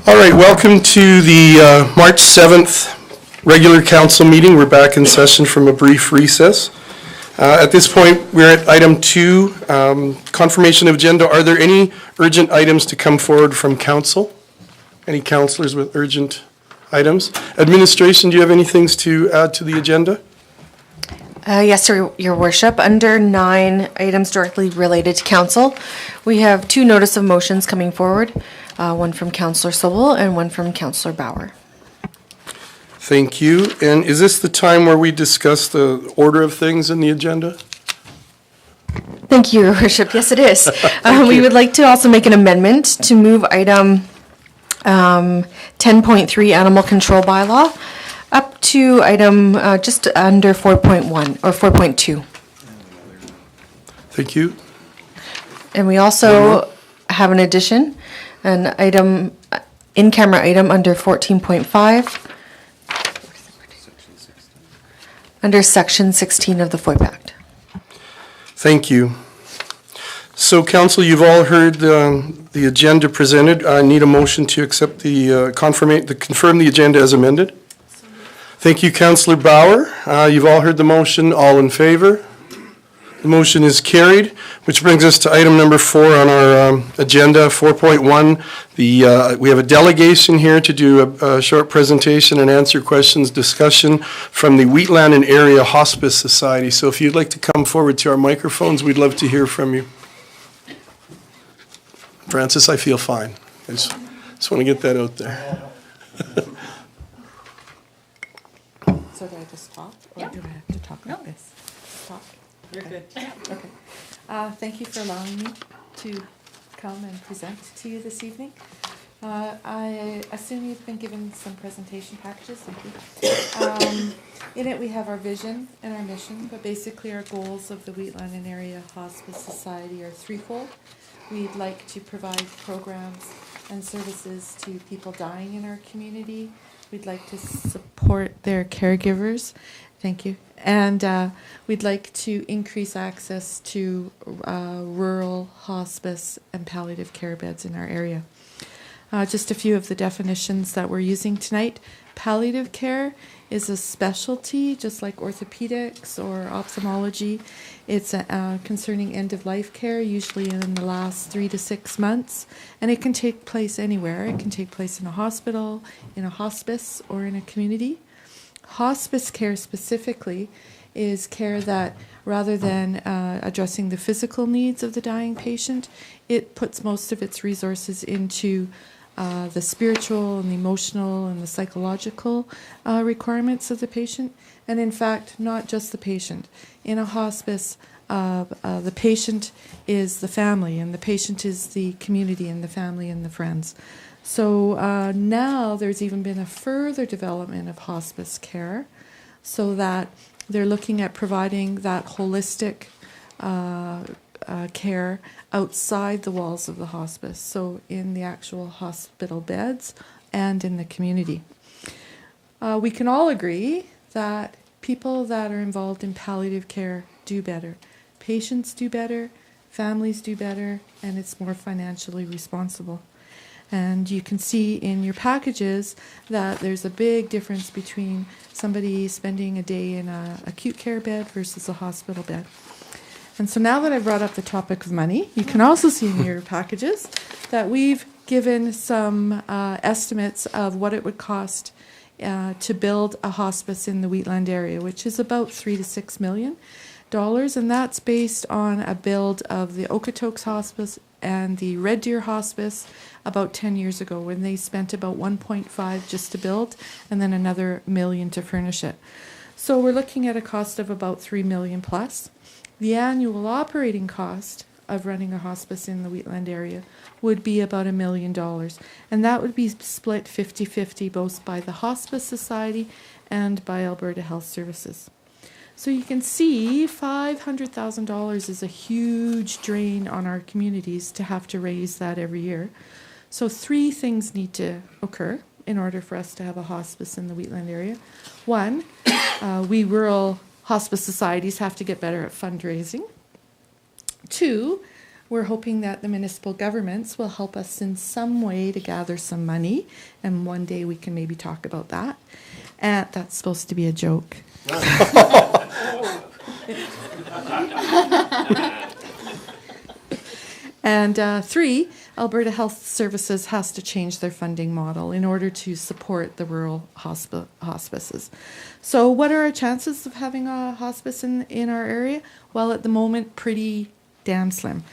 All right, welcome to the March 7th regular council meeting. We're back in session from a brief recess. At this point, we're at item 2, confirmation of agenda. Are there any urgent items to come forward from council? Any councillors with urgent items? Administration, do you have any things to add to the agenda? Yes, Your Worship. Under 9 items directly related to council, we have 2 notice of motions coming forward, one from Councillor Sobel and one from Councillor Bauer. Thank you. And is this the time where we discuss the order of things in the agenda? Thank you, Your Worship. Yes, it is. We would like to also make an amendment to move item 10.3 Animal Control Bylaw up to item just under 4.1 or 4.2. Thank you. And we also have an addition, an item, in-camera item under 14.5, under Section 16 of the FOIP Act. Thank you. So, Council, you've all heard the agenda presented. I need a motion to accept confirm the agenda as amended. Thank you, Councillor Bauer. You've all heard the motion. All in favor? The motion is carried, which brings us to item number 4 on our agenda, 4.1. We have a delegation here to do a short presentation and answer questions, discussion from the Wheatland and Area Hospice Society. So if you'd like to come forward to our microphones, we'd love to hear from you. Francis, I feel fine. I just want to get that out there. So do I just talk, or do I have to talk like this? Talk? You're good. Okay. Thank you for allowing me to come and present to you this evening. I assume you've been given some presentation packages. Thank you. In it, we have our vision and our mission, but basically our goals of the Wheatland and Area Hospice Society are threefold. We'd like to provide programs and services to people dying in our community. We'd like to support their caregivers. Thank you. And we'd like to increase access to rural hospice and palliative care beds in our area. Just a few of the definitions that we're using tonight. Palliative care is a specialty, just like orthopedics or ophthalmology. It's concerning end-of-life care, usually in the last 3 to 6 months, and it can take place anywhere. It can take place in a hospital, in a hospice, or in a community. Hospice care specifically is care that, rather than addressing the physical needs of the dying patient, it puts most of its resources into the spiritual and the emotional and the psychological requirements of the patient. And in fact, not just the patient. In a hospice, the patient is the family, and the patient is the community and the family and the friends. So now there's even been a further development of hospice care, so that they're looking at providing that holistic care outside the walls of the hospice, so in the actual hospital beds and in the community. We can all agree that people that are involved in palliative care do better. Patients do better, families do better, and it's more financially responsible. And you can see in your packages that there's a big difference between somebody spending a day in an acute care bed versus a hospital bed. And so now that I've brought up the topic of money, you can also see in your packages that we've given some estimates of what it would cost to build a hospice in the Wheatland area, which is about $3 to $6 million. And that's based on a build of the Okotoks Hospice and the Red Deer Hospice about 10 years ago, when they spent about 1.5 just to build and then another $1 million to furnish it. So we're looking at a cost of about $3 million plus. The annual operating cost of running a hospice in the Wheatland area would be about $1 million. And that would be split 50-50 both by the Hospice Society and by Alberta Health Services. So you can see $500,000 is a huge drain on our communities to have to raise that every year. So 3 things need to occur in order for us to have a hospice in the Wheatland area. One, we rural hospice societies have to get better at fundraising. 2, we're hoping that the municipal governments will help us in some way to gather some money, and one day we can maybe talk about that. And that's supposed to be a joke. And 3, Alberta Health Services has to change their funding model in order to support the rural hospices. So what are our chances of having a hospice in our area? Well, at the moment, pretty damn slim.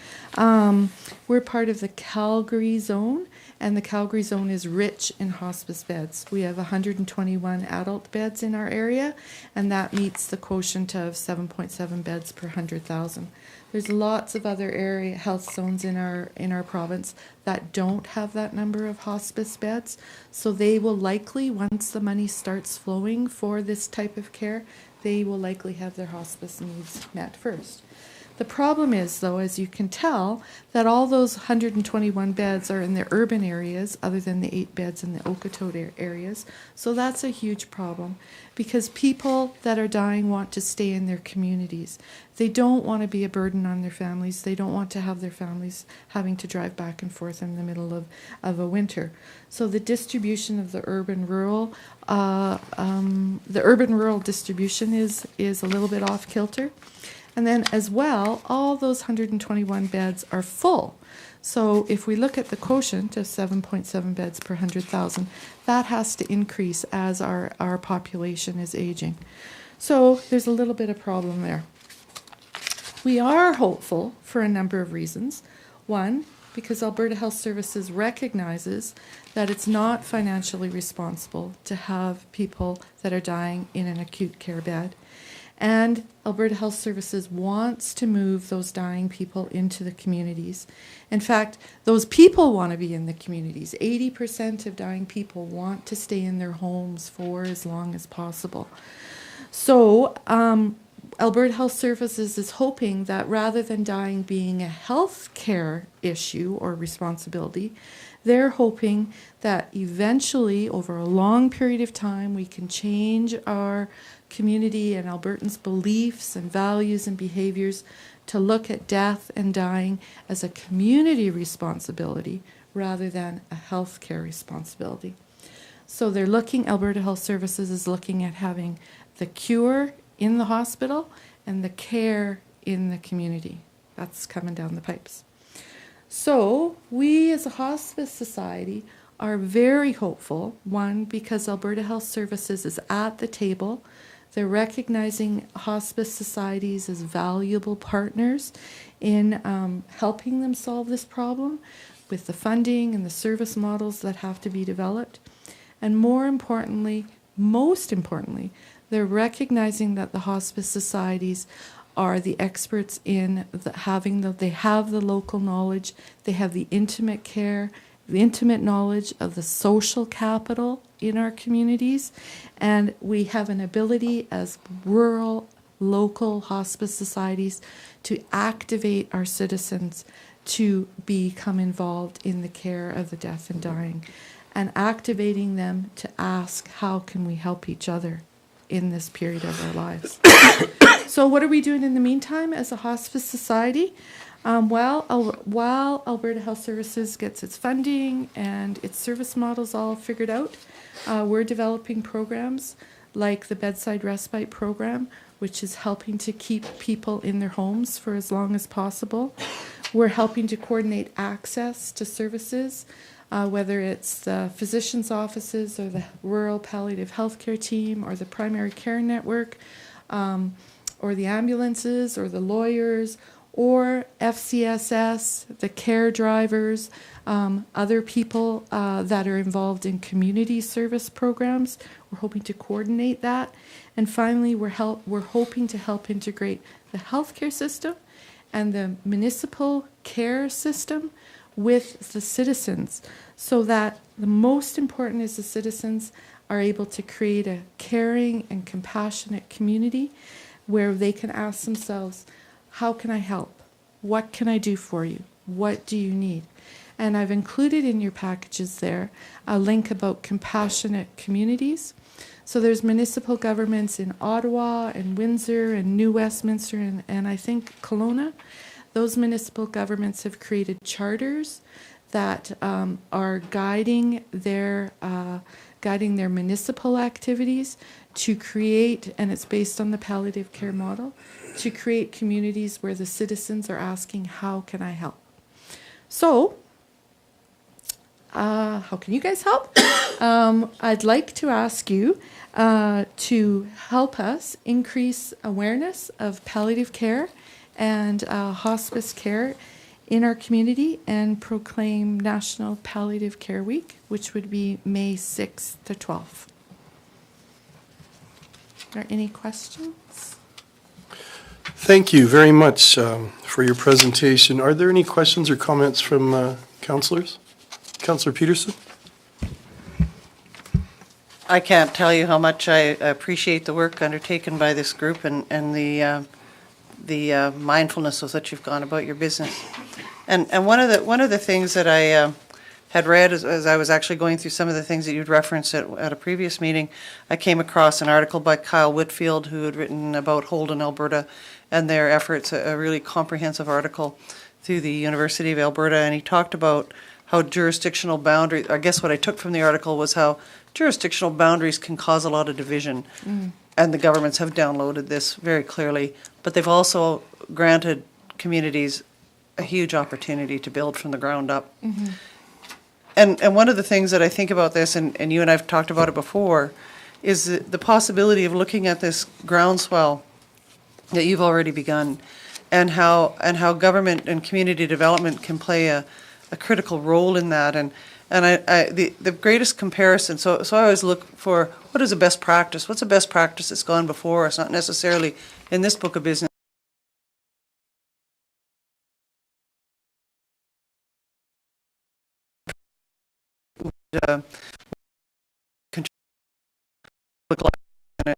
We're part of the Calgary zone, and the Calgary zone is rich in hospice beds. We have 121 adult beds in our area, and that meets the quotient of 7.7 beds per 100,000. There's lots of other area health zones in our province that don't have that number of hospice beds, so they will likely, once the money starts flowing for this type of care, they will likely have their hospice needs met first. The problem is, though, as you can tell, that all those 121 beds are in the urban areas, other than the 8 beds in the Okotoks areas. So that's a huge problem, because people that are dying want to stay in their communities. They don't want to be a burden on their families. They don't want to have their families having to drive back and forth in the middle of a winter. So the distribution of the urban-rural distribution is a little bit off kilter. And then as well, all those 121 beds are full. So if we look at the quotient of 7.7 beds per 100,000, that has to increase as our population is aging. So there's a little bit of problem there. We are hopeful for a number of reasons. One, because Alberta Health Services recognizes that it's not financially responsible to have people that are dying in an acute care bed. And Alberta Health Services wants to move those dying people into the communities. In fact, those people want to be in the communities. 80% of dying people want to stay in their homes for as long as possible. So Alberta Health Services is hoping that rather than dying being a health care issue or responsibility, they're hoping that eventually, over a long period of time, we can change our community and Albertans' beliefs and values and behaviors to look at death and dying as a community responsibility rather than a healthcare responsibility. So they're looking, Alberta Health Services is looking at having the cure in the hospital and the care in the community. That's coming down the pipes. So we as a hospice society are very hopeful, one, because Alberta Health Services is at the table. They're recognizing hospice societies as valuable partners in helping them solve this problem with the funding and the service models that have to be developed. And most importantly, they're recognizing that the hospice societies are the experts in they have the local knowledge, they have the intimate care, the intimate knowledge of the social capital in our communities, and we have an ability as rural, local hospice societies to activate our citizens to become involved in the care of the death and dying, and activating them to ask, how can we help each other in this period of our lives? So what are we doing in the meantime as a hospice society? While Alberta Health Services gets its funding and its service models all figured out, we're developing programs like the Bedside Respite Program, which is helping to keep people in their homes for as long as possible. We're helping to coordinate access to services, whether it's the physician's offices or the rural palliative healthcare team or the primary care network, or the ambulances or the lawyers, or FCSS, the care drivers, other people that are involved in community service programs. We're hoping to coordinate that. And finally, we're hoping to help integrate the healthcare system and the municipal care system with the citizens, so that the most important is the citizens are able to create a caring and compassionate community where they can ask themselves, how can I help? What can I do for you? What do you need? And I've included in your packages there a link about compassionate communities. So there's municipal governments in Ottawa and Windsor and New Westminster and I think Kelowna. Those municipal governments have created charters that are guiding their municipal activities to create, and it's based on the palliative care model, to create communities where the citizens are asking, how can I help? So, how can you guys help? I'd like to ask you to help us increase awareness of palliative care and hospice care in our community and proclaim National Palliative Care Week, which would be May 6th to 12th. Are there any questions? Thank you very much for your presentation. Are there any questions or comments from councillors? Councillor Peterson? I can't tell you how much I appreciate the work undertaken by this group and the mindfulness with which you've gone about your business. And one of the things that I had read as I was actually going through some of the things that you'd referenced at a previous meeting, I came across an article by Kyle Whitfield, who had written about Holden, Alberta, and their efforts, a really comprehensive article through the University of Alberta, and he talked about how jurisdictional boundaries, I guess what I took from the article was how jurisdictional boundaries can cause a lot of division. And the governments have downloaded this very clearly, but they've also granted communities a huge opportunity to build from the ground up. And one of the things that I think about this, and you and I have talked about it before, is the possibility of looking at this groundswell that you've already begun, and how government and community development can play a critical role in that. And the greatest comparison, so I always look for what is a best practice? What's a best practice that's gone before us? Not necessarily in this book of business. Look like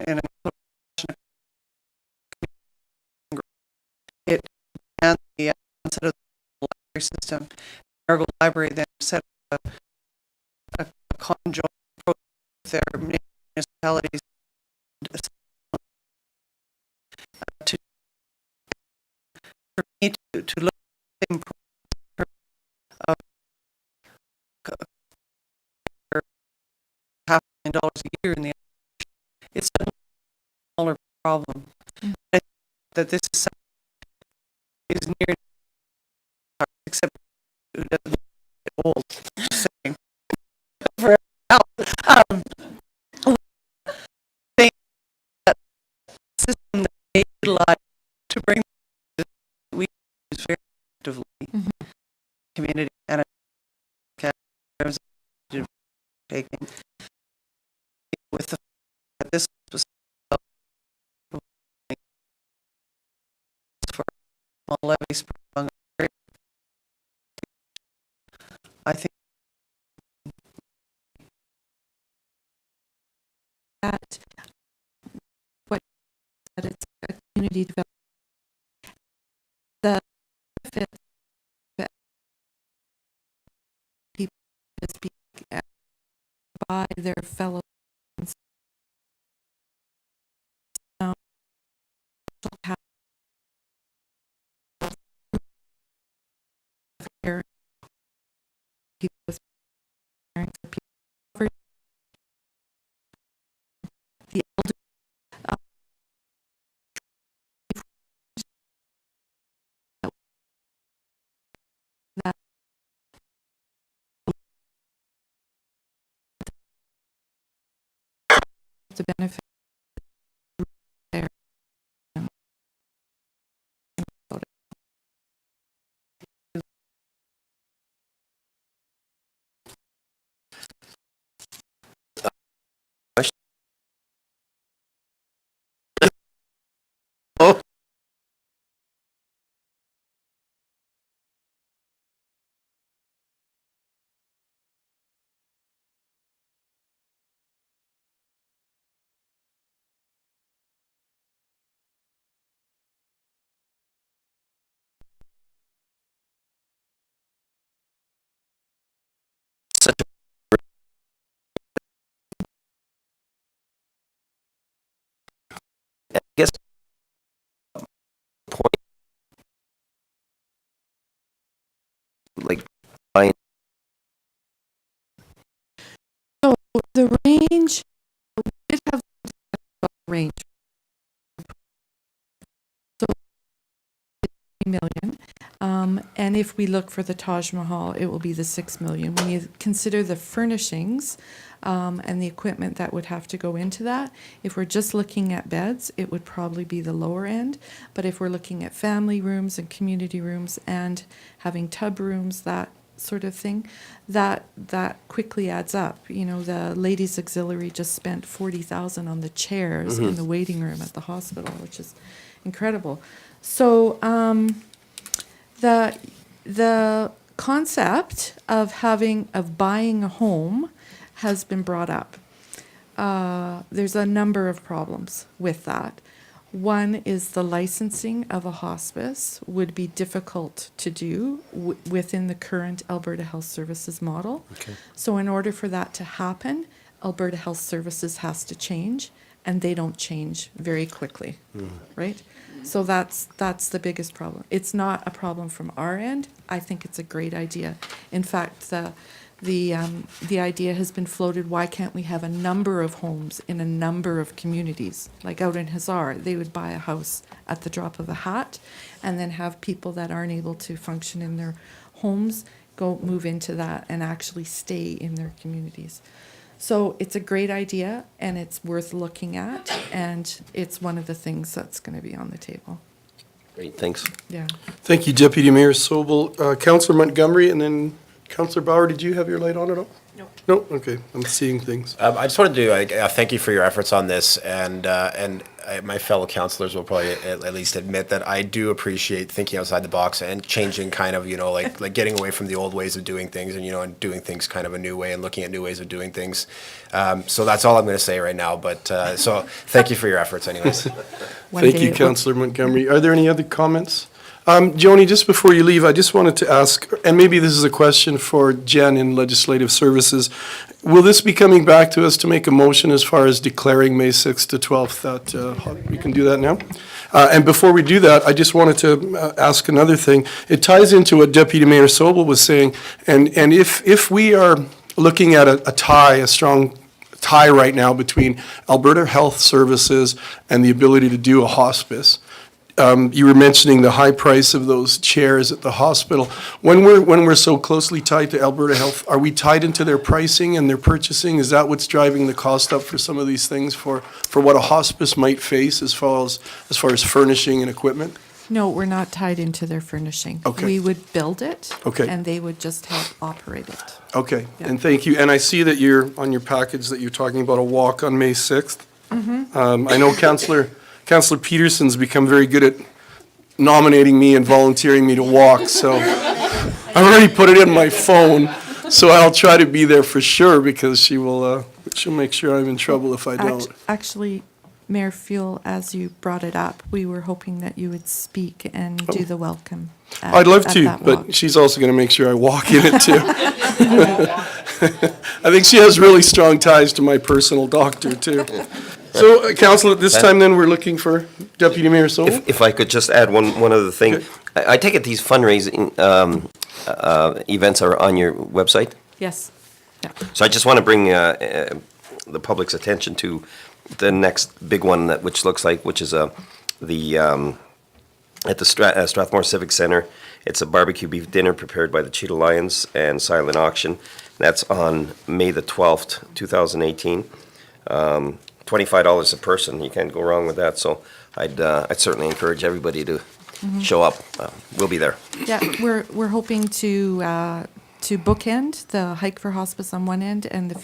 in a it and the onset of the library system. Argo Library then set up a conjoint approach with their municipalities to, for me to look at the same of $500,000 a year in the it's a smaller problem. I think that this is something that is near except who doesn't get old. Saying for think that system that they utilize to bring we use very effectively community and taking with the that this was for small levies among I think That what that it's a community development. The benefit that people speak by their fellow people the elder that the benefit there. oh like, buying? So the range, we did have a range. So 3 million. And if we look for the Taj Mahal, it will be the 6 million. When you consider the furnishings and the equipment that would have to go into that, if we're just looking at beds, it would probably be the lower end. But if we're looking at family rooms and community rooms and having tub rooms, that sort of thing, that quickly adds up. You know, the ladies auxiliary just spent 40,000 on the chairs in the waiting room at the hospital, which is incredible. So the concept of buying a home has been brought up. There's a number of problems with that. One is the licensing of a hospice would be difficult to do within the current Alberta Health Services model. Okay. So in order for that to happen, Alberta Health Services has to change, and they don't change very quickly, right? So that's the biggest problem. It's not a problem from our end. I think it's a great idea. In fact, the idea has been floated, why can't we have a number of homes in a number of communities? Like out in Hazard, they would buy a house at the drop of a hat and then have people that aren't able to function in their homes go move into that and actually stay in their communities. So it's a great idea, and it's worth looking at, and it's one of the things that's going to be on the table. Great, thanks. Yeah. Thank you, Deputy Mayor Sobel. Councillor Montgomery, and then Councillor Bauer, did you have your light on at all? No, okay, I'm seeing things. I just wanted to thank you for your efforts on this, and my fellow councillors will probably at least admit that I do appreciate thinking outside the box and changing kind of, like getting away from the old ways of doing things and, and doing things kind of a new way and looking at new ways of doing things. So that's all I'm going to say right now, but so thank you for your efforts anyways. Thank you, Councillor Montgomery. Are there any other comments? Joni, just before you leave, I just wanted to ask, and maybe this is a question for Jen in Legislative Services, will this be coming back to us to make a motion as far as declaring May 6th to 12th? That we can do that now? And before we do that, I just wanted to ask another thing. It ties into what Deputy Mayor Sobel was saying, and if we are looking at a strong tie right now between Alberta Health Services and the ability to do a hospice, you were mentioning the high price of those chairs at the hospital. When we're so closely tied to Alberta Health, are we tied into their pricing and their purchasing? Is that what's driving the cost up for some of these things for what a hospice might face as far as furnishing and equipment? No, we're not tied into their furnishing. Okay. We would build it. Okay. And they would just help operate it. Okay, Yeah. and thank you. And I see that you're on your package that you're talking about a walk on May 6th. I know Councillor Peterson's become very good at nominating me and volunteering me to walk, so I've already put it in my phone, so I'll try to be there for sure, because she'll make sure I'm in trouble if I don't. Actually, Mayor Fuel, as you brought it up, we were hoping that you would speak and do the welcome. I'd love at to, that walk. but she's also going to make sure I walk in it too. I think she has really strong ties to my personal doctor too. So, Council, at this time then, we're looking for Deputy Mayor Sobel? If I could just add one other thing. Okay. I take it these fundraising events are on your website? Yes. Yeah. So I just want to bring the public's attention to the next big one, which is at the Strathmore Civic Center. It's a barbecue beef dinner prepared by the Cheetah Lions and silent auction. That's on May the 12th, 2018. $25 a person. You can't go wrong with that. So I'd certainly encourage everybody to show up. We'll be there. Yeah, we're hoping to bookend the Hike for Hospice on one end and the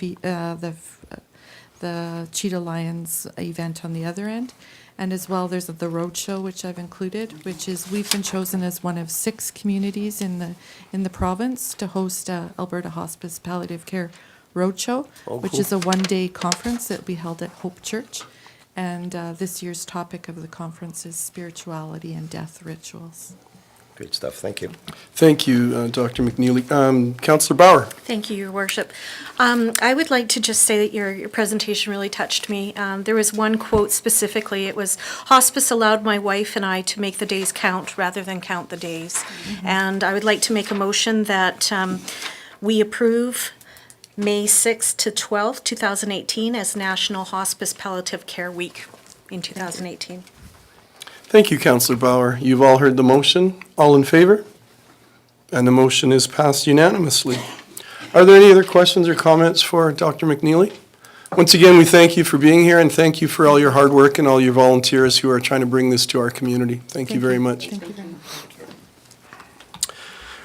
Cheetah Lions event on the other end. And as well, there's the road show, which I've included, which is we've been chosen as one of 6 communities in the province to host Alberta Hospice Palliative Care Roadshow, which is a one-day conference that will be held at Hope Church. And this year's topic of the conference is spirituality and death rituals. Great stuff, thank you. Thank you, Dr. McNeely. Councillor Bauer? Thank you, Your Worship. I would like to just say that your presentation really touched me. There was one quote specifically. It was, "Hospice allowed my wife and I to make the days count rather than count the days." And I would like to make a motion that we approve May 6th to 12th, 2018 as National Hospice Palliative Care Week in 2018. Thank you, Councillor Bauer. You've all heard the motion. All in favor? And the motion is passed unanimously. Are there any other questions or comments for Dr. McNeely? Once again, we thank you for being here, and thank you for all your hard work and all your volunteers who are trying to bring this to our community. Thank you very much. Thank you very much.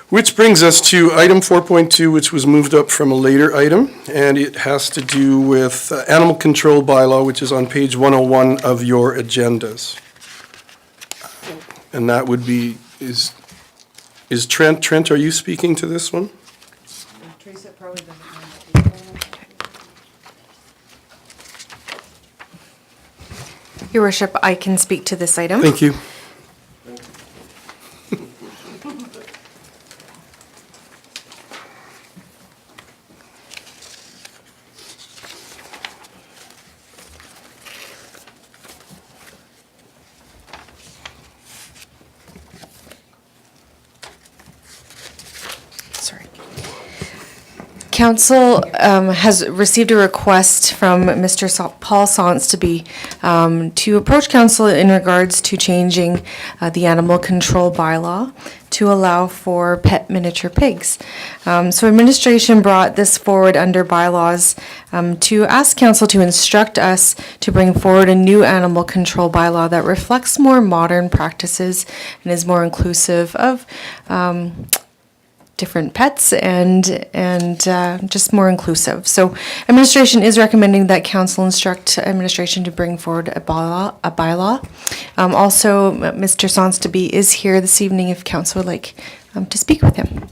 Which brings us to item 4.2, which was moved up from a later item, and it has to do with animal control bylaw, which is on page 101 of your agendas. And that would be, is Trent, are you speaking to this one? Teresa probably doesn't know. Your Worship, I can speak to this item. Thank you. Sorry. Council has received a request from Mr. Paul Sonstabee to approach council in regards to changing the animal control bylaw to allow for pet miniature pigs. So administration brought this forward under bylaws to ask council to instruct us to bring forward a new animal control bylaw that reflects more modern practices and is more inclusive of different pets and just more inclusive. So administration is recommending that council instruct administration to bring forward a bylaw. Also, Mr. Sonstabee is here this evening if council would like to speak with him.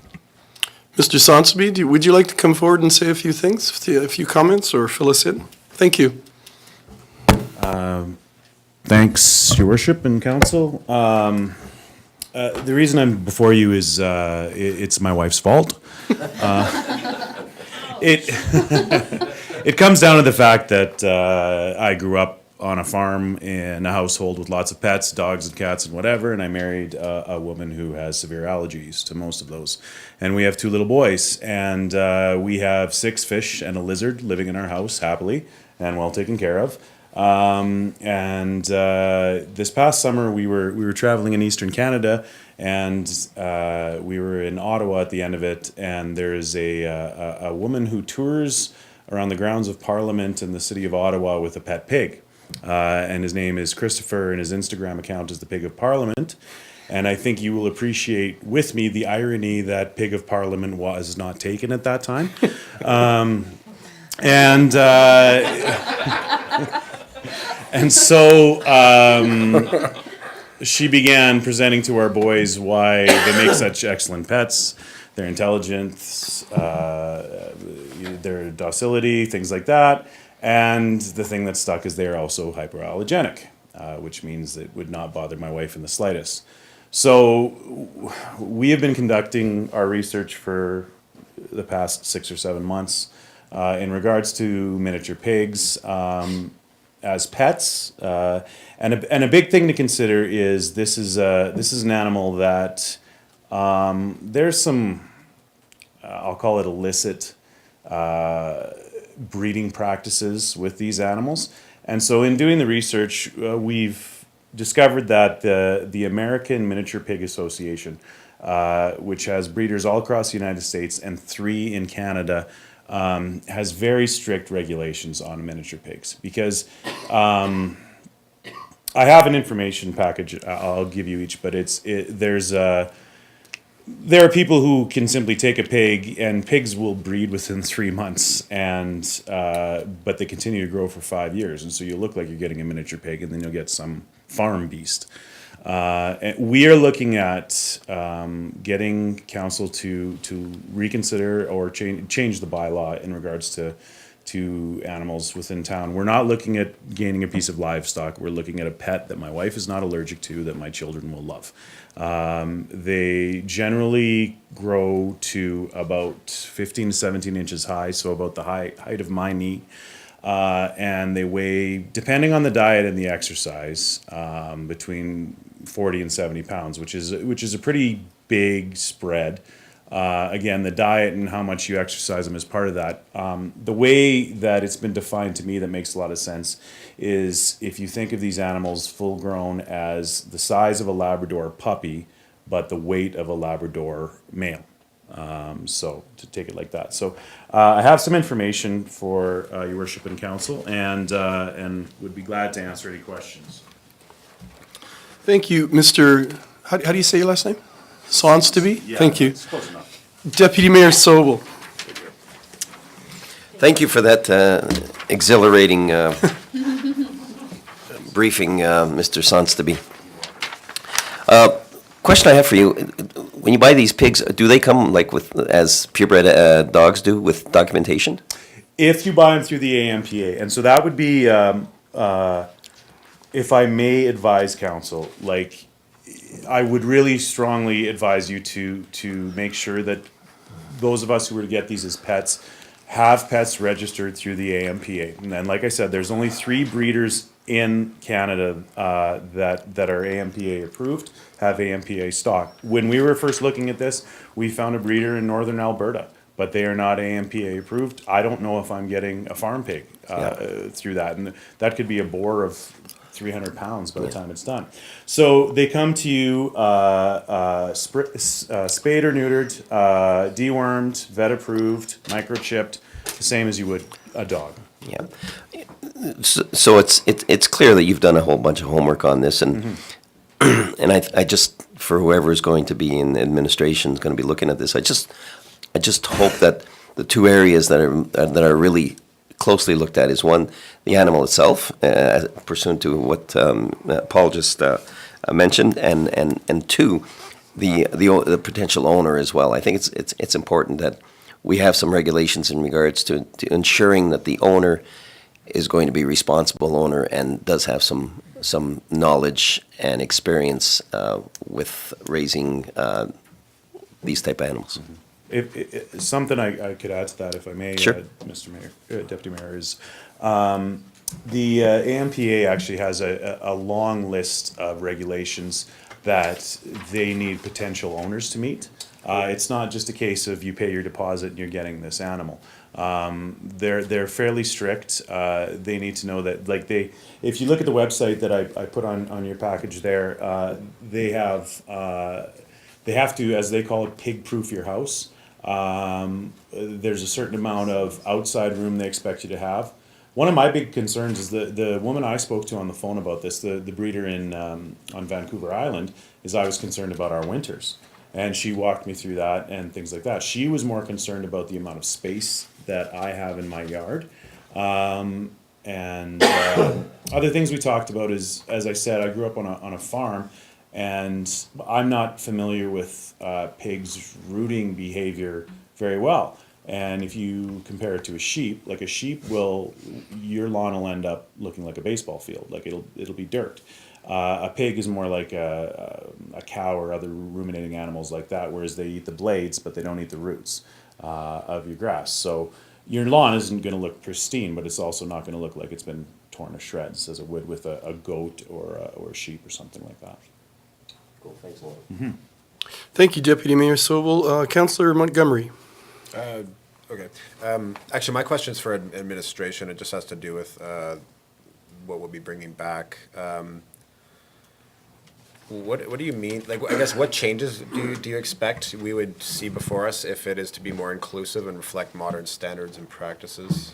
Mr. Sonstabee, would you like to come forward and say a few things, a few comments, or fill us in? Thank you. Thanks, Your Worship and Council. The reason I'm before you is it's my wife's fault. It comes down to the fact that I grew up on a farm in a household with lots of pets, dogs and cats and whatever, and I married a woman who has severe allergies to most of those. And we have 2 little boys, and we have 6 fish and a lizard living in our house happily and well taken care of. This past summer we were traveling in Eastern Canada, and we were in Ottawa at the end of it, and there's a woman who tours around the grounds of Parliament in the city of Ottawa with a pet pig, and his name is Christopher, and his Instagram account is the Pig of Parliament. And I think you will appreciate with me the irony that Pig of Parliament was not taken at that time. And so she began presenting to our boys why they make such excellent pets, their intelligence, their docility, things like that. And the thing that stuck is they're also hyperallergenic, which means it would not bother my wife in the slightest. So we have been conducting our research for the past 6 or 7 months in regards to miniature pigs. As pets, and a big thing to consider is this is an animal that there's some I'll call it illicit breeding practices with these animals, and so in doing the research, we've discovered that the American Miniature Pig Association, which has breeders all across the United States and 3 in Canada, has very strict regulations on miniature pigs, because I have an information package I'll give you each, but there are people who can simply take a pig, and pigs will breed within 3 months, and but they continue to grow for 5 years, and so you look like you're getting a miniature pig, and then you'll get some farm beast. And we are looking at getting council to reconsider or change the bylaw in regards to to animals within town. We're not looking at gaining a piece of livestock. We're looking at a pet that my wife is not allergic to, that my children will love. They generally grow to about 15 to 17 inches high, so about the height of my knee. And they weigh, depending on the diet and the exercise, between 40 and 70 pounds, which is a pretty big spread. Again, the diet and how much you exercise them is part of that. The way that it's been defined to me that makes a lot of sense is if you think of these animals full grown as the size of a Labrador puppy, but the weight of a Labrador male. So to take it like that. So I have some information for your worship and council, and would be glad to answer any questions. Thank you, Mr., how do you say your last name? Sonstaby? Yeah, Thank you. it's close enough. Deputy Mayor Sobel. Thank you for that exhilarating briefing, Mr. Sonstaby. Question I have for you, when you buy these pigs, do they come like with, as purebred dogs do, with documentation? If you buy them through the AMPA, and so that would be, if I may advise council, like, I would really strongly advise you to make sure that those of us who were to get these as pets have pets registered through the AMPA. And then, like I said, there's only 3 breeders in Canada that are AMPA approved, have AMPA stock. When we were first looking at this, we found a breeder in northern Alberta, but they are not AMPA approved. I don't know if I'm getting a farm pig through that, and that could be a boar of 300 pounds by the time it's done. So they come to you spayed or neutered, dewormed, vet approved, microchipped, the same as you would a dog. Yeah. So it's clear that you've done a whole bunch of homework on this, and and I just, for whoever is going to be in administration is going to be looking at this, I just hope that the 2 areas that are really closely looked at is, one, the animal itself, pursuant to what Paul just mentioned, and 2, the potential owner as well. I think it's important that we have some regulations in regards to ensuring that the owner is going to be a responsible owner and does have some knowledge and experience with raising these type of animals. If something I could add to that, if I may, Sure. Mr. Mayor, Deputy Mayor, is the AMPA actually has a long list of regulations that they need potential owners to meet. It's not just a case of you pay your deposit and you're getting this animal. They're fairly strict. They need to know that, like, if you look at the website that I put on your package there, they have to, as they call it, pig-proof your house. There's a certain amount of outside room they expect you to have. One of my big concerns is the woman I spoke to on the phone about this, the breeder on Vancouver Island, is I was concerned about our winters. And she walked me through that and things like that. She was more concerned about the amount of space that I have in my yard. And other things we talked about is, as I said, I grew up on a farm, and I'm not familiar with pigs' rooting behavior very well. And if you compare it to a sheep, like a sheep your lawn will end up looking like a baseball field, like it'll be dirt. A pig is more like a cow or other ruminating animals like that, whereas they eat the blades, but they don't eat the roots of your grass. So your lawn isn't going to look pristine, but it's also not going to look like it's been torn to shreds as it would with a goat or a sheep or something like that. Cool, thanks a lot. Thank you, Deputy Mayor Sobel. Councillor Montgomery. Okay. Actually, my question is for administration. It just has to do with what we'll be bringing back. What do you mean? Like, I guess, what changes do you expect we would see before us if it is to be more inclusive and reflect modern standards and practices?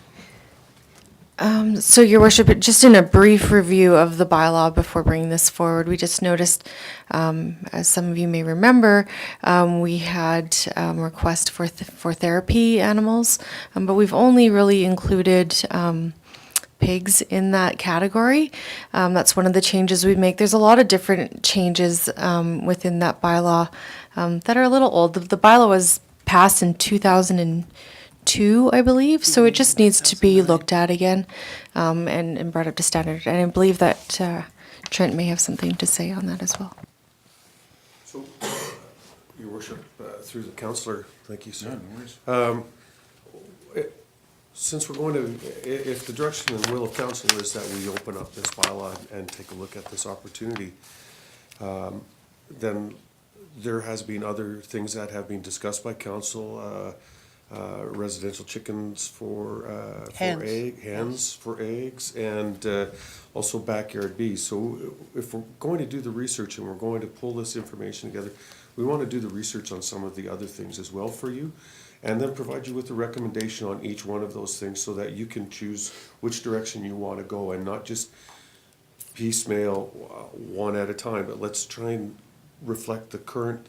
So, Your Worship, just in a brief review of the bylaw before bringing this forward, we just noticed, as some of you may remember, we had request for therapy animals, but we've only really included pigs in that category. That's one of the changes we make. There's a lot of different changes within that bylaw that are a little old. The bylaw was passed in 2002, 2, I believe, so it just needs to be looked at again and brought up to standard. And I believe that Trent may have something to say on that as well. So, Your Worship, through the councillor, thank you, sir. Since we're going to, if the direction and will of council is that we open up this bylaw and take a look at this opportunity, then there has been other things that have been discussed by council, residential chickens for hens for eggs, and also backyard bees. So if we're going to do the research and we're going to pull this information together, we want to do the research on some of the other things as well for you, and then provide you with a recommendation on each one of those things so that you can choose which direction you want to go, and not just piecemeal one at a time, but let's try and reflect the current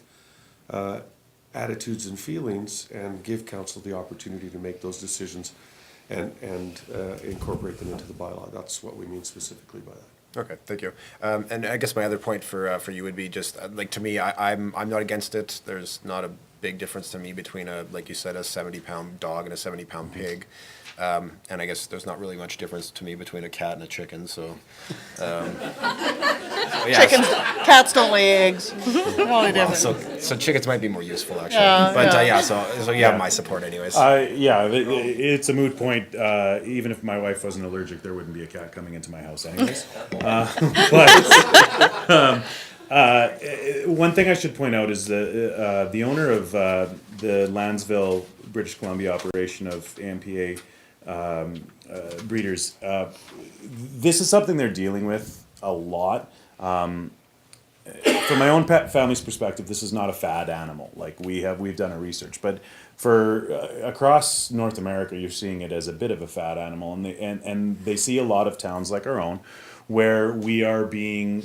attitudes and feelings and give council the opportunity to make those decisions and incorporate them into the bylaw. That's what we mean specifically by that. Okay, thank you. And I guess my other point for you would be just, like, to me, I'm not against it. There's not a big difference to me between like you said, a 70-pound dog and a 70-pound pig. And I guess there's not really much difference to me between a cat and a chicken, so. Yeah, Chickens, cats don't lay eggs. Totally different. so chickens might be more useful, actually. Yeah, But yeah. so you have my support anyways. Yeah, it's a moot point. Even if my wife wasn't allergic, there wouldn't be a cat coming into my house anyways. One thing I should point out is the owner of the Lansville, British Columbia operation of AMPA breeders, this is something they're dealing with a lot. From my own family's perspective, this is not a fad animal. Like we've done our research, but for across North America, you're seeing it as a bit of a fad animal, and they see a lot of towns like our own, where we are being,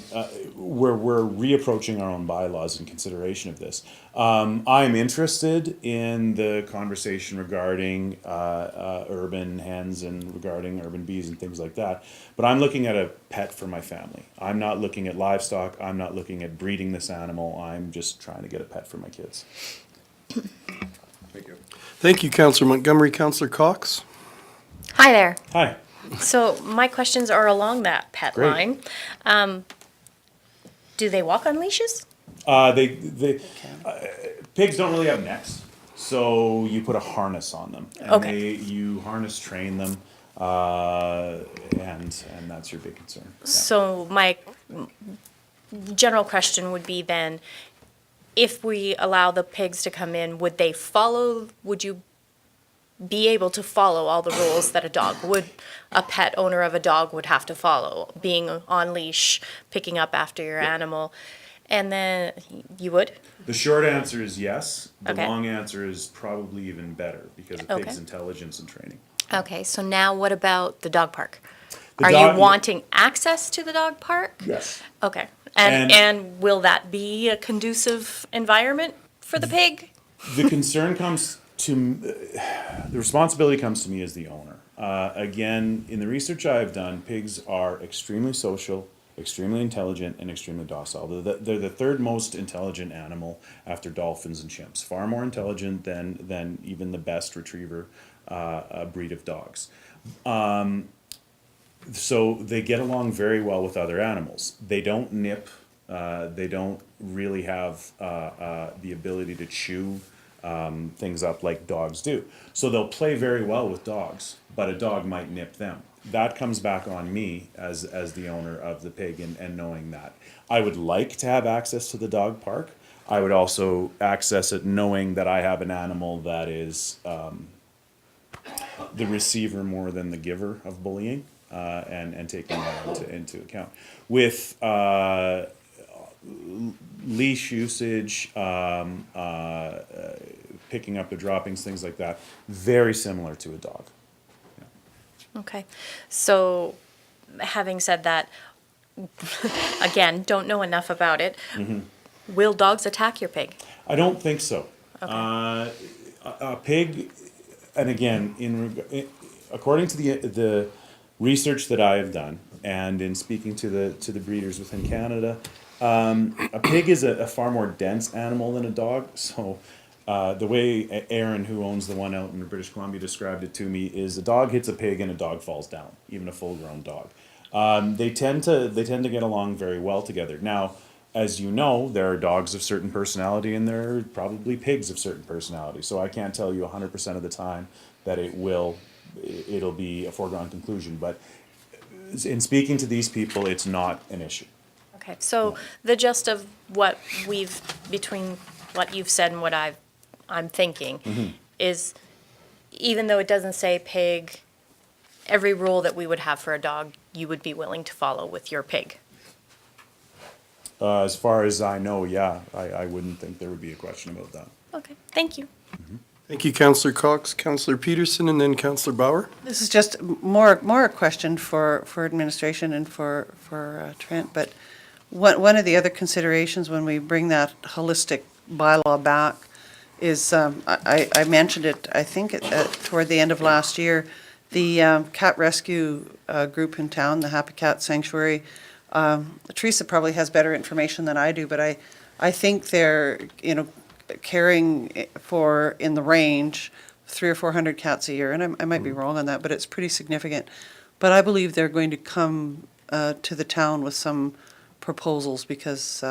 where we're reapproaching our own bylaws in consideration of this. I'm interested in the conversation regarding urban hens and regarding urban bees and things like that, but I'm looking at a pet for my family. I'm not looking at livestock, I'm not looking at breeding this animal, I'm just trying to get a pet for my kids. Thank you. Thank you, Councillor Montgomery. Councillor Cox? Hi there. Hi. So my questions are along that pet Great. line. Do they walk on leashes? Pigs don't really have necks, so you put a harness on them. And Okay. you harness train them, and that's your big concern. Yeah. So my general question would be then, if we allow the pigs to come in, would you be able to follow all the rules that a pet owner of a dog would have to follow, being on leash, picking up after your animal, and then you would? The short answer is yes. The Okay. long answer is probably even better because of pigs' Okay. intelligence and training. Okay, so now what about the dog park? The Are dog- you wanting access to the dog park? Yes. Okay, And- and will that be a conducive environment for the pig? The concern comes to, the responsibility comes to me as the owner. Again, in the research I've done, pigs are extremely social, extremely intelligent, and extremely docile. They're the third most intelligent animal after dolphins and chimps. Far more intelligent than even the best retriever breed of dogs. So they get along very well with other animals. They don't nip. They don't really have the ability to chew things up like dogs do. So they'll play very well with dogs, but a dog might nip them. That comes back on me as the owner of the pig and knowing that. I would like to have access to the dog park. I would also access it knowing that I have an animal that is the receiver more than the giver of bullying, and taking that into account. With leash usage, picking up the droppings, things like that, very similar to a dog. Okay, so having said that, again, don't know enough about it. Will dogs attack your pig? I don't think so. Okay. A pig, and again, according to the research that I have done, and in speaking to the breeders within Canada, a pig is a far more dense animal than a dog. So The way Aaron, who owns the one out in British Columbia, described it to me is a dog hits a pig and a dog falls down, even a full-grown dog. They tend to get along very well together. Now, as you know, there are dogs of certain personality and there are probably pigs of certain personality. So I can't tell you 100% of the time that it'll be a foregone conclusion. But in speaking to these people, it's not an issue. Okay, so the gist of what between what you've said and what I'm thinking is, even though it doesn't say pig, every rule that we would have for a dog, you would be willing to follow with your pig. As far as I know, yeah, I wouldn't think there would be a question about that. Okay, thank you. Thank you, Councillor Cox, Councillor Peterson, and then Councillor Bauer. This is just more a question for administration and for Trent, but one of the other considerations when we bring that holistic bylaw back is, I mentioned it, I think, toward the end of last year, the cat rescue group in town, the Happy Cat Sanctuary. Teresa probably has better information than I do, but I think they're, caring for, in the range, 300 or 400 cats a year, and I might be wrong on that, but it's pretty significant. But I believe they're going to come to the town with some proposals because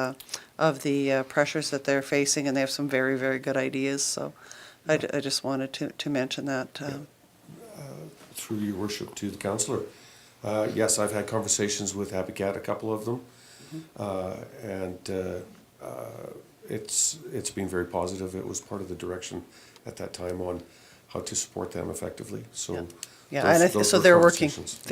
of the pressures that they're facing, and they have some very, very good ideas. So I just wanted to mention that. Through your worship to the councillor. Yes, I've had conversations with Happy Cat, a couple of them, and it's been very positive. It was part of the direction at that time on how to support them effectively. So Yeah, and so they're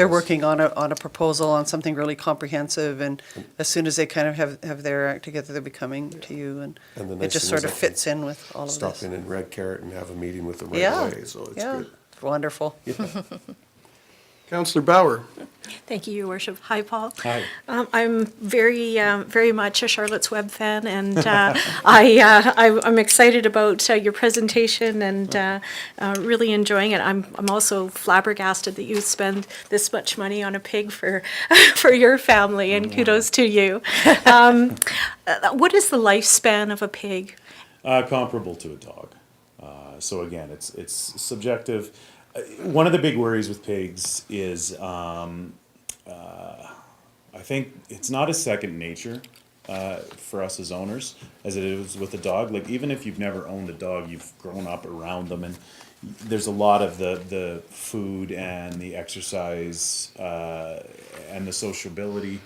working on a proposal on something really comprehensive, and as soon as they kind of have their act together, they'll be coming to you, and the it nice just thing sort is of I can fits in with all of this. stop in Red Carrot and have a meeting with them right Yeah, away, so it's yeah, good. wonderful. Councillor Bauer. Thank you, Your Worship. Hi, Paul. Hi. I'm very much a Charlotte's Web fan, and I'm excited about your presentation and really enjoying it. I'm also flabbergasted that you spend this much money on a pig for your family, and kudos to you. What is the lifespan of a pig? Comparable to a dog. So again, it's subjective. One of the big worries with pigs is I think it's not a second nature for us as owners as it is with a dog. Like, even if you've never owned a dog, you've grown up around them, and there's a lot of the food and the exercise and the sociability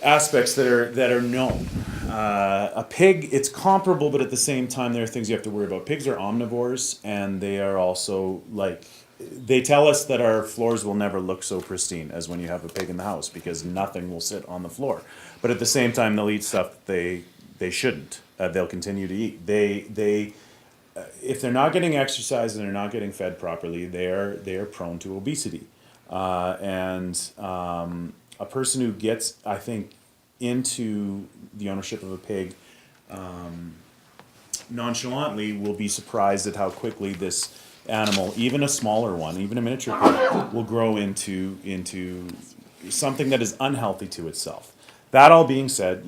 aspects that are known. A pig, it's comparable, but at the same time, there are things you have to worry about. Pigs are omnivores, and they are also, like, they tell us that our floors will never look so pristine as when you have a pig in the house, because nothing will sit on the floor. But at the same time, they'll eat stuff they shouldn't. They'll continue to eat. If they're not getting exercise and they're not getting fed properly, they are prone to obesity. A person who gets, I think, into the ownership of a pig nonchalantly will be surprised at how quickly this animal, even a smaller one, even a miniature pig, will grow into something that is unhealthy to itself. That all being said,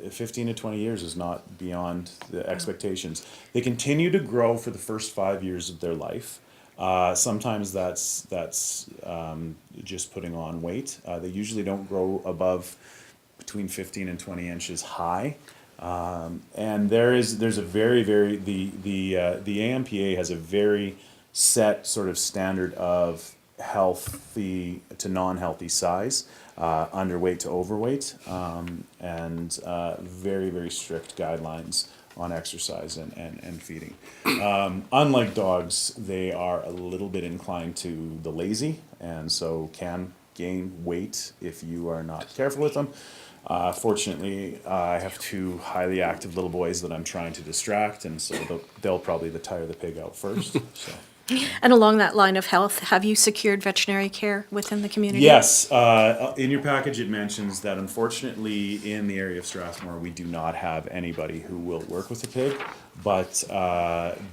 15 to 20 years is not beyond the expectations. They continue to grow for the first 5 years of their life. Sometimes that's just putting on weight. They usually don't grow above between 15 and 20 inches high. And there's a very, the AMPA has a very set sort of standard of healthy to non-healthy size, underweight to overweight, and very, very strict guidelines on exercise and feeding. Unlike dogs, they are a little bit inclined to the lazy, and so can gain weight if you are not careful with them. Fortunately, I have two highly active little boys that I'm trying to distract, and so they'll probably tire the pig out first. So. And along that line of health, have you secured veterinary care within the community? Yes. In your package, it mentions that unfortunately in the area of Strathmore, we do not have anybody who will work with a pig, but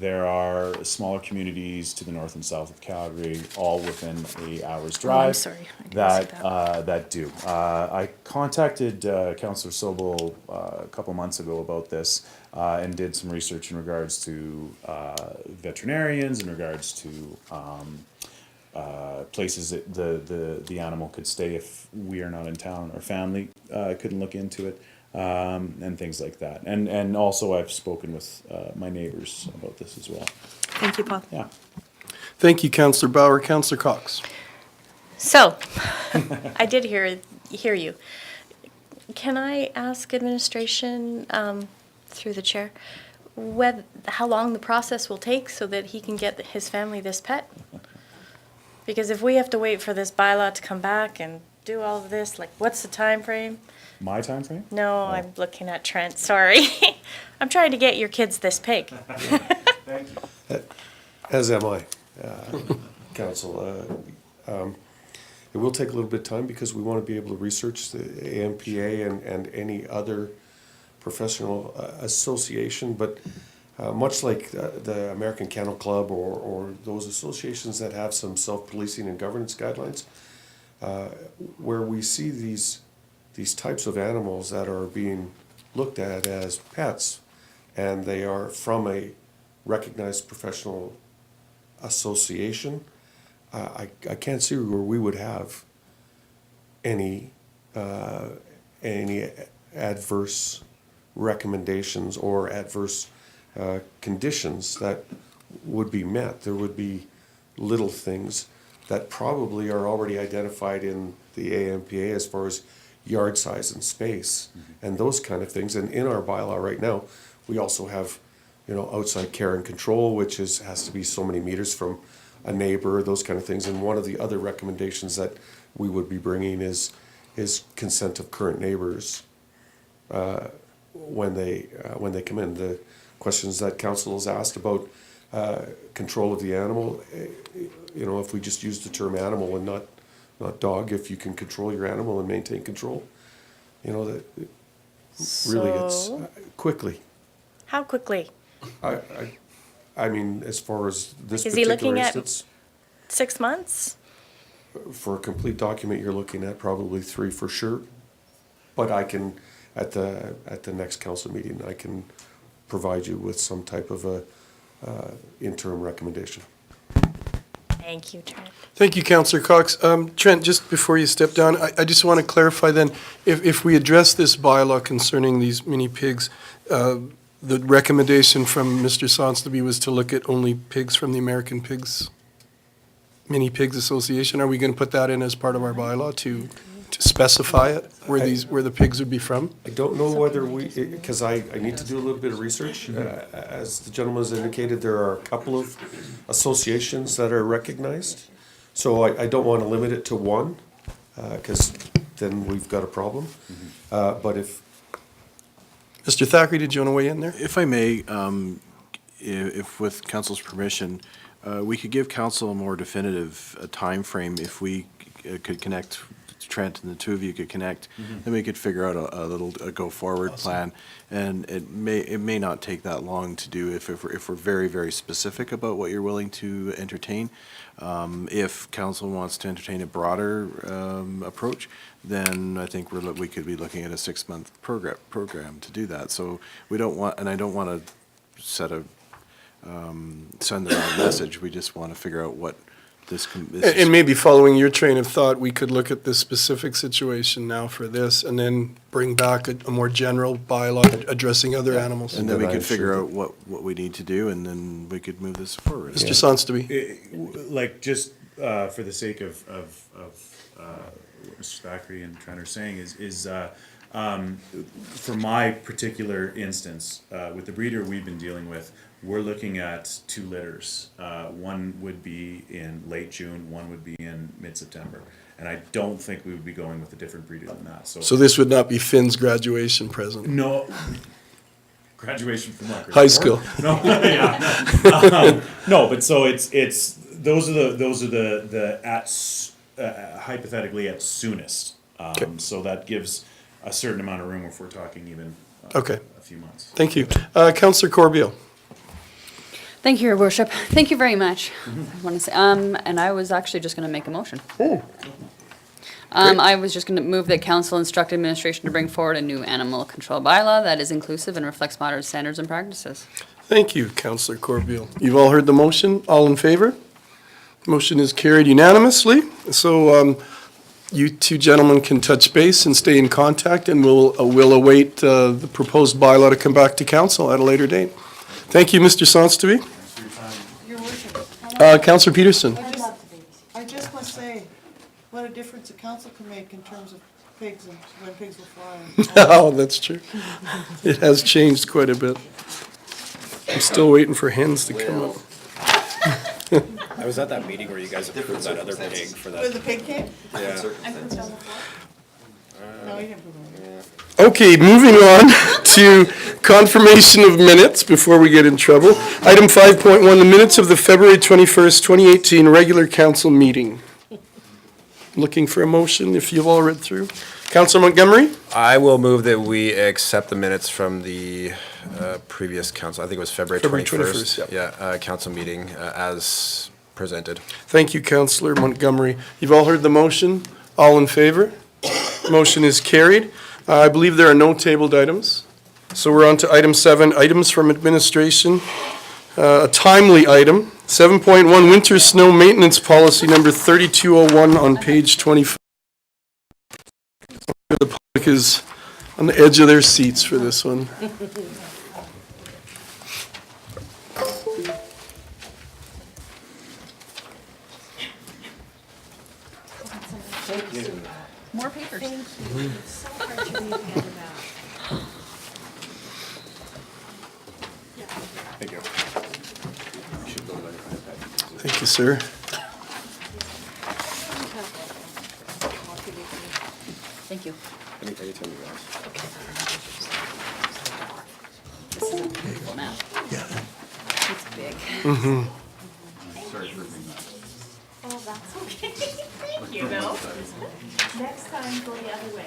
there are are smaller communities to the north and south of Calgary, all within a hour's drive. sorry, I didn't see That do. I contacted Councillor Sobel a couple months ago about this and did some research in regards to veterinarians, in regards to places that the animal could stay if we are not in town. Our family couldn't look into it, and things like that. And also I've spoken with my neighbors about this as well. Thank you, Paul. Yeah. Thank you, Councillor Bauer. Councillor Cox. So, I did hear you. Can I ask administration, through the chair, how long the process will take so that he can get his family this pet? Because if we have to wait for this bylaw to come back and do all of this, like, what's the time frame? My time frame? No, I'm looking at Trent, sorry. I'm trying to get your kids this pig. Thank you. As am I, Council. It will take a little bit of time because we want to be able to research the AMPA and any other professional association, but much like the American Kennel Club or those associations that have some self-policing and governance guidelines, where we see these types of animals that are being looked at as pets, and they are from a recognized professional association, I can't see where we would have any adverse recommendations or adverse conditions that would be met. There would be little things that probably are already identified in the AMPA as far as yard size and space and those kind of things. And in our bylaw right now, we also have, outside care and control, which has to be so many meters from a neighbor, those kind of things. And one of the other recommendations that we would be bringing is consent of current neighbors when they come in. The questions that council has asked about control of the animal, if we just use the term animal and not dog, if you can control your animal and maintain control, that really it's quickly. How quickly? I mean, as far as this Is he particular looking at instance, 6 months? for a complete document, you're looking at probably 3 for sure. But I can, at the next council meeting, I can provide you with some type of a interim recommendation. Thank you, Trent. Thank you, Councillor Cox. Trent, just before you step down, I just want to clarify then, if we address this bylaw concerning these mini pigs, the recommendation from Mr. Sonsby was to look at only pigs from the American Mini Pigs Association. Are we going to put that in as part of our bylaw to specify it, where the pigs would be from? I don't know whether because I need to do a little bit of research. As the gentleman has indicated, there are a couple of associations that are recognized. So I don't want to limit it to one, because then we've got a problem. But if... Mr. Thackeray, did you want to weigh in there? If I may, if with council's permission, we could give council a more definitive time frame if we could connect, Trent and the two of you could connect, then we could figure out a little go-forward plan. And it may not take that long to do if we're very, very specific about what you're willing to entertain. If council wants to entertain a broader approach, then I think we could be looking at a 6-month program to do that. So we don't want, and I don't want to send the wrong message. We just want to figure out what this And maybe following your train of thought, we could look at this specific situation now for this, and then bring back a more general bylaw addressing other animals. and then we could figure out what we need to do, and then we could move this forward. Mr. Sonsby. Like, just for the sake of what Mr. Thackeray and Trent are saying is for my particular instance, with the breeder we've been dealing with, we're looking at 2 litters. One would be in late June, one would be in mid-September. And I don't think we would be going with a different breeder than that. So this would not be Finn's graduation present? No. Graduation from what? High school. No, yeah. No, but so it's those are the hypothetically at soonest. Okay. So that gives a certain amount of room if we're talking even Okay. a few months. Thank you. Councillor Corbeil. Thank you, Your Worship. Thank you very much. I want to say, and I was actually just going to make a motion. I was just going to move that council instruct administration to bring forward a new animal control bylaw that is inclusive and reflects modern standards and practices. Thank you, Councillor Corbeil. You've all heard the motion. All in favor? Motion is carried unanimously. So you two gentlemen can touch base and stay in contact, and we'll await the proposed bylaw to come back to council at a later date. Thank you, Mr. Sonsteby. Your Worship. Councillor Peterson. I just must say, what a difference a council can make in terms of pigs and when pigs will fly. Oh, that's true. It has changed quite a bit. I'm still waiting for hens to come up. I was at that meeting where you guys approved that other pig for Where that. the pig came? Yeah. No, he didn't put it on. Okay, moving on to confirmation of minutes before we get in trouble. Item 5.1, the minutes of the February 21st, 2018 regular council meeting. Looking for a motion if you've all read through. Councillor Montgomery? I will move that we accept the minutes from the previous council, I think it was February February 21st. 21st, Yeah, council meeting as presented. Thank you, Councillor Montgomery. You've all heard the motion. All in favor? Motion is carried. I believe there are no tabled items. So we're on to item 7, items from administration. A timely item, 7.1, winter snow maintenance policy number 3201 on page 25. The public is on the edge of their seats for this one. More papers. Thank you. Thank you, sir. Thank you. Anytime you guys. This is a beautiful map. It's big. Oh, that's okay. Thank you, though. Next time, go the other way.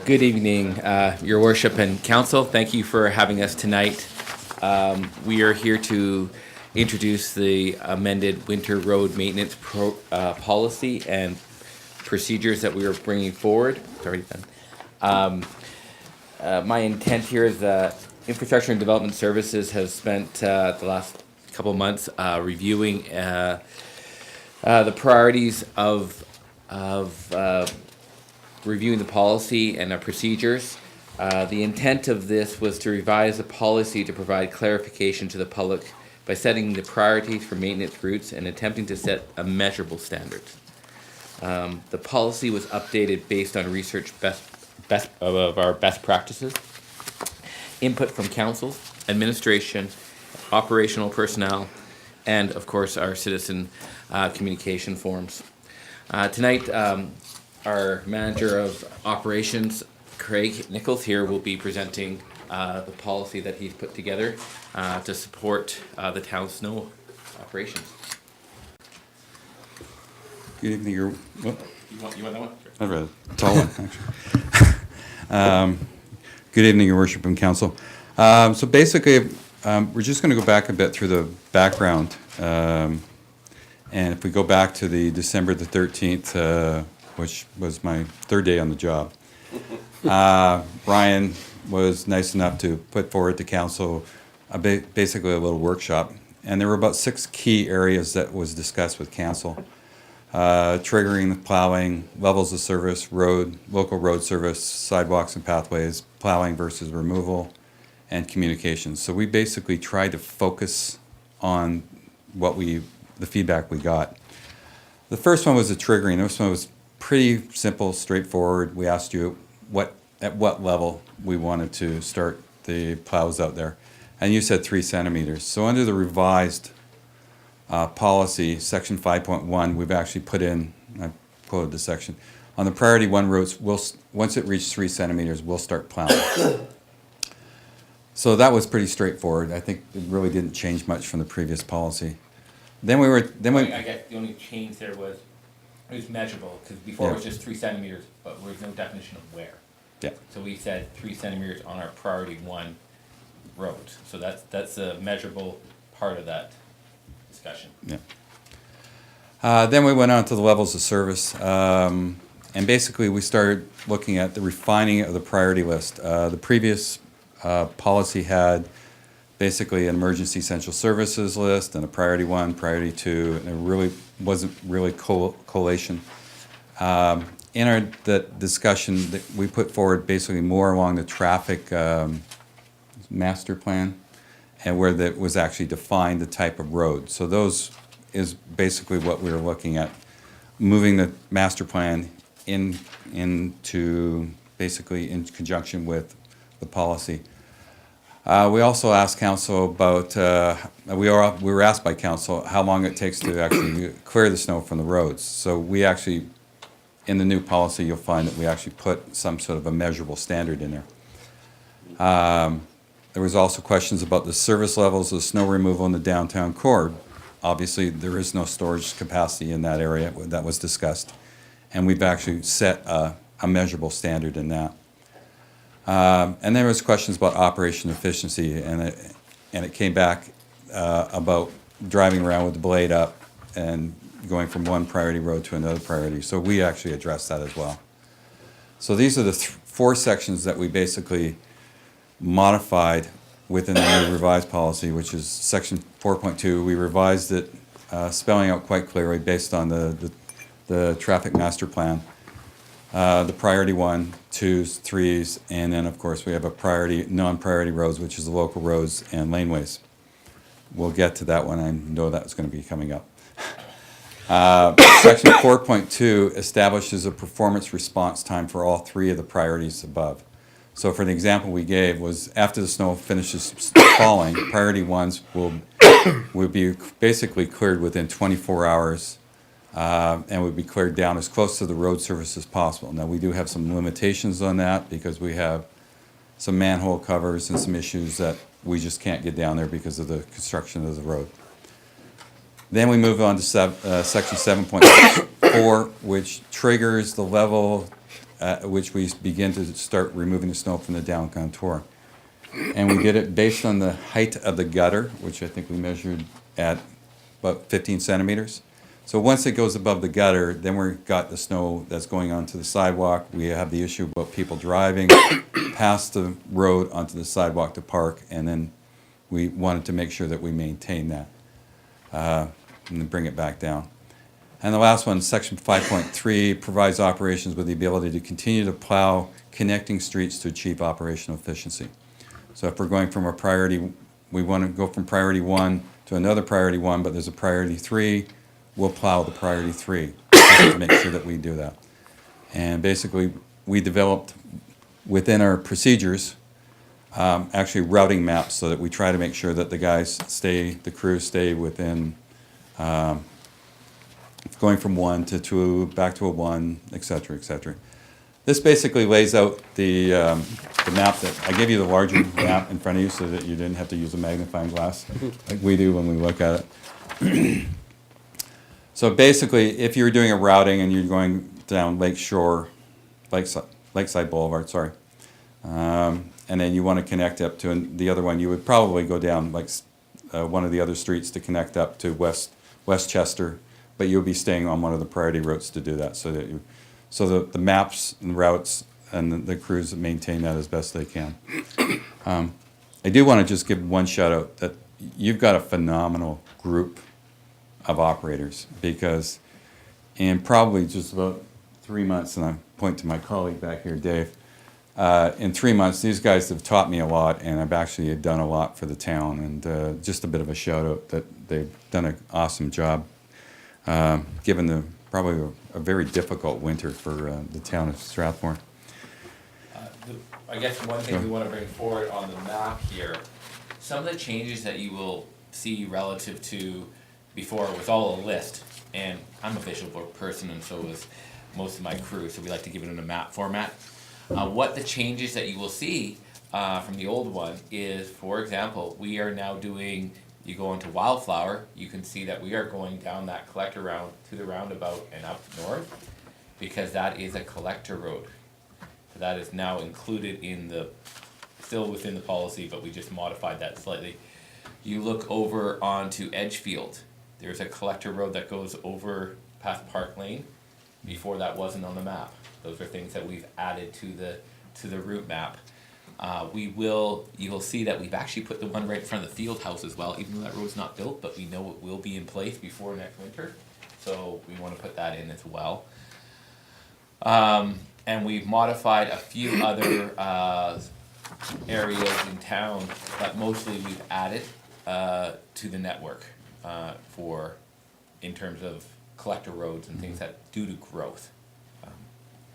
Good evening, Your Worship and Council. Thank you for having us tonight. We are here to introduce the amended winter road maintenance policy and procedures that we are bringing forward. It's already done. My intent here is that Infrastructure and Development Services has spent the last couple of months reviewing the priorities of reviewing the policy and our procedures. The intent of this was to revise the policy to provide clarification to the public by setting the priorities for maintenance routes and attempting to set a measurable standards. The policy was updated based on research of our best practices, input from council, administration, operational personnel, and of course our citizen communication forums. Tonight, our manager of operations, Craig Nichols, here will be presenting the policy that he's put together to support the town's snow operations. Good evening, your, what? You want that one? I'd rather tall one, actually. Good evening, Your Worship and Council. So basically, we're just going to go back a bit through the background. And if we go back to the December the 13th, which was my third day on the job, Ryan was nice enough to put forward to council basically a little workshop. And there were about 6 key areas that was discussed with council. Triggering the plowing, levels of service, local road service, sidewalks and pathways, plowing versus removal, and communications. So we basically tried to focus on the feedback we got. The first one was the triggering. This one was pretty simple, straightforward. We asked you at what level we wanted to start the plows out there. And you said 3 centimeters. So under the revised policy, section 5.1, we've actually put in, I quoted the section, on the priority 1 roads, once it reached 3 centimeters, we'll start plowing. So that was pretty straightforward. I think it really didn't change much from the previous policy. I guess the only change there was, it was measurable, because before it was Yeah. just 3 centimeters, but there was no definition of where. Yeah. So we said 3 centimeters on our priority 1 roads. So that's a measurable part of that discussion. Yeah. Then we went on to the levels of service, and basically we started looking at the refining of the priority list. The previous policy had basically an emergency essential services list and a priority 1, priority 2, and there really wasn't really collation. In our discussion, that we put forward basically more along the traffic master plan, and where that was actually defined the type of road. So those is basically what we were looking at, moving the master plan into basically in conjunction with the policy. We also asked council about, we were asked by council how long it takes to actually clear the snow from the roads. So we actually, in the new policy, you'll find that we actually put some sort of a measurable standard in there. There was also questions about the service levels of snow removal in the downtown core. Obviously, there is no storage capacity in that area that was discussed. And we've actually set a measurable standard in that. And there was questions about operation efficiency, and it came back about driving around with the blade up and going from one priority road to another priority. So we actually addressed that as well. So these are the 4 sections that we basically modified within the new revised policy, which is section 4.2. We revised it, spelling out quite clearly based on the traffic master plan. The priority 1, 2s, 3s, and then of course we have a priority, non-priority roads, which is the local roads and laneways. We'll get to that one. I know that's going to be coming up. Section 4.2 establishes a performance response time for all 3 of the priorities above. So for the example we gave was after the snow finishes falling, priority 1s will be basically cleared within 24 hours. And would be cleared down as close to the road surface as possible. Now, we do have some limitations on that because we have some manhole covers and some issues that we just can't get down there because of the construction of the road. Then we move on to section 7.4, which triggers the level at which we begin to start removing the snow from the down contour. And we did it based on the height of the gutter, which I think we measured at about 15 centimeters. So once it goes above the gutter, then we've got the snow that's going onto the sidewalk. We have the issue about people driving past the road onto the sidewalk to park, and then we wanted to make sure that we maintain that and then bring it back down. And the last one, section 5.3, provides operations with the ability to continue to plow connecting streets to achieve operational efficiency. So if we're going from a priority, we want to go from priority 1 to another priority 1, but there's a priority 3, we'll plow the priority 3 just to make sure that we do that. And basically, we developed within our procedures actually routing maps so that we try to make sure that the crews stay within going from 1 to 2, back to a 1, et cetera, et cetera. This basically lays out the map that, I gave you the larger map in front of you so that you didn't have to use a magnifying glass like we do when we look at it. So basically, if you're doing a routing and you're going down Lakeside Boulevard, and then you want to connect up to the other one, you would probably go down like one of the other streets to connect up to Westchester, but you'll be staying on one of the priority routes to do that, so that the maps and routes and the crews maintain that as best they can. I do want to just give one shout out that you've got a phenomenal group of operators, because in probably just about 3 months, and I point to my colleague back here, Dave, in 3 months, these guys have taught me a lot, and I've actually done a lot for the town, and just a bit of a shout out that they've done an awesome job, given probably a very difficult winter for the town of Strathmore. I guess one thing we want to bring forward on the map here, some of the changes that you will see relative to before was all a list, and I'm a visual person, and so is most of my crew, so we like to give it in a map format. What the changes that you will see from the old one is, for example, we are now doing You go into Wildflower, you can see that we are going down that collector round to the roundabout and up north, because that is a collector road. So that is now included in the, still within the policy, but we just modified that slightly. You look over onto Edgefield, there's a collector road that goes over past Park Lane. Before that wasn't on the map. Those are things that we've added to the route map. You'll see that we've actually put the one right in front of the field house as well, even though that road's not built, but we know it will be in place before next winter. So we want to put that in as well. And we've modified a few other areas in town, but mostly we've added to the network in terms of collector roads and things that due to growth.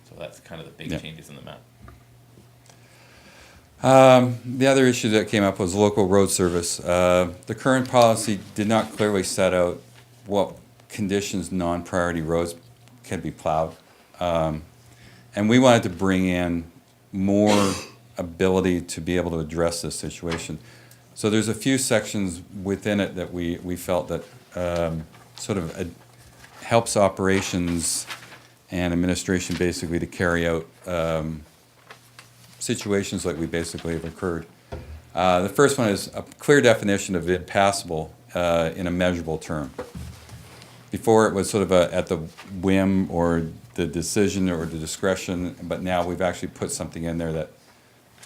So that's kind of the big changes in the map. The other issue that came up was local road service. The current policy did not clearly set out what conditions non-priority roads can be plowed. And we wanted to bring in more ability to be able to address this situation. So there's a few sections within it that we felt that sort of helps operations and administration basically to carry out situations like we basically have occurred. The first one is a clear definition of impassable in a measurable term. Before it was sort of at the whim or the decision or the discretion, but now we've actually put something in there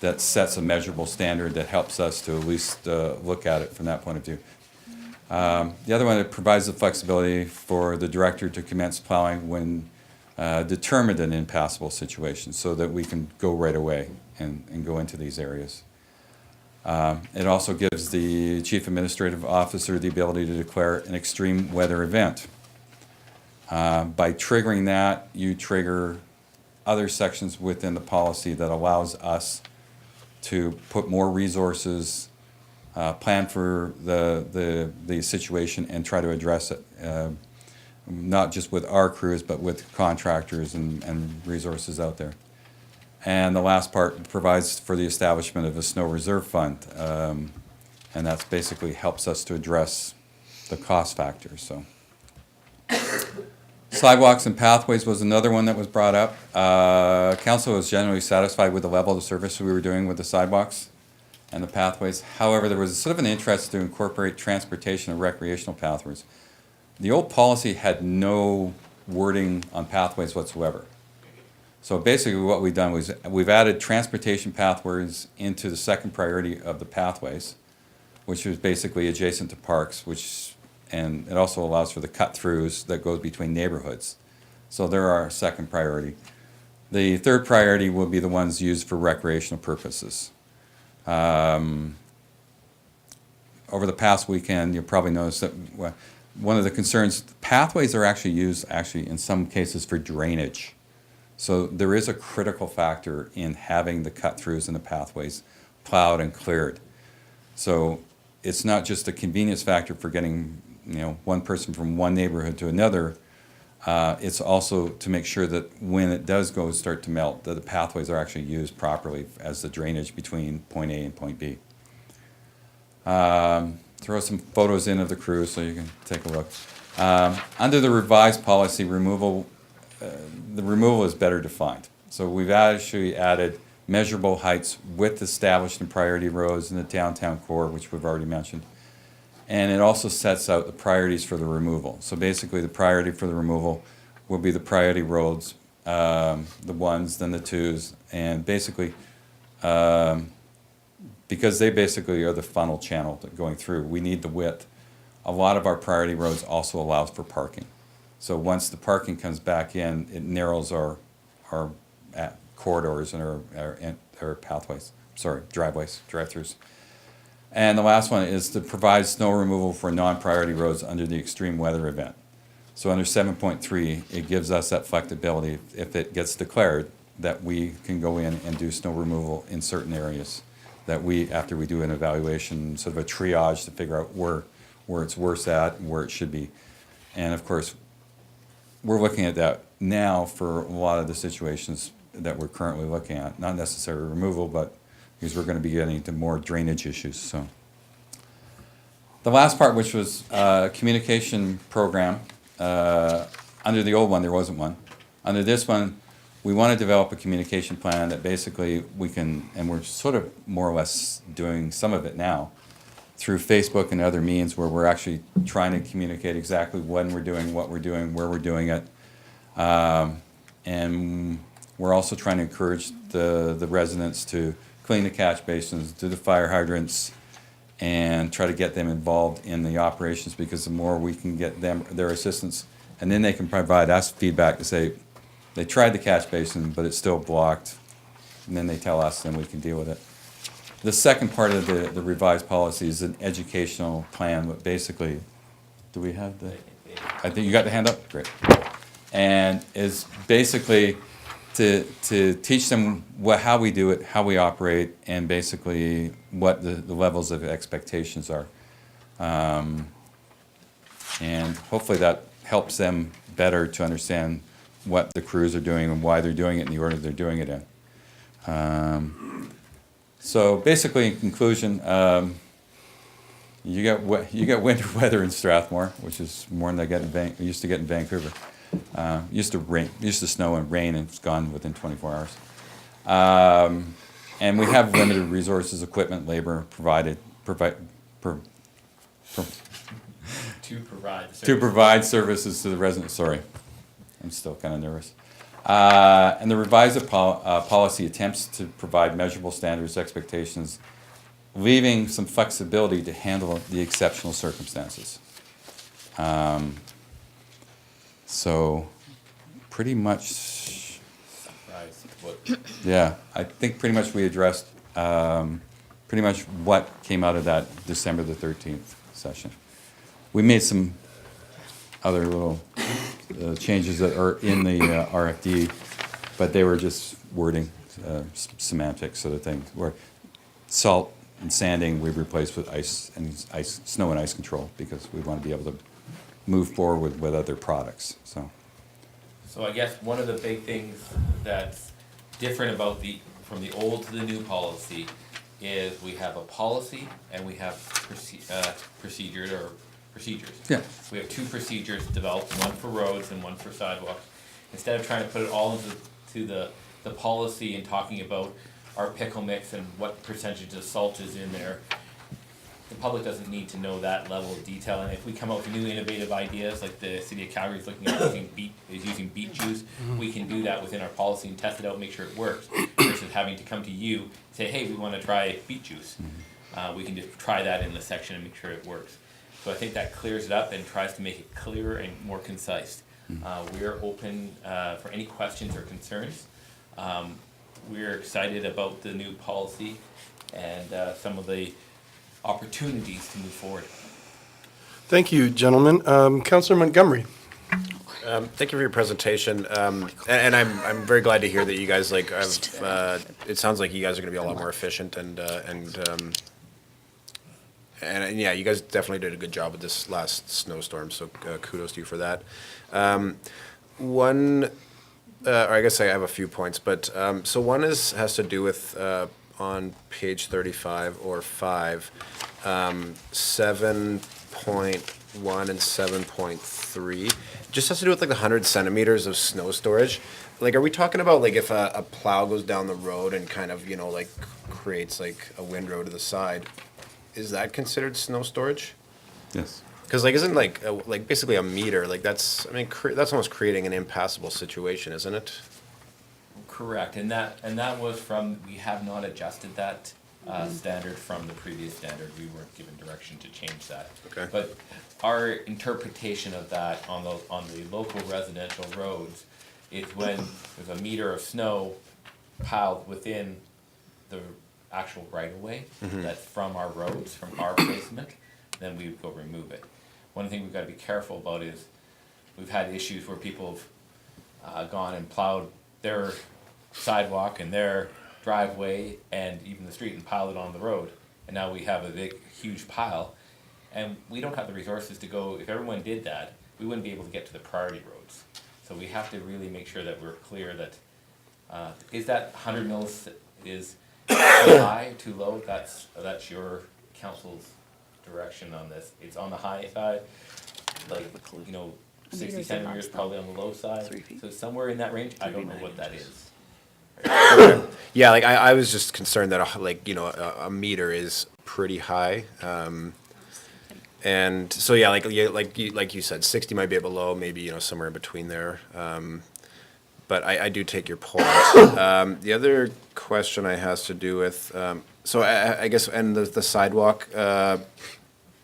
that sets a measurable standard that helps us to at least look at it from that point of view. The other one, it provides the flexibility for the director to commence plowing when determined an impassable situation, so that we can go right away and go into these areas. It also gives the chief administrative officer the ability to declare an extreme weather event. By triggering that, you trigger other sections within the policy that allows us to put more resources, plan for the situation and try to address it, not just with our crews, but with contractors and resources out there. And the last part provides for the establishment of a snow reserve fund, and that's basically helps us to address the cost factors. So, sidewalks and pathways was another one that was brought up. Council was generally satisfied with the level of service we were doing with the sidewalks and the pathways. However, there was sort of an interest to incorporate transportation and recreational pathways. The old policy had no wording on pathways whatsoever. So basically what we've done was we've added transportation pathways into the second priority of the pathways, which was basically adjacent to parks, and it also allows for the cut-throughs that goes between neighborhoods. So they're our second priority. The third priority will be the ones used for recreational purposes. Over the past weekend, you'll probably notice that one of the concerns, pathways are actually used in some cases for drainage. So there is a critical factor in having the cut-throughs and the pathways plowed and cleared. So it's not just a convenience factor for getting one person from one neighborhood to another. It's also to make sure that when it does start to melt, that the pathways are actually used properly as the drainage between point A and point B. Throw some photos in of the crew so you can take a look. Under the revised policy, the removal is better defined. So we've actually added measurable heights with established and priority roads in the downtown core, which we've already mentioned. And it also sets out the priorities for the removal. So basically the priority for the removal will be the priority roads, the ones, then the twos, and basically, because they basically are the funnel channel going through, we need the width. A lot of our priority roads also allows for parking. So once the parking comes back in, it narrows our corridors and our pathways, driveways, drive-throughs. And the last one is to provide snow removal for non-priority roads under the extreme weather event. So under 7.3, it gives us that flexibility if it gets declared that we can go in and do snow removal in certain areas that after we do an evaluation, sort of a triage to figure out where it's worse at and where it should be. And of course, we're looking at that now for a lot of the situations that we're currently looking at, not necessarily removal, but because we're going to be getting into more drainage issues. So The last part, which was communication program, under the old one, there wasn't one. Under this one, we want to develop a communication plan that basically we can, and we're sort of more or less doing some of it now, through Facebook and other means where we're actually trying to communicate exactly when we're doing, what we're doing, where we're doing it. And we're also trying to encourage the residents to clean the catch basins, do the fire hydrants, and try to get them involved in the operations, because the more we can get them, their assistance, and then they can provide us feedback to say, they tried the catch basin, but it's still blocked, and then they tell us, and we can deal with it. The second part of the revised policy is an educational plan, but basically, do we have the, I think you got the hand up? Great. And is basically to teach them how we do it, how we operate, and basically what the levels of expectations are. And hopefully that helps them better to understand what the crews are doing and why they're doing it in the order they're doing it in. So basically, in conclusion, you got winter weather in Strathmore, which is more than we used to get in Vancouver. Used to snow and rain, and it's gone within 24 hours. And we have limited resources, equipment, labor to provide services to the residents. Sorry, I'm still kind of nervous. And the revised policy attempts to provide measurable standards, expectations, leaving some flexibility to handle the exceptional circumstances. So pretty much, yeah, I think pretty much we addressed pretty much what came out of that December the 13th session. We made some other little changes that are in the RFD, but they were just wording, semantics sort of thing, where salt and sanding we replaced with snow and ice control, because we want to be able to move forward with other products. So I guess one of the big things that's different about from the old to the new policy is we have a policy and we have procedures. Yeah. We have two procedures developed, one for roads and one for sidewalks. Instead of trying to put it all into the policy and talking about our pickle mix and what percentage of salt is in there, the public doesn't need to know that level of detail. And if we come up with new innovative ideas, like the city of Calgary is looking at using beet juice, we can do that within our policy and test it out, make sure it works, versus having to come to you and say, hey, we want to try beet juice. We can just try that in the section and make sure it works. So I think that clears it up and tries to make it clearer and more concise. We're open for any questions or concerns. We're excited about the new policy and some of the opportunities to move forward. Thank you, gentlemen. Councillor Montgomery. Thank you for your presentation, and I'm very glad to hear that you guys it sounds like you guys are going to be a lot more efficient and yeah, you guys definitely did a good job with this last snowstorm, so kudos to you for that. Or I guess I have a few points, but so one has to do with on page 35 or 5, 7.1 and 7.3. Just has to do with like the 100 centimeters of snow storage. Like, are we talking about like if a plow goes down the road and kind of, like creates like a windrow to the side, is that considered snow storage? Yes. Because like isn't like basically a meter, like that's that's almost creating an impassable situation, isn't it? Correct, and that was from, we have not adjusted that standard from the previous standard. We weren't given direction to change that. Okay. But our interpretation of that on the local residential roads is when there's a meter of snow piled within the actual right-of-way that's from our roads, from our placement, then we would go remove it. One thing we've got to be careful about is we've had issues where people have gone and plowed their sidewalk and their driveway and even the street and piled it on the road. And now we have a big, huge pile. And we don't have the resources to go, if everyone did that, we wouldn't be able to get to the priority roads. So we have to really make sure that we're clear that, is that 100 mils is too high, too low? That's your council's direction on this. It's on the high side, like, 60 centimeters probably on the low side. So somewhere in that range, I don't know what that is. Yeah, like I was just concerned that a meter is pretty high. And so yeah, like you said, 60 might be a bit below, maybe somewhere in between there. But I do take your point. The other question I has to do with so I guess and the sidewalk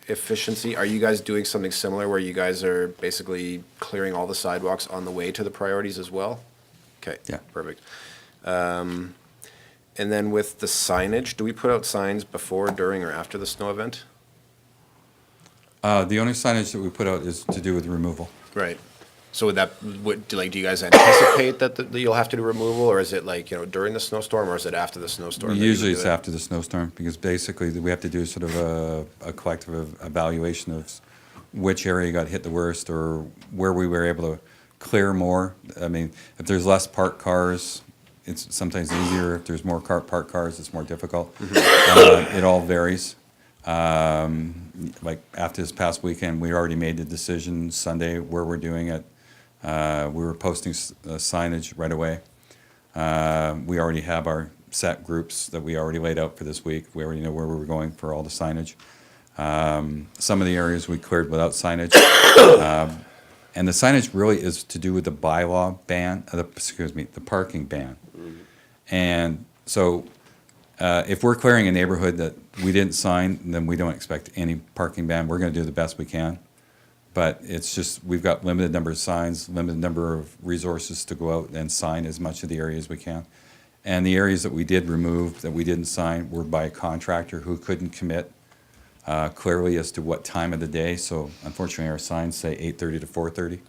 efficiency. Are you guys doing something similar where you guys are basically clearing all the sidewalks on the way to the priorities as well? Okay. Yeah. Perfect. And then with the signage, do we put out signs before, during, or after the snow event? The only signage that we put out is to do with removal. Right. So do you guys anticipate that you'll have to do removal, or is it during the snowstorm, or is it after the snowstorm? that you Usually do it's it? after the snowstorm, because basically we have to do sort of a collective evaluation of which area got hit the worst, or where we were able to clear more. I mean, if there's less parked cars, it's sometimes easier. If there's more parked cars, it's more difficult. It all varies. Like after this past weekend, we already made the decision Sunday where we're doing it. We were posting signage right away. We already have our set groups that we already laid out for this week. We already know where we were going for all the signage. Some of the areas we cleared without signage. And the signage really is to do with the bylaw ban, the parking ban. And so if we're clearing a neighborhood that we didn't sign, then we don't expect any parking ban. We're going to do the best we can. But it's just, we've got limited number of signs, limited number of resources to go out and sign as much of the area as we can. And the areas that we did remove, that we didn't sign, were by a contractor who couldn't commit clearly as to what time of the day. So unfortunately, our signs say 8:30 to 4:30.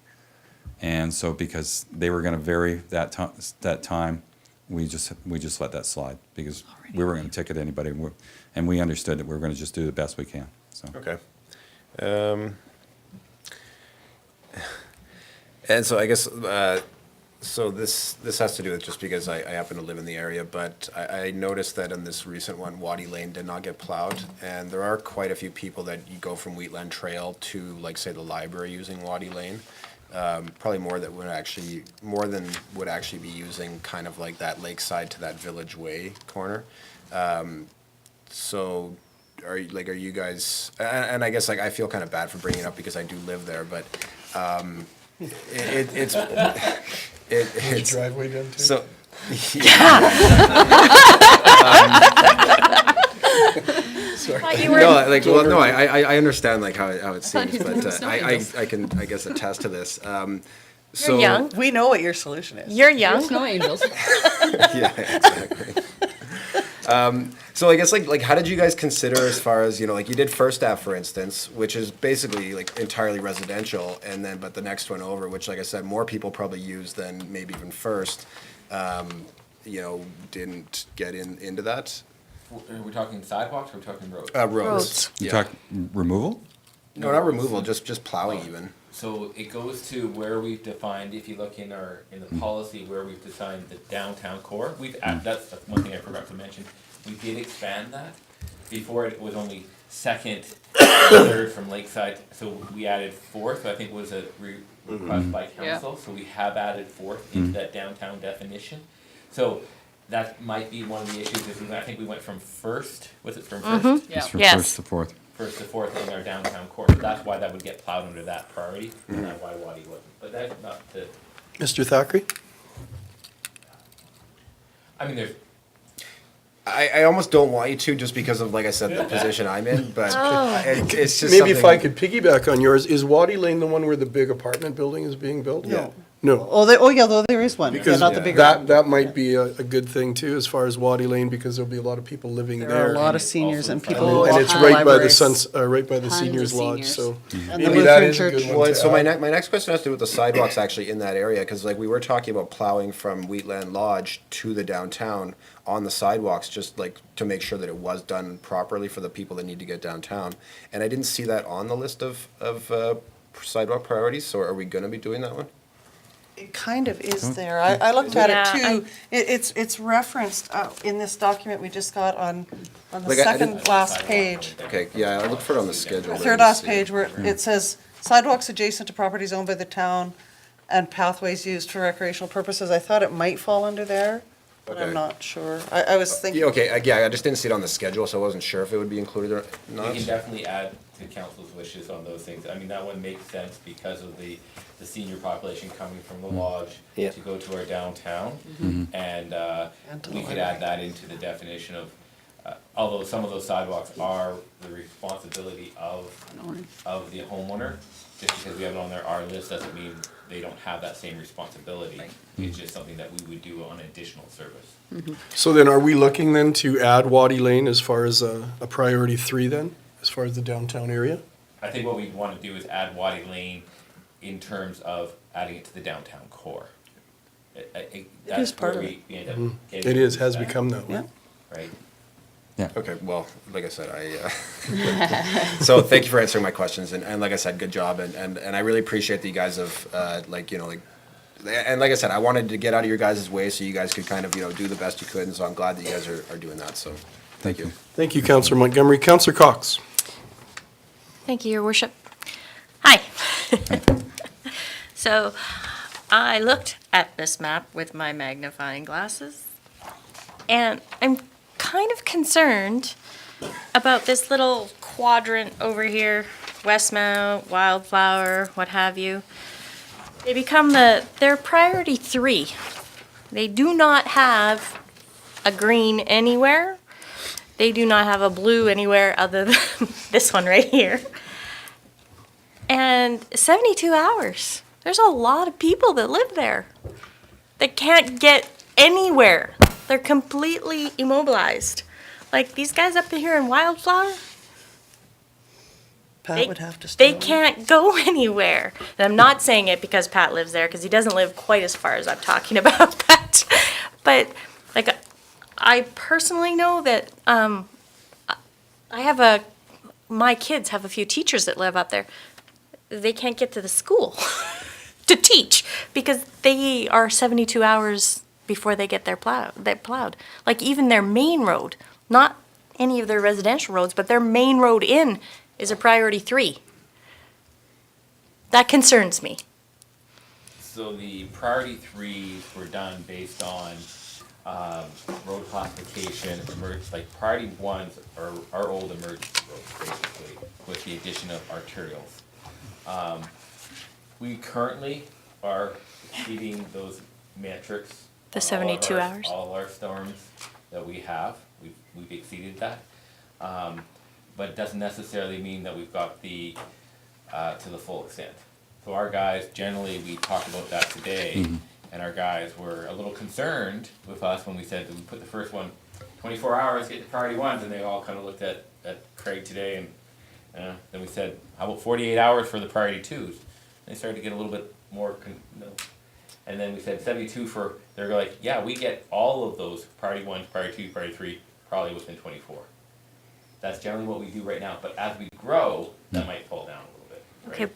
And so because they were going to vary that time, we just let that slide, because we weren't going to ticket anybody. And we understood that we were going to just do the best we can. So. Okay. And so I guess, so this has to do with just because I happen to live in the area, but I noticed that in this recent one, Waddy Lane did not get plowed, and there are quite a few people that you go from Wheatland Trail to, like, say, the library using Waddy Lane. Probably more than would actually be using kind of like that lakeside to that Village Way corner. So are you guys, and I guess I feel kind of bad for bringing it up because I do live there, but it's driveway done too? So Sorry. I understand how it seems, but I can guess attest to this. You're young. We know what your solution is. You're young. Snow angels. Yeah, exactly. So I guess how did you guys consider as far as you did First Ave, for instance, which is basically entirely residential, and then but the next one over, which like I said, more people probably use than maybe even First, didn't get into that. Are we talking sidewalks or are we talking roads? Roads. You talk removal? No, not removal, just plowing even. So it goes to where we've defined, if you look in the policy, where we've defined the downtown core. That's one thing I forgot to mention. We did expand that. Before it was only second, third from Lakeside, so we added fourth. So I think it was a request by council. So we have added fourth into that downtown definition. So that might be one of the issues. I think we went from first. Was it from first? Yeah. It's from Yes. first to fourth. First to fourth in our downtown core. So that's why that would get plowed under that priority, and that's why Waddy wasn't. But that's not the. Mr. Thackeray? I mean, there's. I almost don't want you to, just because of, like I said, the position I'm in, but it's just Maybe if I something- could piggyback on yours, is Waddy Lane the one where the big apartment building is being built? No. No. Oh, there is one. Because not the bigger. that might be a good thing too, as far as Waddy Lane, because there'll be a lot of people living there. There are a lot of seniors and people who And walk it's to right by the libraries. right by the Tons seniors of lodge, seniors. so And the maybe that Lutheran is a good Church. one Well, to so add. my next question has to do with the sidewalks actually in that area, because we were talking about plowing from Wheatland Lodge to the downtown on the sidewalks, just to make sure that it was done properly for the people that need to get downtown. And I didn't see that on the list of sidewalk priorities, so are we gonna be doing that one? It kind of is there. I looked at it Yeah, too. It's referenced in this document we just got on the Like, I didn't- second last page. Okay, yeah, I looked for it on the schedule. but I Third didn't last see page where it says sidewalks adjacent to properties owned by the town and pathways used for recreational purposes. I thought it might fall under there, but I'm Okay. not sure. I was thinking. Yeah, okay, I just didn't see it on the schedule, so I wasn't sure if it would be included or We not. can definitely add to council's wishes on those things. I mean, that one makes sense because of the senior population coming from the lodge Yeah. to go to our downtown. And And to we the could add that into the definition of, although some of those sidewalks are the responsibility of the homeowner, just because we have it on our list doesn't mean they don't have that same responsibility. It's just something that we would do on additional service. So then are we looking then to add Waddy Lane as far as a priority 3 then, as far as the downtown area? I think what we'd want to do is add Waddy Lane in terms of adding it to the downtown core. is part of it. It is, has become that way. Right? Okay, well, like I said, so thank you for answering my questions, and like I said, good job, and I really appreciate that you guys have, and like I said, I wanted to get out of your guys' way so you guys could kind of, do the best you could, and so I'm glad that you guys are doing that, so, thank you. Thank you, Councillor Montgomery. Councillor Cox. Thank you, Your Worship. Hi. So I looked at this map with my magnifying glasses, and I'm kind of concerned about this little quadrant over here, Westmount, Wildflower, what have you. They become their priority 3. They do not have a green anywhere. They do not have a blue anywhere other than this one right here. And 72 hours. There's a lot of people that live there that can't get anywhere. They're completely immobilized. Like these guys up here in Wildflower, Pat would have to stay. they can't go anywhere. And I'm not saying it because Pat lives there, because he doesn't live quite as far as I'm talking about. But like, I personally know that my kids have a few teachers that live up there. They can't get to the school to teach because they are 72 hours before they get they're plowed. Like even their main road, not any of their residential roads, but their main road in is a priority 3. That concerns me. So the priority 3s were done based on road classification, like priority 1s are our old emergency roads, basically, with the addition of arterials. We currently are exceeding those metrics. The on 72 hours? All of our storms that we have, we've exceeded that. But it doesn't necessarily mean that we've got to the full extent. So our guys, generally, we talked about that today, and our guys were a little concerned with us when we said that we put the first one, 24 hours, get the priority 1s, and they all kind of looked at Craig today, and then we said, how about 48 hours for the priority 2s? They started to get a little bit more, and then we said 72 for, they're like, yeah, we get all of those priority 1s, priority 2, priority 3, probably within 24. That's generally what we do right now, but as we grow, that might fall down a little bit. Right? Okay,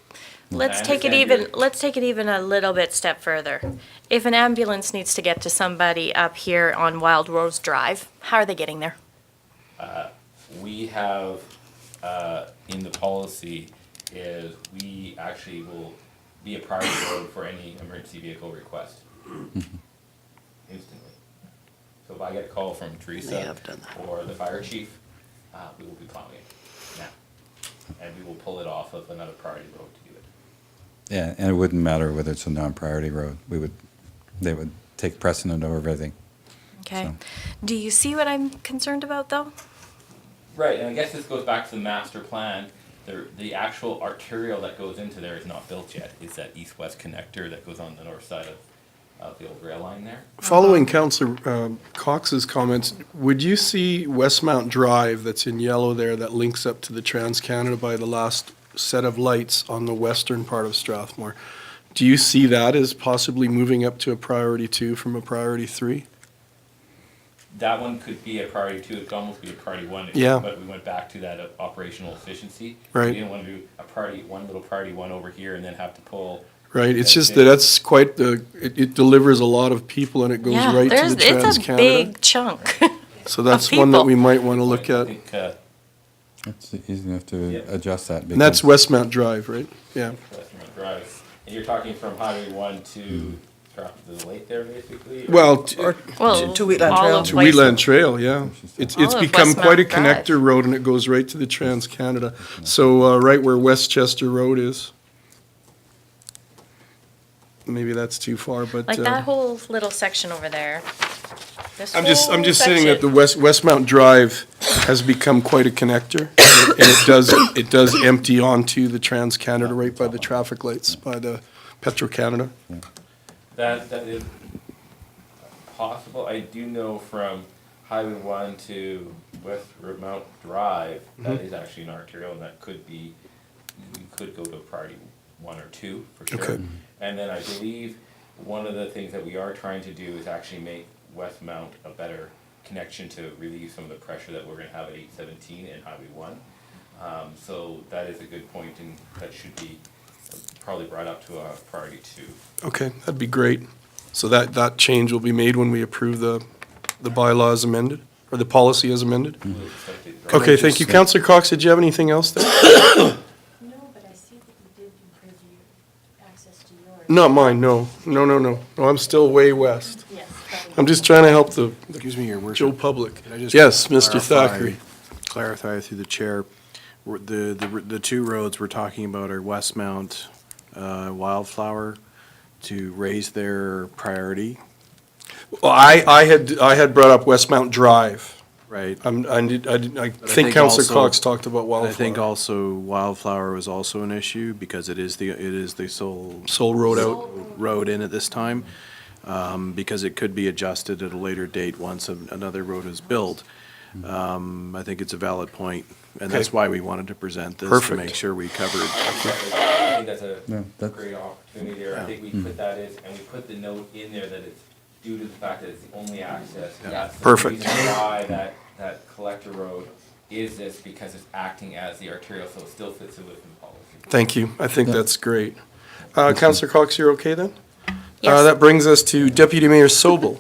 let's I take it understand even a little bit step further. If an ambulance needs to get to somebody up here on Wild Rose Drive, how are they getting there? We have, in the policy, is we actually will be a priority road for any emergency vehicle request. Instantly. So if I get a call from Teresa or the fire chief, we will be plowing it now. And we will pull it off of another priority road to do it. Yeah, and it wouldn't matter whether it's a non-priority road. They would take precedent over everything. Okay. So. Do you see what I'm concerned about, though? Right, and I guess this goes back to the master plan. The actual arterial that goes into there is not built yet. It's that east-west connector that goes on the north side of the old rail line there. Following Councillor Cox's comments, would you see Westmount Drive that's in yellow there that links up to the Trans-Canada by the last set of lights on the western part of Strathmore? Do you see that as possibly moving up to a priority 2 from a priority 3? That one could be a priority 2, it could almost be a priority 1. But we went back to that operational efficiency. Right. We didn't want to do a priority 1, little priority 1 over here and then have to pull right? It's just that that's quite the, it delivers a lot of people and it goes Yeah, right to there's, the it's a Trans-Canada. big chunk. So that's one that people. we might want to look I at. think, It's easy enough to adjust that. And that's Westmount Drive, right? Yeah. Westmount Drive. And you're talking from Highway 1 to the lake there, basically? or- Well, Well, To Wheatland all Trail. of to Weiss- Wheatland Trail, yeah. It's All of become quite a Westmount Drive. connector road and it goes right to the Trans-Canada. So, right where Westchester Road is. Maybe that's too far, but. Like that whole little section over there. This I'm just whole saying that the section. Westmount Drive has become quite a connector. And it does empty onto the Trans-Canada right by the traffic lights, by the Petro-Canada. That is possible. I do know from Highway 1 to Westmount Drive, that is actually an arterial, and that could be, you could go to priority 1 or 2 for sure. Okay. And then I believe one of the things that we are trying to do is actually make Westmount a better connection to relieve some of the pressure that we're gonna have at 817 and Highway 1. So that is a good point, and that should be probably brought up to a priority 2. Okay, that'd be great. So that change will be made when we approve the bylaw as amended, or the policy as amended? Okay, thank you. Councillor Cox, did you have anything else there? No, but I see that you did improve your access to yours. Not mine, no. No, I'm still way west. Yes. I'm just trying to help the Excuse me, Your Worship. Joe public. Can I just Yes, Mr. clarify- Thackeray. Clarify through the chair, the two roads we're talking about are Westmount, Wildflower, to raise their priority, Well, I had brought up Westmount Drive. right? I think think Councillor also- Cox talked about And I think Wildflower. also Wildflower was also an issue because it is the sole Sole road out. road in at this time, because it could be adjusted at a later date once another road is built. I think it's a valid point, and that's Okay. why we wanted to present this, to Perfect. make sure we covered. I think that's a Yeah, that's- great opportunity there. I think we put that in, and we put the note in there that it's due to the fact that it's the only access. That's the Perfect. reason why that collector road is this, because it's acting as the arterial, so it still fits in with the policy. Thank you. I think that's great. Councillor Cox, you're okay then? Yes. That brings us to Deputy Mayor Sobel.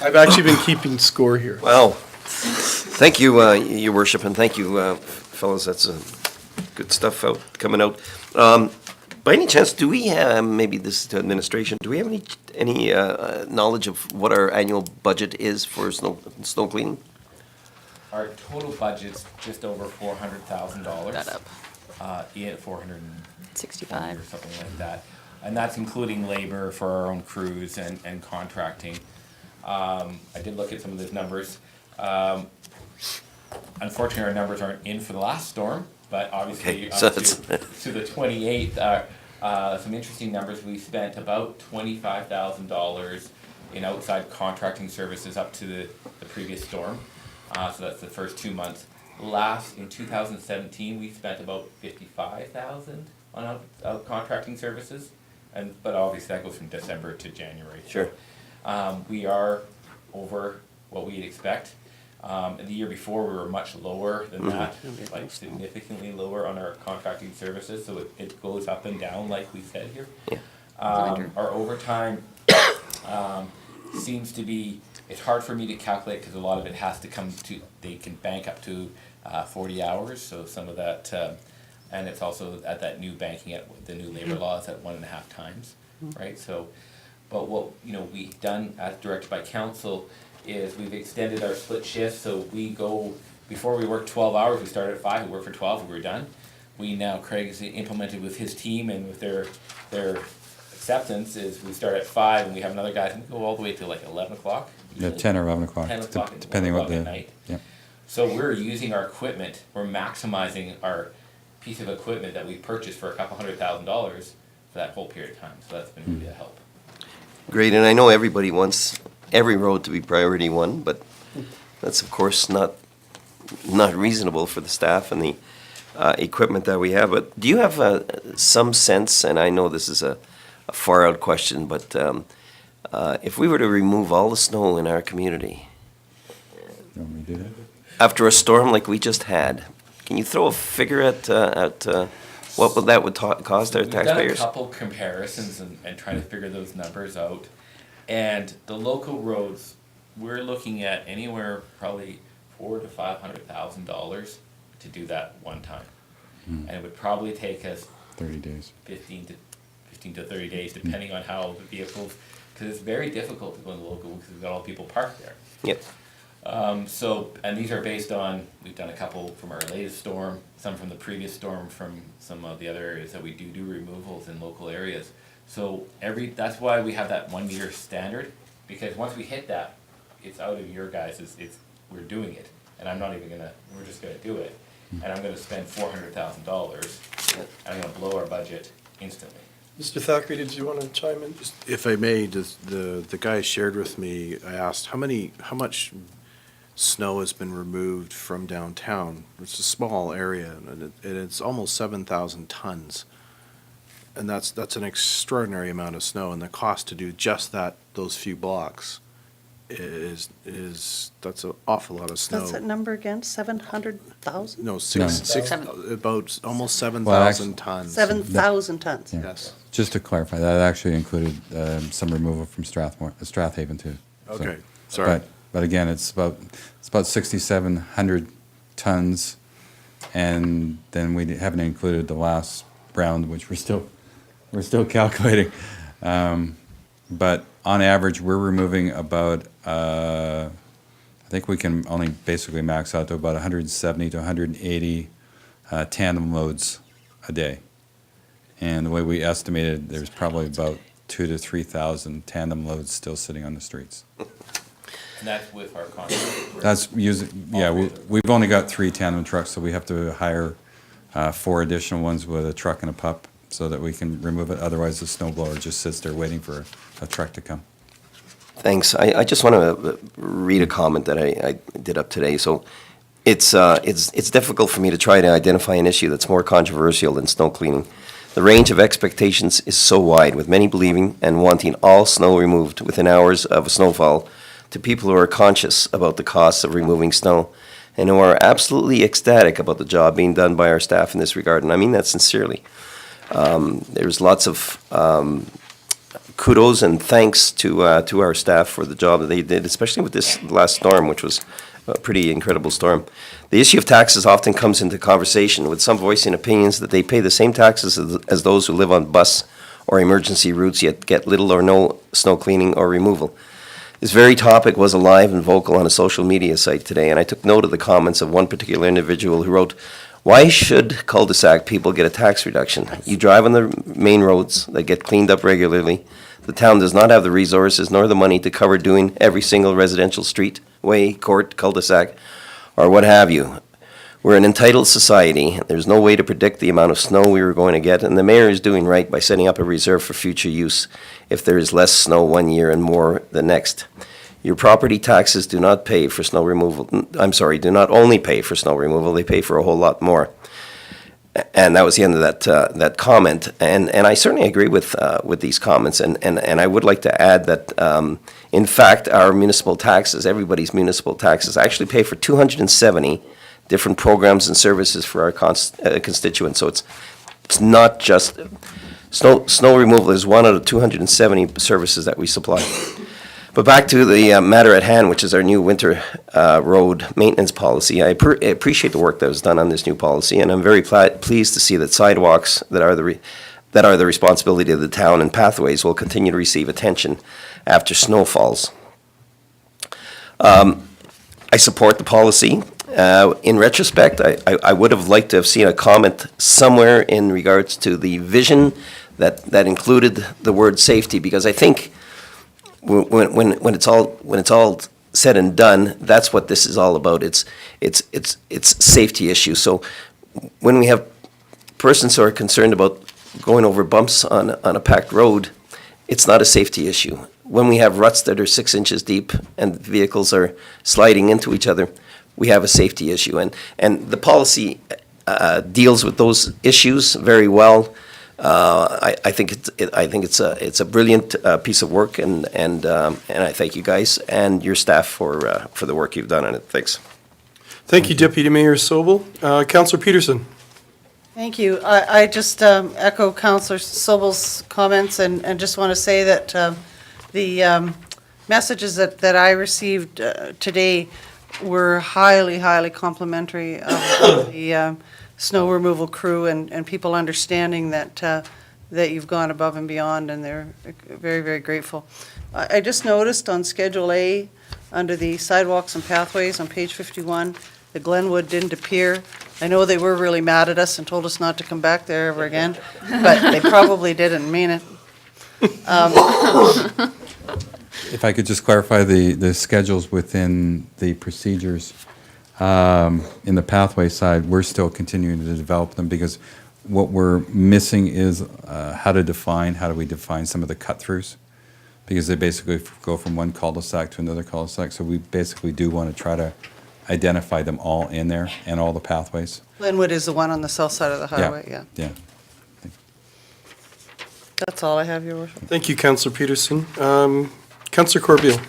I've actually been keeping score here. Well, thank you, Your Worship, and thank you, fellas, that's good stuff coming out. By any chance, do we have, maybe this is to administration, do we have any knowledge of what our annual budget is for snow cleaning? Our total budget's just over $400,000. That up. Yeah, 465 65. or something like that. And that's including labor for our own crews and contracting. I did look at some of those numbers. Unfortunately, our numbers aren't in for the last storm, but obviously Okay, so up it's- to the 28th, some interesting numbers. We spent about $25,000 in outside contracting services up to the previous storm. So that's the first 2 months. In 2017, we spent about 55,000 on out contracting services, but obviously that goes from December to January. Sure. We are over what we'd expect. The year before, we were much lower than that, like significantly lower on our contracting services, so it goes up and down like we said here. Yeah. Our overtime seems to be, it's hard for me to calculate because a lot of it has to come to, they can bank up to 40 hours, so some of that, and it's also at that new banking, at the new labor laws at 1.5 times, right? So, but what, we've done as directed by council is we've extended our split shifts, so we go, before we worked 12 hours, we started at 5, we worked for 12, we were done. Craig's implemented with his team and with their acceptance is we start at 5 and we have another guy, I think, go all the way to like 11 o'clock. Yeah, 10 or 11 o'clock, 10 o'clock, and depending 1 what o'clock the, at night. yeah. So we're using our equipment, we're maximizing our piece of equipment that we purchased for $200,000 for that whole period of time, so that's been really a help. Great, and I know everybody wants every road to be priority 1, but that's of course not reasonable for the staff and the equipment that we have. But do you have some sense, and I know this is a far out question, but if we were to remove all the snow in our community You want me to do that? after a storm like we just had, can you throw a figure at what would that would cost our We've done a taxpayers? couple comparisons and trying to figure those numbers out. And the local roads, we're looking at anywhere probably $400,000 to $500,000 to do that one time. And it would probably take us 30 days. 15 to 30 days, depending on how the vehicles, because it's very difficult to go in the local because we've got all people parked there. Yep. So, and these are based on, we've done a couple from our latest storm, some from the previous storm, from some of the other areas that we do removals in local areas. So that's why we have that 1 meter standard, because once we hit that, it's out of your guys', we're doing it. And I'm not even we're just gonna do it. And I'm gonna spend $400,000, and I'm gonna blow our budget instantly. Mr. Thackeray, did you want to chime in? If I may, the guy shared with me, I asked, how much snow has been removed from downtown? It's a small area, and it's almost 7,000 tons. And that's an extraordinary amount of snow, and the cost to do just those few blocks that's an awful lot of snow. That's that number again, 700,000? No, Seven. about almost 7,000 Well, tons. 7,000 tons. Yeah. Yes. Just to clarify, that actually included some removal from Strathaven too. So- Okay, sorry. But again, it's about 6,700 tons, and then we haven't included the last round, which we're still calculating. But on average, we're removing about, I think we can only basically max out to about 170 to 180 tandem loads a day. And the way we estimated, there's probably about 2,000 to 3,000 tandem loads still sitting on the streets. And that's with our contract. That's using, yeah, we've only got 3 tandem trucks, so we have to hire 4 additional ones with a truck and a pup so that we can remove it. Otherwise, the snow blower just sits there waiting for a truck to come. Thanks. I just want to read a comment that I did up today. So it's difficult for me to try to identify an issue that's more controversial than snow cleaning. The range of expectations is so wide, with many believing and wanting all snow removed within hours of a snowfall, to people who are conscious about the costs of removing snow and who are absolutely ecstatic about the job being done by our staff in this regard. And I mean that sincerely. There's lots of kudos and thanks to our staff for the job that they did, especially with this last storm, which was a pretty incredible storm. The issue of taxes often comes into conversation, with some voicing opinions that they pay the same taxes as those who live on bus or emergency routes, yet get little or no snow cleaning or removal. This very topic was alive and vocal on a social media site today, and I took note of the comments of one particular individual who wrote, "Why should cul-de-sac people get a tax reduction? You drive on the main roads that get cleaned up regularly. The town does not have the resources nor the money to cover doing every single residential street, way, court, cul-de-sac, or what have you. We're an entitled society. There's no way to predict the amount of snow we were going to get, and the mayor is doing right by setting up a reserve for future use if there is less snow one year and more the next. Your property taxes do not pay for snow removal. Do not only pay for snow removal, they pay for a whole lot more." And that was the end of that comment. And I certainly agree with these comments. And I would like to add that, in fact, our municipal taxes, everybody's municipal taxes, actually pay for 270 different programs and services for our constituents. So it's not just, snow removal is one out of 270 services that we supply. But back to the matter at hand, which is our new winter road maintenance policy. I appreciate the work that was done on this new policy, and I'm very pleased to see that sidewalks that are the responsibility of the town and pathways will continue to receive attention after snow falls. I support the policy. In retrospect, I would have liked to have seen a comment somewhere in regards to the vision that included the word safety, because I think when it's all said and done, that's what this is all about. It's safety issues. So when we have persons who are concerned about going over bumps on a packed road, it's not a safety issue. When we have ruts that are 6 inches deep and vehicles are sliding into each other, we have a safety issue. And the policy deals with those issues very well. I think it's a brilliant piece of work, and I thank you guys and your staff for the work you've done on it. Thanks. Thank you, Deputy Mayor Sobel. Councillor Peterson. Thank you. I just echo Councillor Sobel's comments and just want to say that the messages that I received today were highly, highly complimentary of the snow removal crew and people understanding that you've gone above and beyond, and they're very, very grateful. I just noticed on Schedule A, under the sidewalks and pathways on page 51, the Glenwood didn't appear. I know they were really mad at us and told us not to come back there ever again, but they probably didn't mean it. If I could just clarify the schedules within the procedures, in the pathway side, we're still continuing to develop them because what we're missing is how do we define some of the cut-throughs? Because they basically go from one cul-de-sac to another cul-de-sac, so we basically do want to try to identify them all in there and all the pathways. Glenwood is the one on the south side of the highway, yeah. Yeah. That's all I have, Your Worship. Thank you, Councillor Peterson. Councillor Corbeil.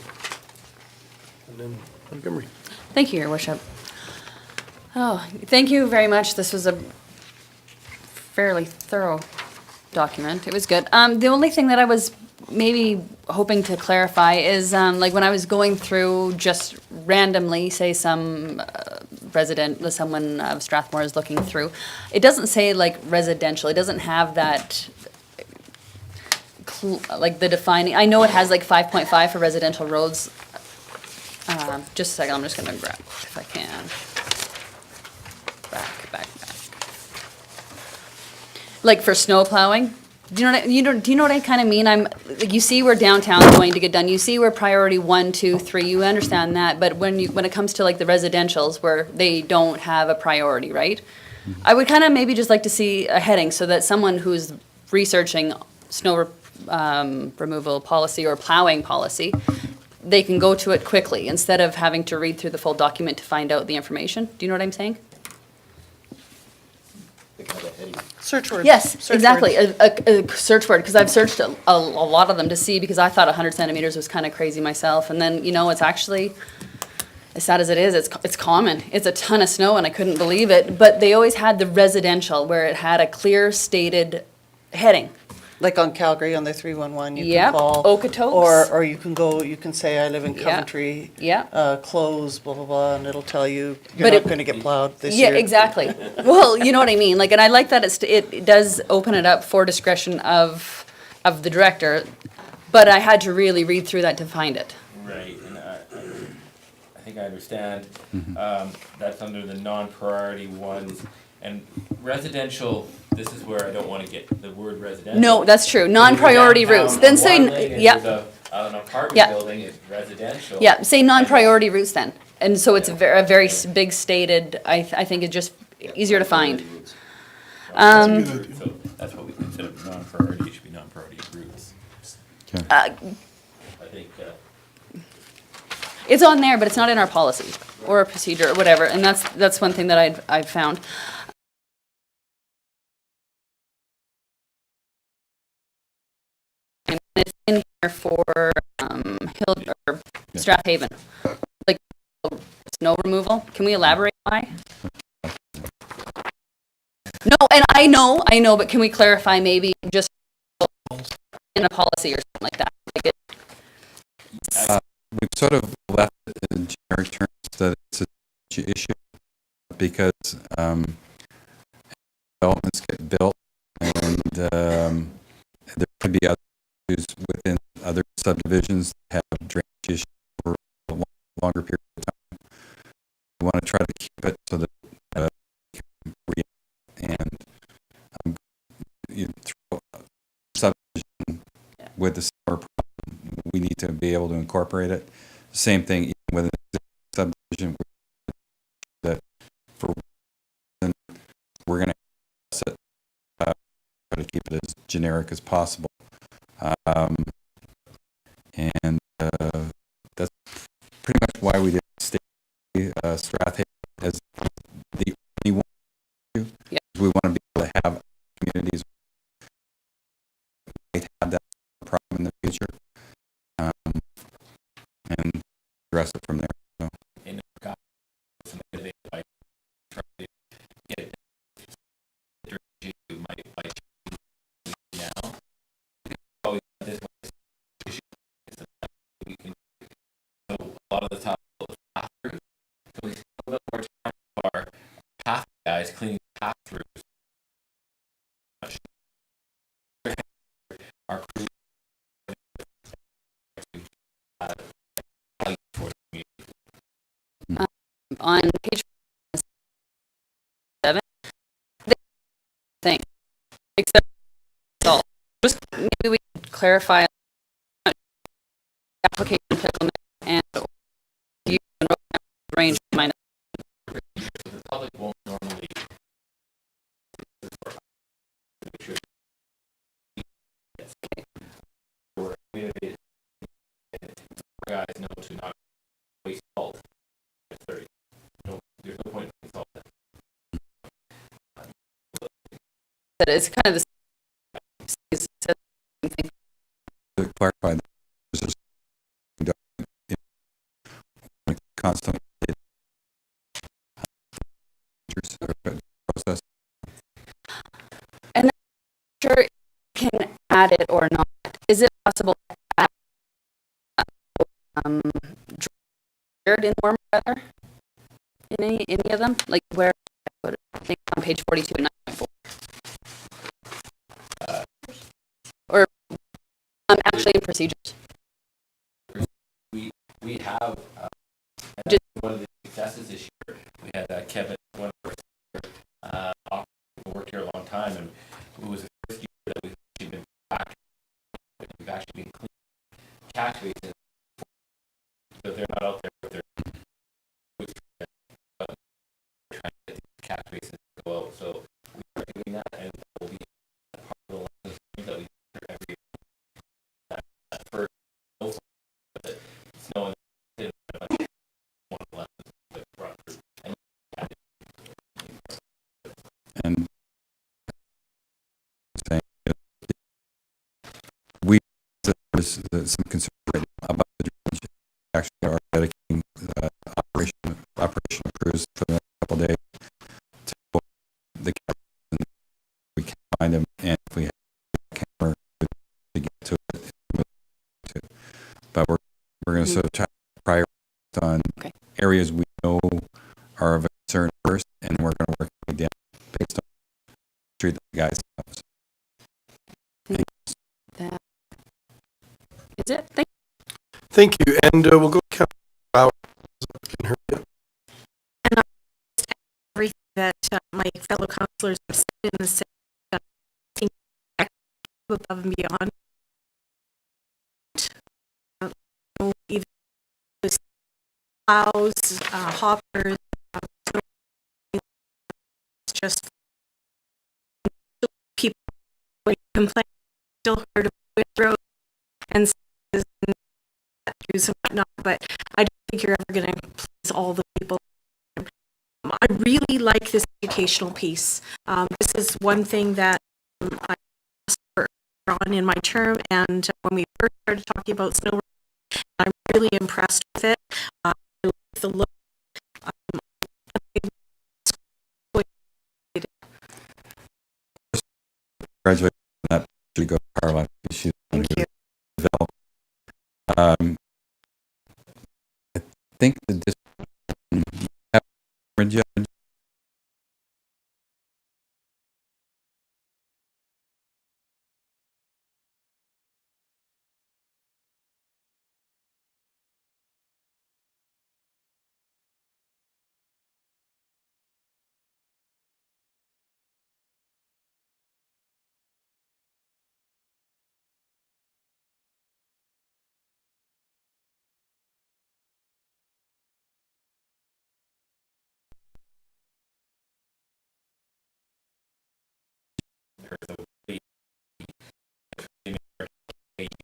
And then Montgomery. Thank you, Your Worship. Oh, thank you very much. This was a fairly thorough document. It was good. The only thing that I was maybe hoping to clarify is, like when I was going through just randomly, say someone of Strathmore is looking through, it doesn't say like residential. It doesn't have that, like the defining, I know it has like 5.5 for residential roads. Just a second, I'm just gonna grab, if I can. Back. Like for snow plowing, do you know what I kind of mean? Like you see where downtown's going to get done, you see where priority 1, 2, 3, you understand that, but when it comes to like the residentials where they don't have a priority, right? I would kind of maybe just like to see a heading so that someone who's researching snow removal policy or plowing policy, they can go to it quickly instead of having to read through the full document to find out the information. Do you know what I'm saying? Search word. Yes, Search exactly, word. a search word, because I've searched a lot of them to see, because I thought 100 centimeters was kind of crazy myself, and then, it's actually, as sad as it is, it's common. It's a ton of snow, and I couldn't believe it, but they always had the residential, where it had a clear stated heading. Like on Calgary, on the 311, you Yep, can call. Okotoks. Or you can say, I live in Yeah. Coventry. Yeah. Closed, blah, blah, blah, and it'll tell you, you're But not it- gonna get plowed this year. Yeah, exactly. Well, you know what I mean, like, and I like that it does open it up for discretion of the director, but I had to really read through that to find it. Right, and I think I understand. That's under the non-priority ones. And residential, this is where I don't want to get the word residential. No, that's true, non-priority Downtown routes, then say, Waterloo, and yeah. there's an apartment Yeah. building, it's residential. Yeah, say non-priority routes then, and so it's a very big stated, I think it's just easier to find. So that's what we consider non-priority, it should be non-priority routes. I think, It's on there, but it's not in our policy or our procedure or whatever, and that's one thing that I've found. And it's in here for Hill or Strathaven, like snow removal. Can we elaborate why? No, and I know, but can we clarify maybe just in a policy or something like that? Like it, We've sort of left it in generic terms that it's a issue because developments get built and there could be other issues within other subdivisions that have drainage issues for a longer period of time. We want to try to keep it so that and you throw a subdivision with the summer problem, we need to be able to incorporate it. Same thing even with a subdivision that for we're going to try to keep it as generic as possible. And that's pretty much why we did stay Strathaven as the only one. Yeah. We want to be able to have communities might have that problem in the future, and address it from there. So. in a, they try to get it lot of the time path throughs. So we spend a little bit more time with our path guys cleaning path throughs. Our crew On page 7, thing, except all. Just maybe we could clarify application implement and use range minus. The public won't normally guys know to not waste salt. There's no point in salt. That is kind of the same thing. To clarify, this is constantly process. And then sure you can add it or not. Is it possible to add in warm weather in any of them? Like where I put it, I think on page 42 and 9.4. Or actually in procedures. We have one of the successes this year. We had Kevin, one of our worked here a long time, and it was the first year that we've actually been back. We've actually been cleaning catch basins, but they're not out there with their trying to get these catch basins to go out. So we are doing that, and that will be part of the lessons that we do every year. That first snow in one of the lessons that brought through. And saying we there's some concern about the drainage. Actually are dedicating operational crews for the next couple of days to the cabins. We can find them, and if we have a camera to get to it, but we're going to sort of try to prioritize on areas we know are of concern first, and we're going to work with them based on treat the guys. That is it. Thank you, and we'll go to Councilor Bauer. And everything that my fellow councillors have said in the same above and beyond. Even plows, hoppers, it's just people complain. Still heard of road and and whatnot, but I don't think you're ever going to please all the people. I really like this educational piece. This is one thing that I asked for on in my term, and when we first started talking about snow, I'm really impressed with it. I like the look. Graduate from that to go to Carla. She's Thank you. Develop. I think the district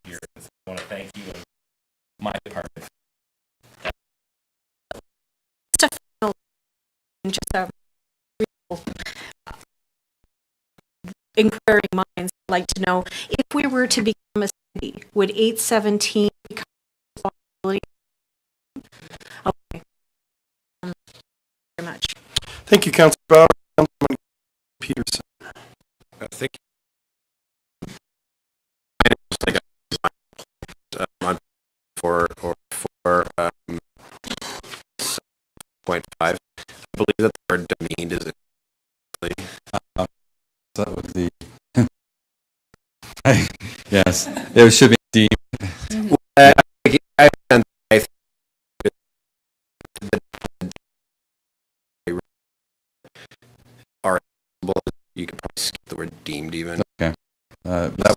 Years. I want to thank you and my department. Just a real inquiring minds like to know if we were to become a city, would 817 become a possibility? Okay. Very much. Thank you, Councilor Bauer. Councilman Peterson. Thank you. believe that the word demeaned is That was the, yes, it should be deemed. I think are you could probably skip the word deemed even. Okay. That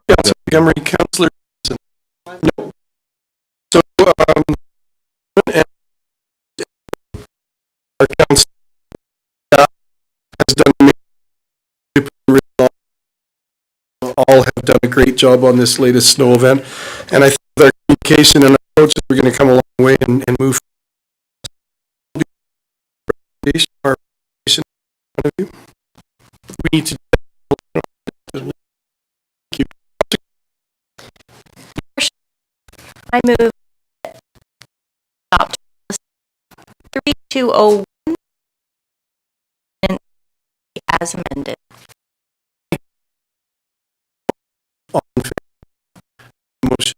Councillor Montgomery, Councillor. No. So, and our council has done, all have done a great job on this latest snow event. And I think with our communication and approaches, we're going to come a long way and move. We need to. I move adopt 3201 as amended. Motion.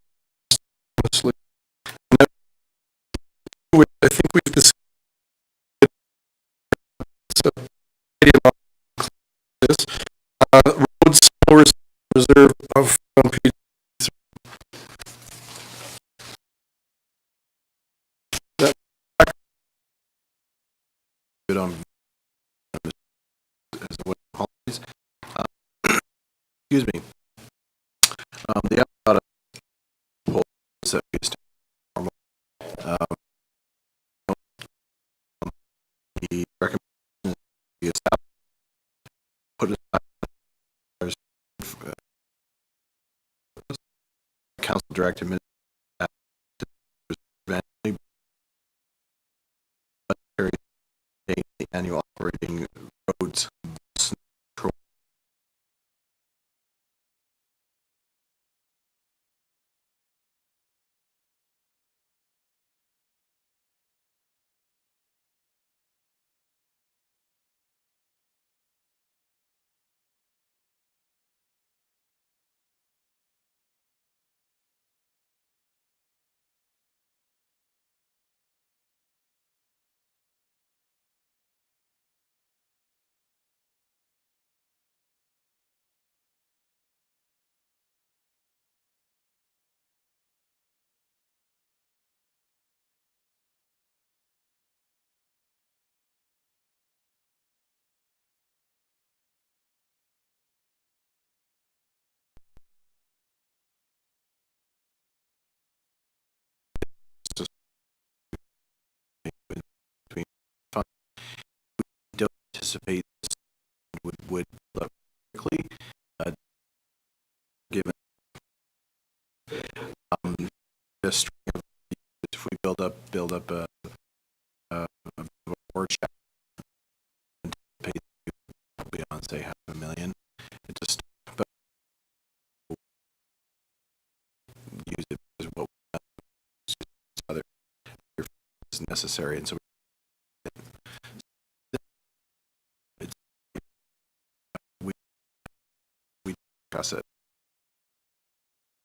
I think we've discussed this. Roads snow reserve of on page 3. Good on as well. Excuse me. The outside of that we normal. The recommendation is put aside council directed the annual operating roads between funds. We don't anticipate this would look quickly, given the string of, if we build up a workshop beyond say $500,000, it just but use it as what other is necessary, and so we discuss it.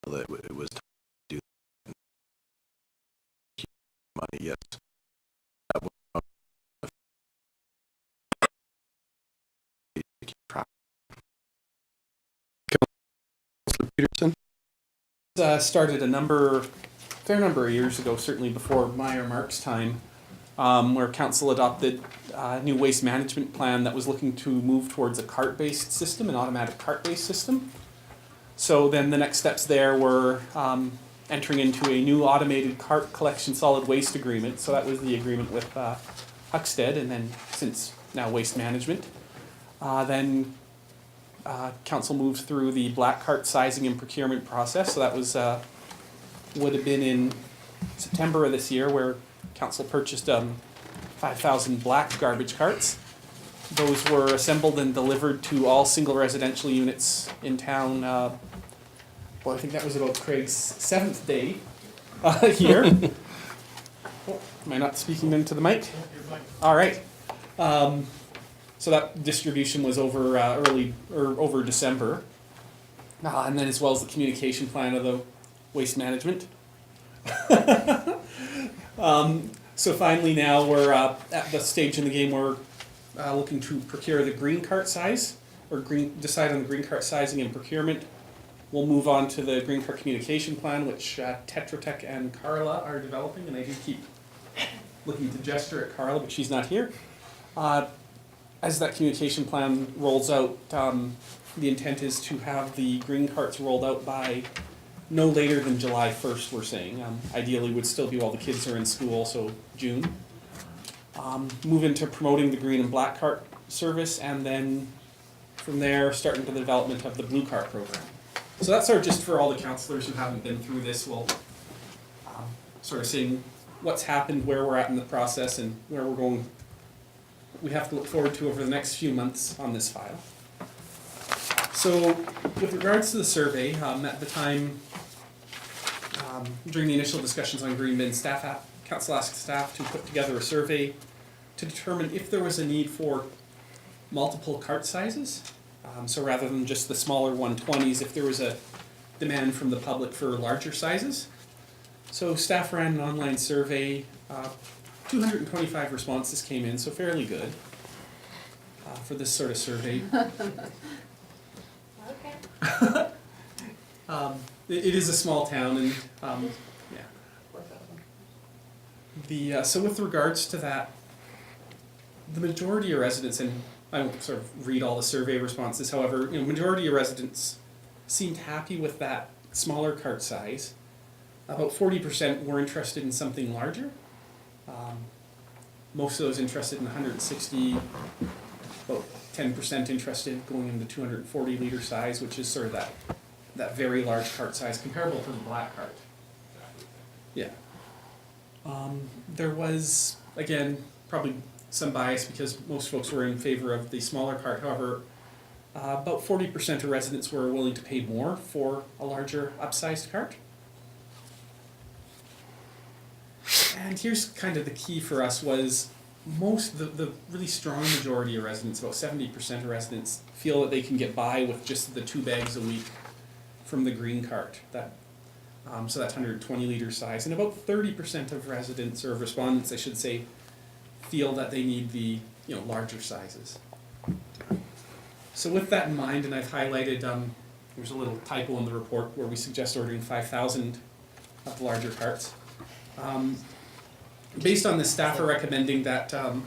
It was to do money, yes. That was Councillor Peterson. Started a fair number of years ago, certainly before my or Mark's time, where council adopted a new waste management plan that was looking to move towards a cart-based system, an automatic cart-based system. So then the next steps there were entering into a new automated cart collection solid waste agreement. So that was the agreement with Huckstead, and then since now Waste Management. Then council moved through the black cart sizing and procurement process. So that was would have been in September of this year, where council purchased 5,000 black garbage carts. Those were assembled and delivered to all single residential units in town. Well, I think that was about Craig's 7th day here. Oh, am I not speaking into the mic? All right. So that distribution was over over December, and then as well as the communication plan of the waste management. So finally now, we're at the stage in the game where looking to procure the green cart size, or decide on the green cart sizing and procurement. We'll move on to the green cart communication plan, which Tetra Tech and Carla are developing, and I do keep looking to gesture at Carla, but she's not here. As that communication plan rolls out, the intent is to have the green carts rolled out by no later than July 1st, we're saying. Ideally would still be while the kids are in school, so June. Move into promoting the green and black cart service, and then from there, start into the development of the blue cart program. So that's sort of just for all the councillors who haven't been through this. We'll sort of seeing what's happened, where we're at in the process, and where we're going. We have to look forward to over the next few months on this file. So with regards to the survey, at the time, during the initial discussions on green bin, council asked staff to put together a survey to determine if there was a need for multiple cart sizes. So rather than just the smaller 120s, if there was a demand from the public for larger sizes. So staff ran an online survey. 225 responses came in, so fairly good for this sort of survey. Okay. It is a small town, and yeah. So with regards to that, the majority of residents, and I won't sort of read all the survey responses, however, majority of residents seemed happy with that smaller cart size. About 40% were interested in something larger. Most of those interested in 160, about 10% interested going into 240 liter size, which is sort of that very large cart size, comparable to the black cart. Yeah. There was, again, probably some bias because most folks were in favor of the smaller cart. However, about 40% of residents were willing to pay more for a larger upsized cart. And here's kind of the key for us was the really strong majority of residents, about 70% of residents, feel that they can get by with just the 2 bags a week from the green cart. So that's 120 liter size. And about 30% of residents, or respondents I should say, feel that they need the larger sizes. So with that in mind, and I've highlighted, there's a little typo in the report where we suggest ordering 5,000 of the larger carts. Based on this, staff are recommending that the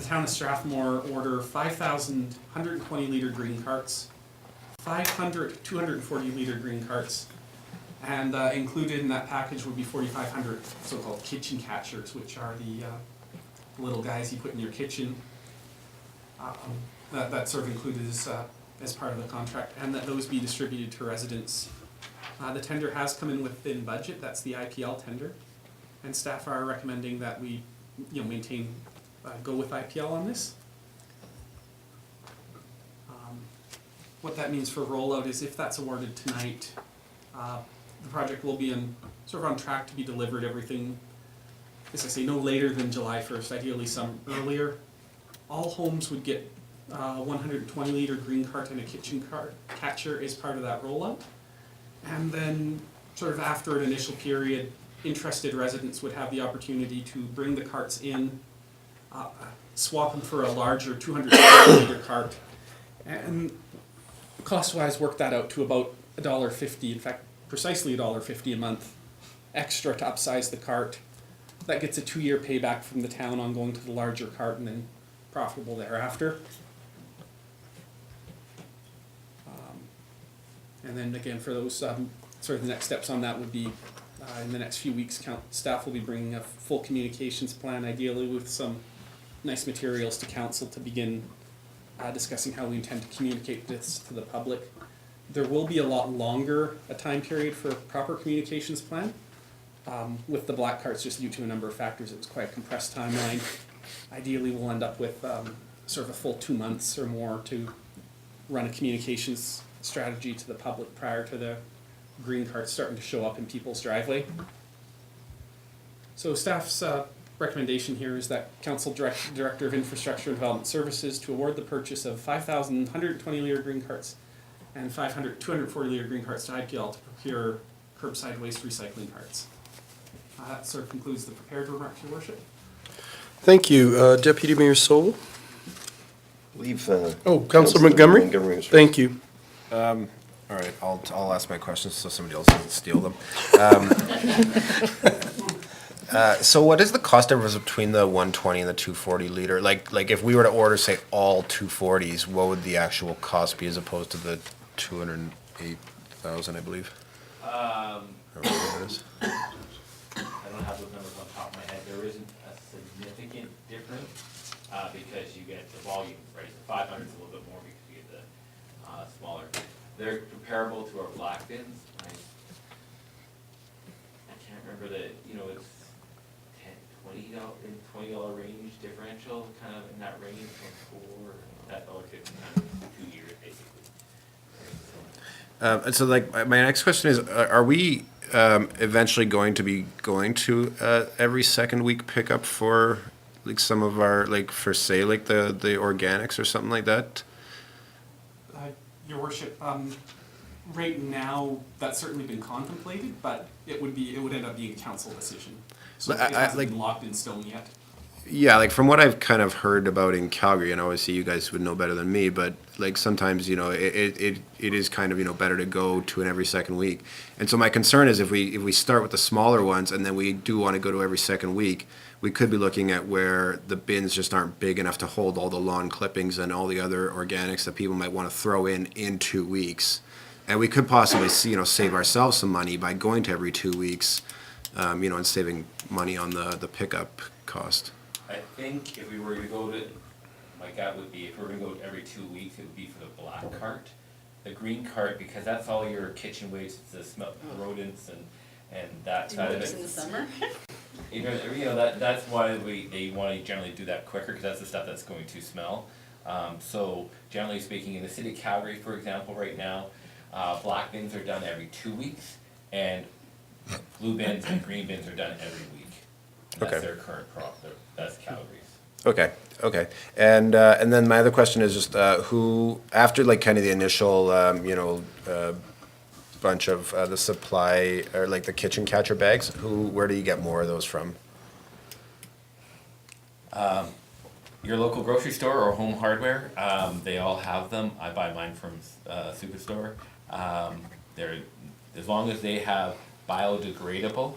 town of Strathmore order 5,000 120 liter green carts, 500 240 liter green carts, and included in that package would be 4,500 so-called kitchen catchers, which are the little guys you put in your kitchen. That sort of included as part of the contract, and that those be distributed to residents. The tender has come in within budget. That's the IPL tender, and staff are recommending that we, maintain, go with IPL on this. What that means for rollout is if that's awarded tonight, the project will be sort of on track to be delivered. Everything, as I say, no later than July 1st. Ideally, some earlier. All homes would get 120 liter green cart and a kitchen cart catcher as part of that rollout. And then, sort of after an initial period, interested residents would have the opportunity to bring the carts in, swap them for a larger 250 liter cart, and cost-wise work that out to about $1.50, in fact, precisely $1.50 a month extra to upsize the cart. That gets a 2-year payback from the town on going to the larger cart and then profitable thereafter. And then again, for those, sort of the next steps on that would be in the next few weeks, staff will be bringing a full communications plan, ideally with some nice materials to council to begin discussing how we intend to communicate this to the public. There will be a lot longer a time period for a proper communications plan. With the black carts, just due to a number of factors, it was quite a compressed timeline. Ideally, we'll end up with sort of a full 2 months or more to run a communications strategy to the public prior to the green carts starting to show up in people's driveway. So staff's recommendation here is that Council Director of Infrastructure and Development Services to award the purchase of 5,000 120 liter green carts and 240 liter green carts to IPL to procure curbside waste recycling carts. That sort of concludes the prepared remarks, Your Worship. Thank you. Deputy Mayor Sol? Leave. Oh, Councillor Montgomery? was first. Thank you. All right, I'll ask my questions so somebody else doesn't steal them. So what is the cost difference between the 120 and the 240 liter? Like if we were to order, say, all 240s, what would the actual cost be as opposed to the 208,000, I believe? Or whatever it is? I don't have those numbers on top of my head. There isn't a significant difference because you get the volume, right? So 500 is a little bit more because you get the smaller. They're comparable to our black bins, right? I can't remember the, it's $20 range differential, kind of in that range from that $1.50 kind of 2 years basically. And so, like, my next question is, are we eventually going to be going to every second week pickup for, like, some of our, like, for say, like, the organics or something like that? Your Worship, right now, that's certainly been contemplated, but it would end up being a council decision. So it hasn't been locked in stone yet. Yeah, like from what I've kind of heard about in Calgary, and obviously you guys would know better than me, but like sometimes, it is kind of, better to go to an every second week. And so my concern is if we start with the smaller ones and then we do want to go to every second week, we could be looking at where the bins just aren't big enough to hold all the lawn clippings and all the other organics that people might want to throw in 2 weeks. And we could possibly save ourselves some money by going to every 2 weeks, and saving money on the pickup cost. I think if we were to go to, my gut would be, if we were to go every 2 weeks, it would be for the black cart. The green cart, because that's all your kitchen waste, the smell, rodents and that side of it. In the summer? That's why they want to generally do that quicker, because that's the stuff that's going to smell. So generally speaking, in the city of Calgary, for example, right now, black bins are done every 2 weeks, and blue bins and green bins are done every week. That's Okay. their current that's Calgary's. Okay. And then my other question is just who, after like kind of the initial, bunch of the supply, or like the kitchen catcher bags, where do you get more of those from? Your local grocery store or home hardware, they all have them. I buy mine from Superstore. They're, as long as they have biodegradable,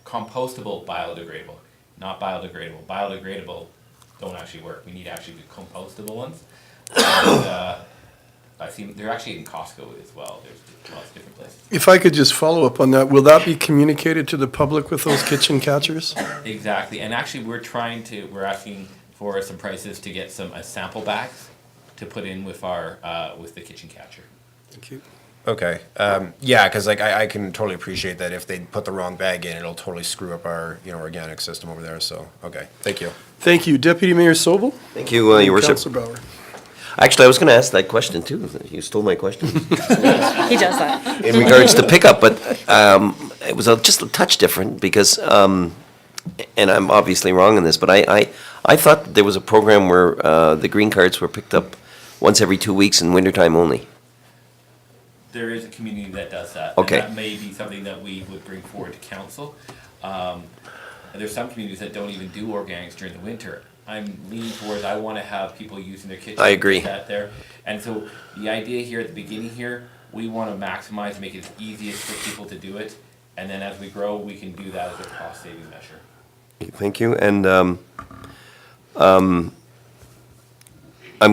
compostable biodegradable, not biodegradable. Biodegradable don't actually work. We need actually the compostable ones. And, I see they're actually in Costco as well. There's lots of different places. If I could just follow up on that, will that be communicated to the public with those kitchen catchers? Exactly, and actually we're asking for some prices to get some sample bags to put in with our with the kitchen catcher. Thank you. Okay, yeah, because like I can totally appreciate that if they put the wrong bag in, it'll totally screw up our organic system over there. So okay, thank you. Thank you. Deputy Mayor Sobel? Thank you, Your Worship. Councillor Bauer. Actually, I was going to ask that question too. You stole my question. He does that. In regards to pickup, but it was just a touch different because, and I'm obviously wrong in this, but I thought there was a program where the green cards were picked up once every 2 weeks in wintertime only. There is a community that does that. Okay. And that may be something that we would bring forward to council. And there's some communities that don't even do organics during the winter. I'm leaning towards, I want to have people using their kitchen. I agree. That there. And so the idea here at the beginning here, we want to maximize, make it as easy as for people to do it. And then as we grow, we can do that as a cost saving measure. Thank you. And I'm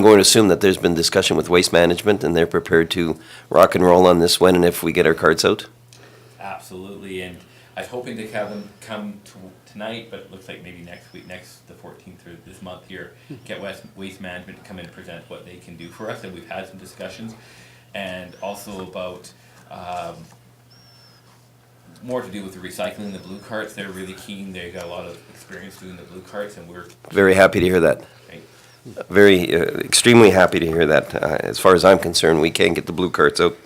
going to assume that there's been discussion with Waste Management and they're prepared to rock and roll on this when and if we get our cards out? Absolutely. And I was hoping to have them come tonight, but it looks like maybe next week, the 14th or this month here, get Waste Management to come in and present what they can do for us. And we've had some discussions, and also about more to do with the recycling, the blue carts. They're really keen. They got a lot of experience doing the blue carts, and we're Very happy to hear that. right. Very, extremely happy to hear that. As far as I'm concerned, we can't get the blue carts out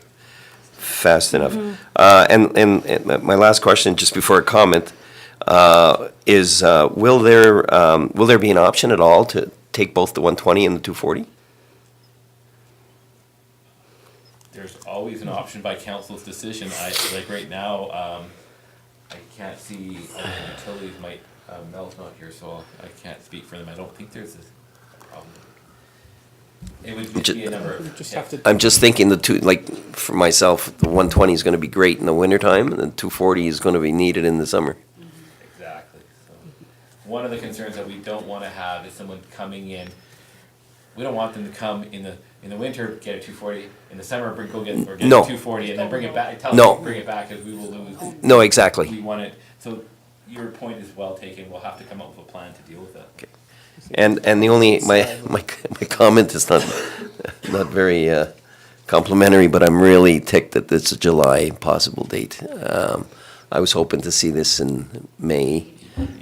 fast enough. And my last question, just before a comment, is will there be an option at all to take both the 120 and the 240? there's always an option by council's decision. Like right now, I can't see, utilities might, Mel's not here, so I can't speak for them. I don't think there's a problem. It would just be a number of. I'm just thinking the two, like, for myself, the 120 is going to be great in the wintertime, and the 240 is going to be needed in the summer. Exactly. So, one of the concerns that we don't want to have is someone coming in. We don't want them to come in the winter, get a 240, in the summer go get a No. 240, and then bring it back. Tell No. them to bring it back, because we will lose. No, exactly. We want it. So your point is well taken. We'll have to come up with a plan to deal with it. Okay. And the only, my comment is not very complimentary, but I'm really ticked that it's a July possible date. I was hoping to see this in May,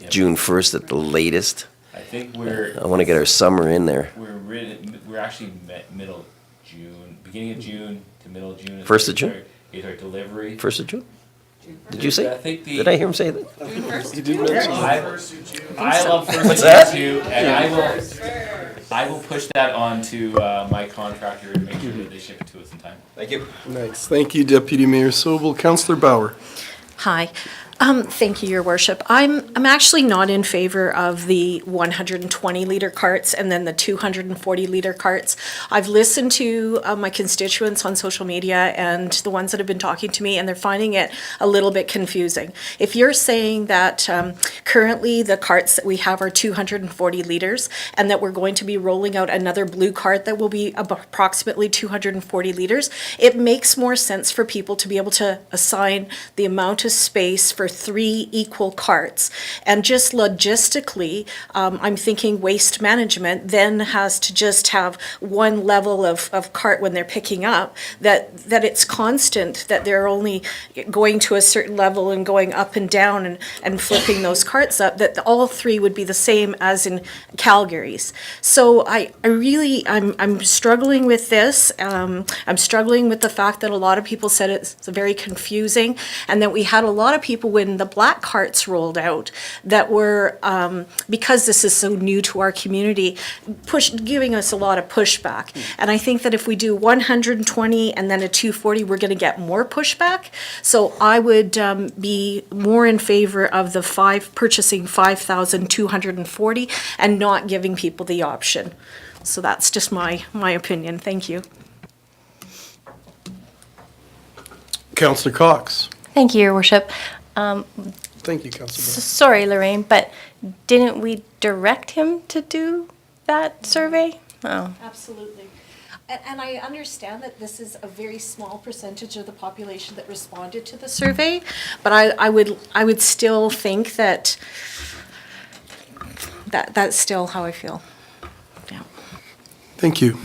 June 1st at the latest. I think I want to get our summer in there. We're actually middle June, beginning of June to middle June. 1st of June? Is our delivery. 1st of June? Did you say? I think Did I hear him say that? You did mention I love What's 1st that? of June, and I will push that on to my contractor and make sure that they ship it to us in time. Thank you. Nice. Thank you, Deputy Mayor Sobel. Councillor Bauer. Hi. Thank you, Your Worship. I'm actually not in favor of the 120-liter carts and then the 240-liter carts. I've listened to my constituents on social media and the ones that have been talking to me, and they're finding it a little bit confusing. If you're saying that currently the carts that we have are 240 liters and that we're going to be rolling out another blue cart that will be approximately 240 liters, it makes more sense for people to be able to assign the amount of space for 3 equal carts. And just logistically, I'm thinking waste management then has to just have one level of cart when they're picking up, that it's constant, that they're only going to a certain level and going up and down and flipping those carts up, that all 3 would be the same as in Calgary's. So I'm struggling with this. I'm struggling with the fact that a lot of people said it's very confusing, and that we had a lot of people when the black carts rolled out that were, because this is so new to our community, giving us a lot of pushback. And I think that if we do 120 and then a 240, we're going to get more pushback. So I would be more in favor of the purchasing 5,240 and not giving people the option. So that's just my opinion. Thank you. Councillor Cox. Thank you, Your Worship. Thank you, Councillor. Sorry, Lorraine, but didn't we direct him to do that survey? Oh. Absolutely. And I understand that this is a very small percentage of the population that responded to the survey, but I would still think that's still how I feel. Yeah. Thank you.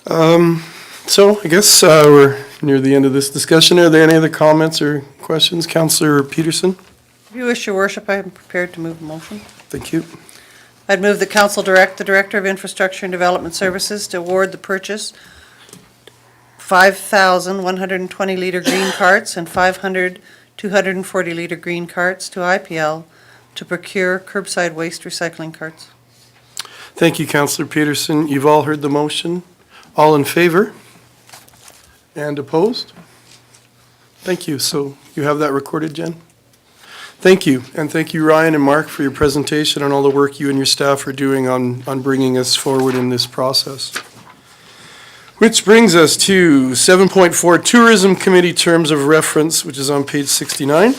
So I guess we're near the end of this discussion. Are there any other comments or questions? Councillor Peterson? If you wish, Your Worship, I am prepared to move a motion. Thank you. I'd move the council direct the Director of Infrastructure and Development Services to award the purchase 5,120-liter green carts and 500 240-liter green carts to IPL to procure curbside waste recycling carts. Thank you, Councillor Peterson. You've all heard the motion. All in favor? And opposed? Thank you. So you have that recorded, Jen? Thank you. And thank you, Ryan and Mark, for your presentation and all the work you and your staff are doing on bringing us forward in this process. Which brings us to 7.4 Tourism Committee Terms of Reference, which is on page 69.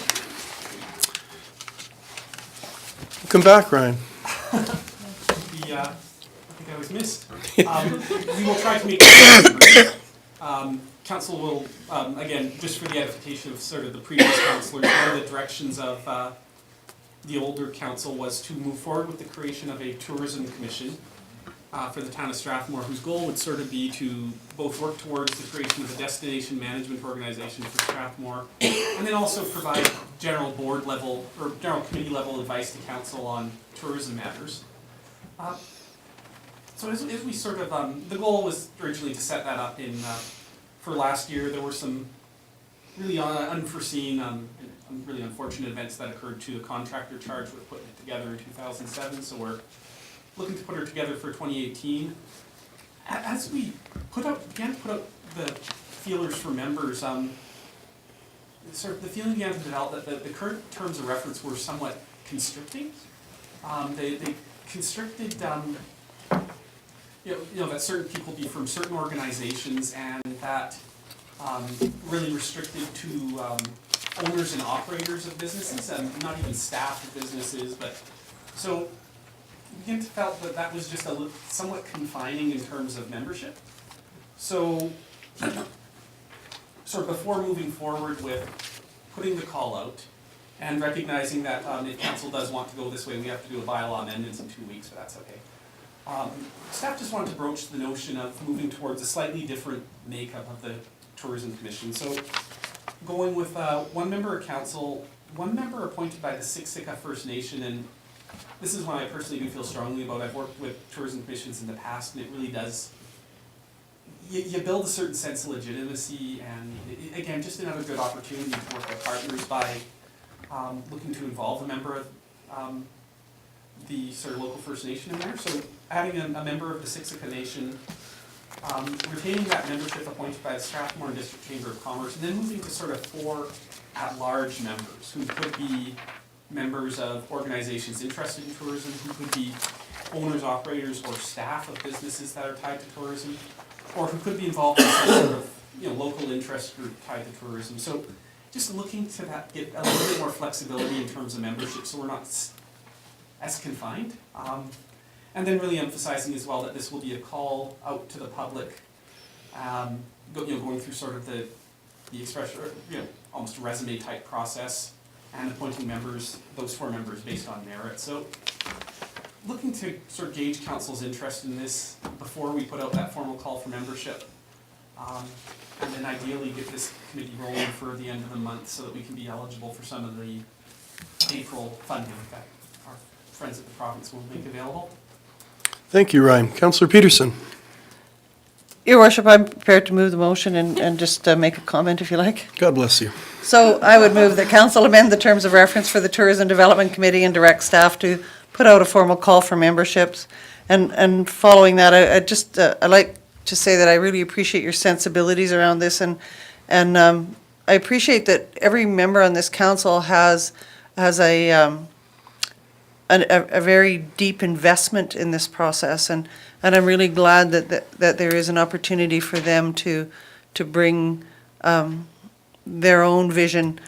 Welcome back, Ryan. I think I was missed. We will try to make it. Council will, again, just for the edification of sort of the previous councillors, one of the directions of the older council was to move forward with the creation of a tourism commission for the town of Strathmore, whose goal would sort of be to both work towards the creation of a destination management organization for Strathmore, and then also provide general board level or general committee level advice to council on tourism matters. So as we sort of, the goal was originally to set that up in, for last year. There were some really unforeseen, really unfortunate events that occurred to the contractor charged with putting it together in 2007, so we're looking to put her together for 2018. As we began to put out the feelers for members, sort of the feeling began to develop that the current terms of reference were somewhat constricting. They constricted, that certain people be from certain organizations, and that really restricted to owners and operators of businesses, and not even staff of businesses. But so we began to felt that that was just somewhat confining in terms of membership. So sort of before moving forward with putting the call out and recognizing that if council does want to go this way, we have to do a bylaw amendments in 2 weeks, but that's okay. Staff just wanted to broach the notion of moving towards a slightly different makeup of the Tourism Commission. So going with one member of council, one member appointed by the Siksika First Nation, and this is one I personally do feel strongly about. I've worked with tourism commissions in the past, and it really does, you build a certain sense of legitimacy, and again, just another good opportunity to work with partners by looking to involve a member of the sort of local First Nation in there. So adding a member of the Siksika Nation, retaining that membership appointed by the Strathmore District Chamber of Commerce, and then moving to sort of 4 at-large members who could be members of organizations interested in tourism, who could be owners, operators, or staff of businesses that are tied to tourism, or who could be involved in some sort of local interest group tied to tourism. So just looking to get a little bit more flexibility in terms of membership, so we're not as confined. And then really emphasizing as well that this will be a call out to the public, going through sort of the expression, almost resume type process, and appointing members, those 4 members based on merit. So looking to sort of gauge council's interest in this before we put out that formal call for membership. And then ideally get this committee rolling for the end of the month so that we can be eligible for some of the April funding that our friends at the province will make available. Thank you, Ryan. Councillor Peterson. Your Worship, I'm prepared to move the motion and just make a comment if you like. God bless you. So I would move that council amend the terms of reference for the Tourism Development Committee and direct staff to put out a formal call for memberships. And following that, I like to say that I really appreciate your sensibilities around this, and I appreciate that every member on this council has a very deep investment in this process, and I'm really glad that there is an opportunity for them to bring their own vision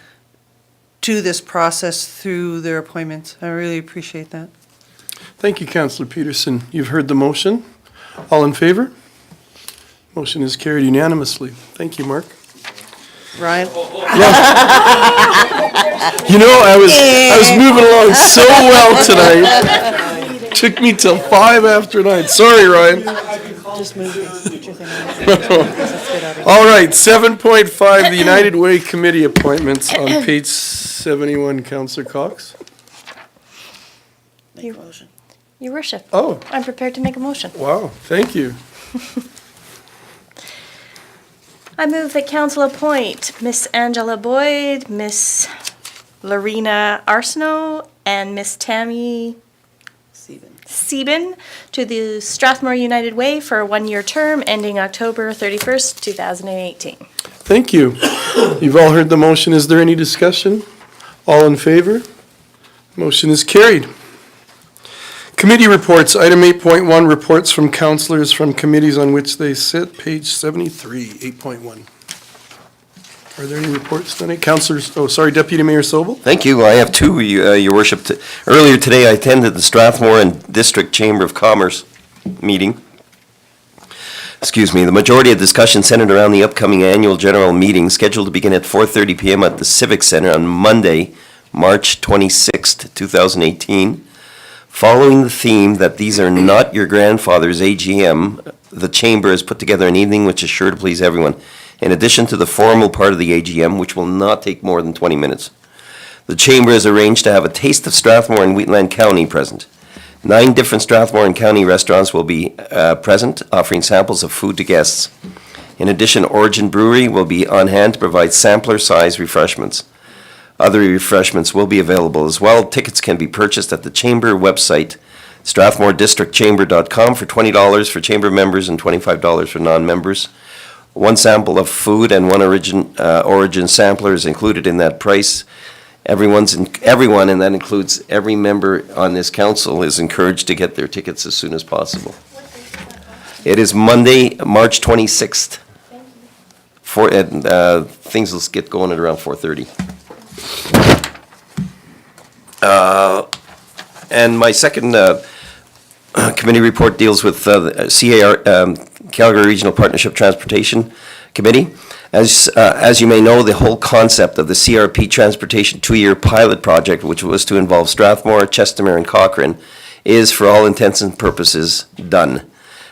to this process through their appointments. I really appreciate that. Thank you, Councillor Peterson. You've heard the motion. All in favor? Motion is carried unanimously. Thank you, Mark. Ryan? I was moving along so well tonight. Took me till 9:05. Sorry, Ryan. Just move it. Get your thing on. All right, 7.5, the United Way Committee appointments on page 71, Councillor Cox. Make a motion. Your Worship. Oh. I'm prepared to make a motion. Wow, thank you. I move that council appoint Miss Angela Boyd, Miss Lorena Arsenault, and Miss Tammy Sieben to the Strathmore United Way for a 1-year term ending October 31st, 2018. Thank you. You've all heard the motion. Is there any discussion? All in favor? Motion is carried. Committee reports, item 8.1, reports from councillors from committees on which they sit, page 73, 8.1. Are there any reports tonight? Councillors, Deputy Mayor Sobel? Thank you. I have 2, Your Worship. Earlier today, I attended the Strathmore and District Chamber of Commerce meeting. The majority of discussion centered around the upcoming annual general meeting scheduled to begin at 4:30 p.m. at the Civic Center on Monday, March 26th, 2018. Following the theme that these are not your grandfather's AGM, the Chamber has put together an evening which is sure to please everyone. In addition to the formal part of the AGM, which will not take more than 20 minutes, the Chamber has arranged to have a taste of Strathmore and Wheatland County present. 9 different Strathmore and County restaurants will be present, offering samples of food to guests. In addition, Origin Brewery will be on hand to provide sampler-size refreshments. Other refreshments will be available as well. Tickets can be purchased at the Chamber website, strathmoredistrictchamber.com, for $20 for Chamber members and $25 for non-members. One sample of food and one origin sampler is included in that price. Everyone, and that includes every member on this council, is encouraged to get their tickets as soon as possible. It is Monday, March 26th. Things will get going at around 4:30. And my second committee report deals with the Calgary Regional Partnership Transportation Committee. As you may know, the whole concept of the CRP Transportation 2-year pilot project, which was to involve Strathmore, Chestermere, and Cochrane, is, for all intents and purposes, done.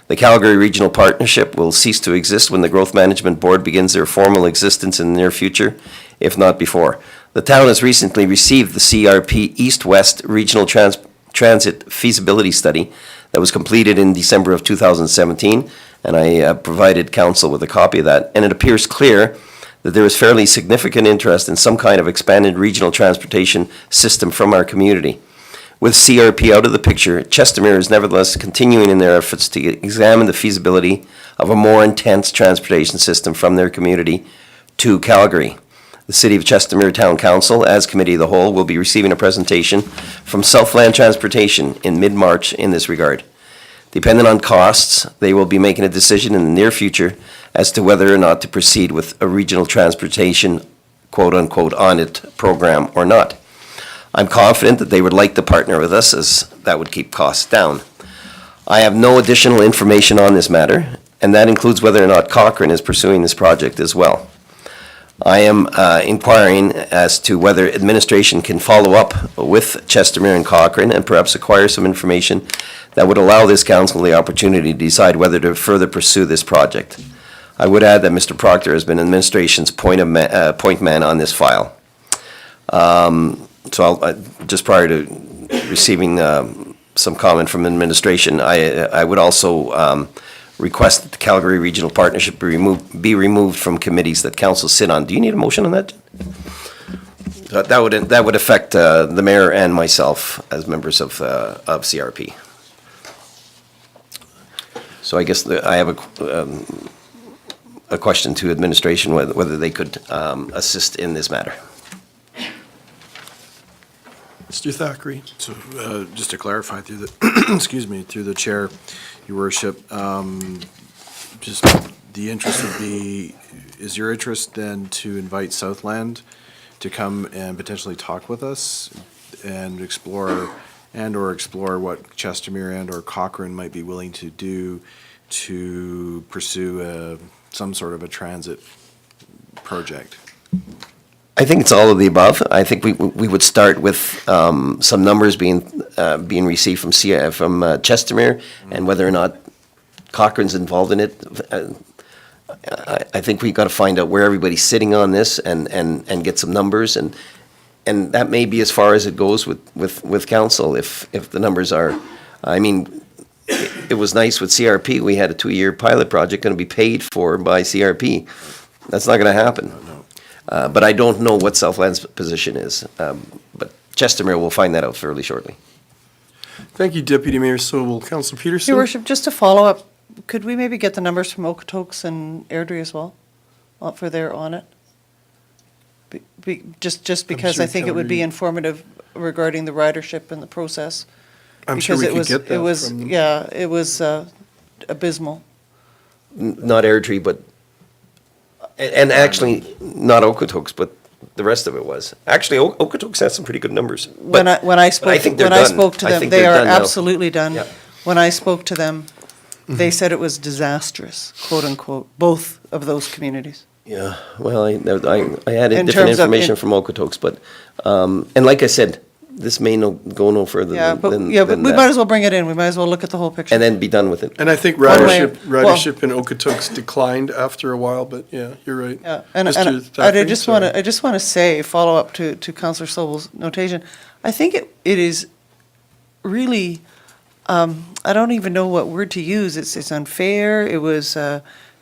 The Calgary Regional Partnership will cease to exist when the Growth Management Board begins their formal existence in the near future, if not before. The town has recently received the CRP East-West Regional Transit Feasibility Study that was completed in December of 2017, and I provided council with a copy of that, and it appears clear that there is fairly significant interest in some kind of expanded regional transportation system from our community. With CRP out of the picture, Chestermere is nevertheless continuing in their efforts to examine the feasibility of a more intense transportation system from their community to Calgary. The City of Chestermere Town Council, as Committee of the Whole, will be receiving a presentation from Southland Transportation in mid-March in this regard. Depending on costs, they will be making a decision in the near future as to whether or not to proceed with a regional transportation, quote-unquote, on-it program or not. I'm confident that they would like to partner with us, as that would keep costs down. I have no additional information on this matter, and that includes whether or not Cochrane is pursuing this project as well. I am inquiring as to whether administration can follow up with Chestermere and Cochrane and perhaps acquire some information that would allow this council the opportunity to decide whether to further pursue this project. I would add that Mr. Proctor has been administration's point man on this file. So just prior to receiving some comment from administration, I would also request that the Calgary Regional Partnership be removed from committees that council sit on. Do you need a motion on that? That would affect the mayor and myself as members of CRP. So I guess I have a question to administration whether they could assist in this matter. Mr. Thackeray. So, just to clarify through the, excuse me, through the chair, your worship, just the interest would be, is your interest then to invite Southland to come and potentially talk with us and explore what Chestermere and or Cochrane might be willing to do to pursue some sort of a transit project? I think it's all of the above. I think we would start with some numbers being received from Chestermere and whether or not Cochrane's involved in it. I think we've got to find out where everybody's sitting on this and get some numbers, and that may be as far as it goes with council if the numbers are. I mean, it was nice with CRP. We had a 2-year pilot project going to be paid for by CRP. That's not going to happen. But I don't know what Southland's position is. But Chestermere will find that out fairly shortly. Thank you, Deputy Mayor Sobel. Councillor Peterson? Your worship, just to follow up, could we maybe get the numbers from Okotoks and Airdrie as well, for their on it? Just because sure I think it would be Calgary- informative regarding the ridership and the process. I'm sure we could get that It was, from them. yeah, it was abysmal. Not Airdrie, but, and actually, not Okotoks, but the rest of it was. Actually, Okotoks has some pretty good numbers. When I spoke think they're when I done. spoke to I them, think they they're are done now. absolutely done. Yeah. When I spoke to them, they said it was disastrous, quote unquote, both of those communities. Yeah, well, I had In different terms of information from Okotoks, but, and like I said, this may go no further Yeah, than but we that. might as well bring it in. We might as well look at the whole picture. And then be done with it. And I think One way- ridership in Okotoks declined after a while, but yeah, you're right. Yeah, and Mr. I Thackeray, just sorry. want to say, follow up to Councillor Sobel's notation. I think it is really, I don't even know what word to use. It's unfair. It was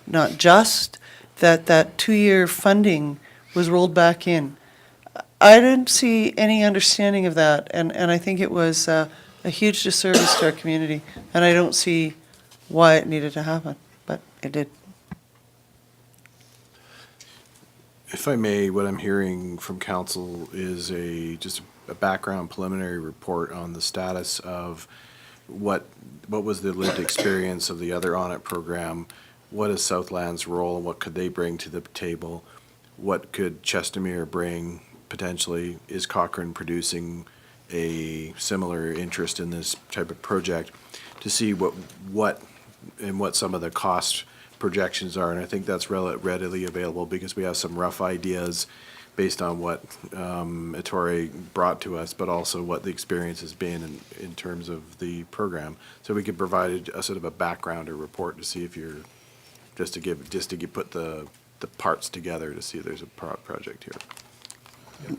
not just that 2-year funding was rolled back in. I didn't see any understanding of that, and I think it was a huge disservice to our community, and I don't see why it needed to happen, but it did. If I may, what I'm hearing from council is just a background preliminary report on the status of what was the lived experience of the other audit program, what is Southland's role, and what could they bring to the table, what could Chestermere bring potentially, is Cochrane producing a similar interest in this type of project, to see what some of the cost projections are, and I think that's readily available because we have some rough ideas based on what Ettore brought to us, but also what the experience has been in terms of the program. So we could provide a sort of a background or report to see if you're, put the parts together to see if there's a project here.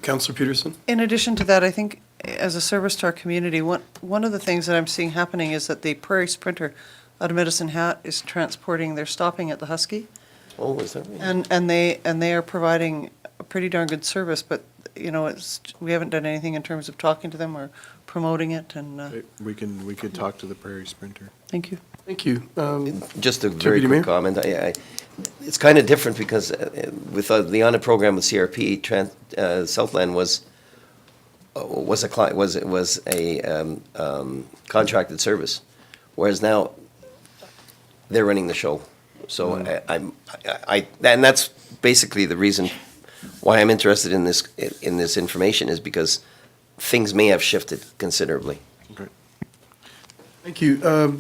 Councillor Peterson? In addition to that, I think as a service to our community, one of the things that I'm seeing happening is that the Prairie Sprinter out of Medicine Hat is transporting, they're stopping at the Husky. Oh, is that right? And they are providing a pretty darn good service, but, you know, we haven't done anything in terms of talking to them or promoting it, and, We could talk to the Prairie Sprinter. thank you. Thank you. Just a very Deputy quick Mayor? comment. It's kind of different because with the audit program with CRP, Southland was a contracted service, whereas now they're running the show. So and that's basically the reason why I'm interested in this information, is because things may have shifted considerably. Okay. Thank you.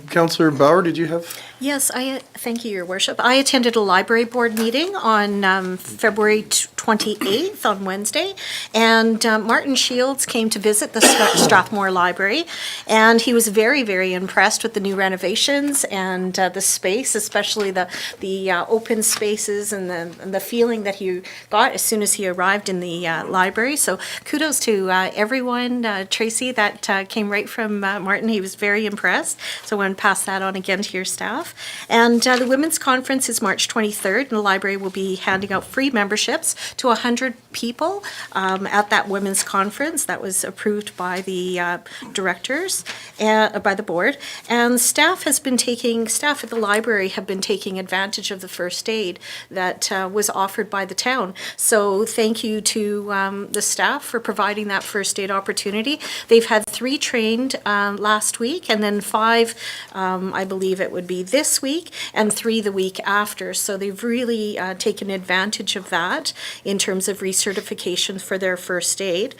Councillor Bauer, did you have? Yes, thank you, Your Worship. I attended a library board meeting on February 28th, on Wednesday, and Martin Shields came to visit the Strathmore Library, and he was very, very impressed with the new renovations and the space, especially the open spaces and the feeling that he got as soon as he arrived in the library. So kudos to everyone, Tracy, that came right from Martin. He was very impressed, so I want to pass that on again to your staff. And the Women's Conference is March 23rd, and the library will be handing out free memberships to 100 people at that Women's Conference. That was approved by the directors, by the board. And staff at the library have been taking advantage of the first aid that was offered by the town. So thank you to the staff for providing that first aid opportunity. They've had 3 trained last week, and then 5, I believe it would be this week, and 3 the week after. So they've really taken advantage of that in terms of recertification for their first aid.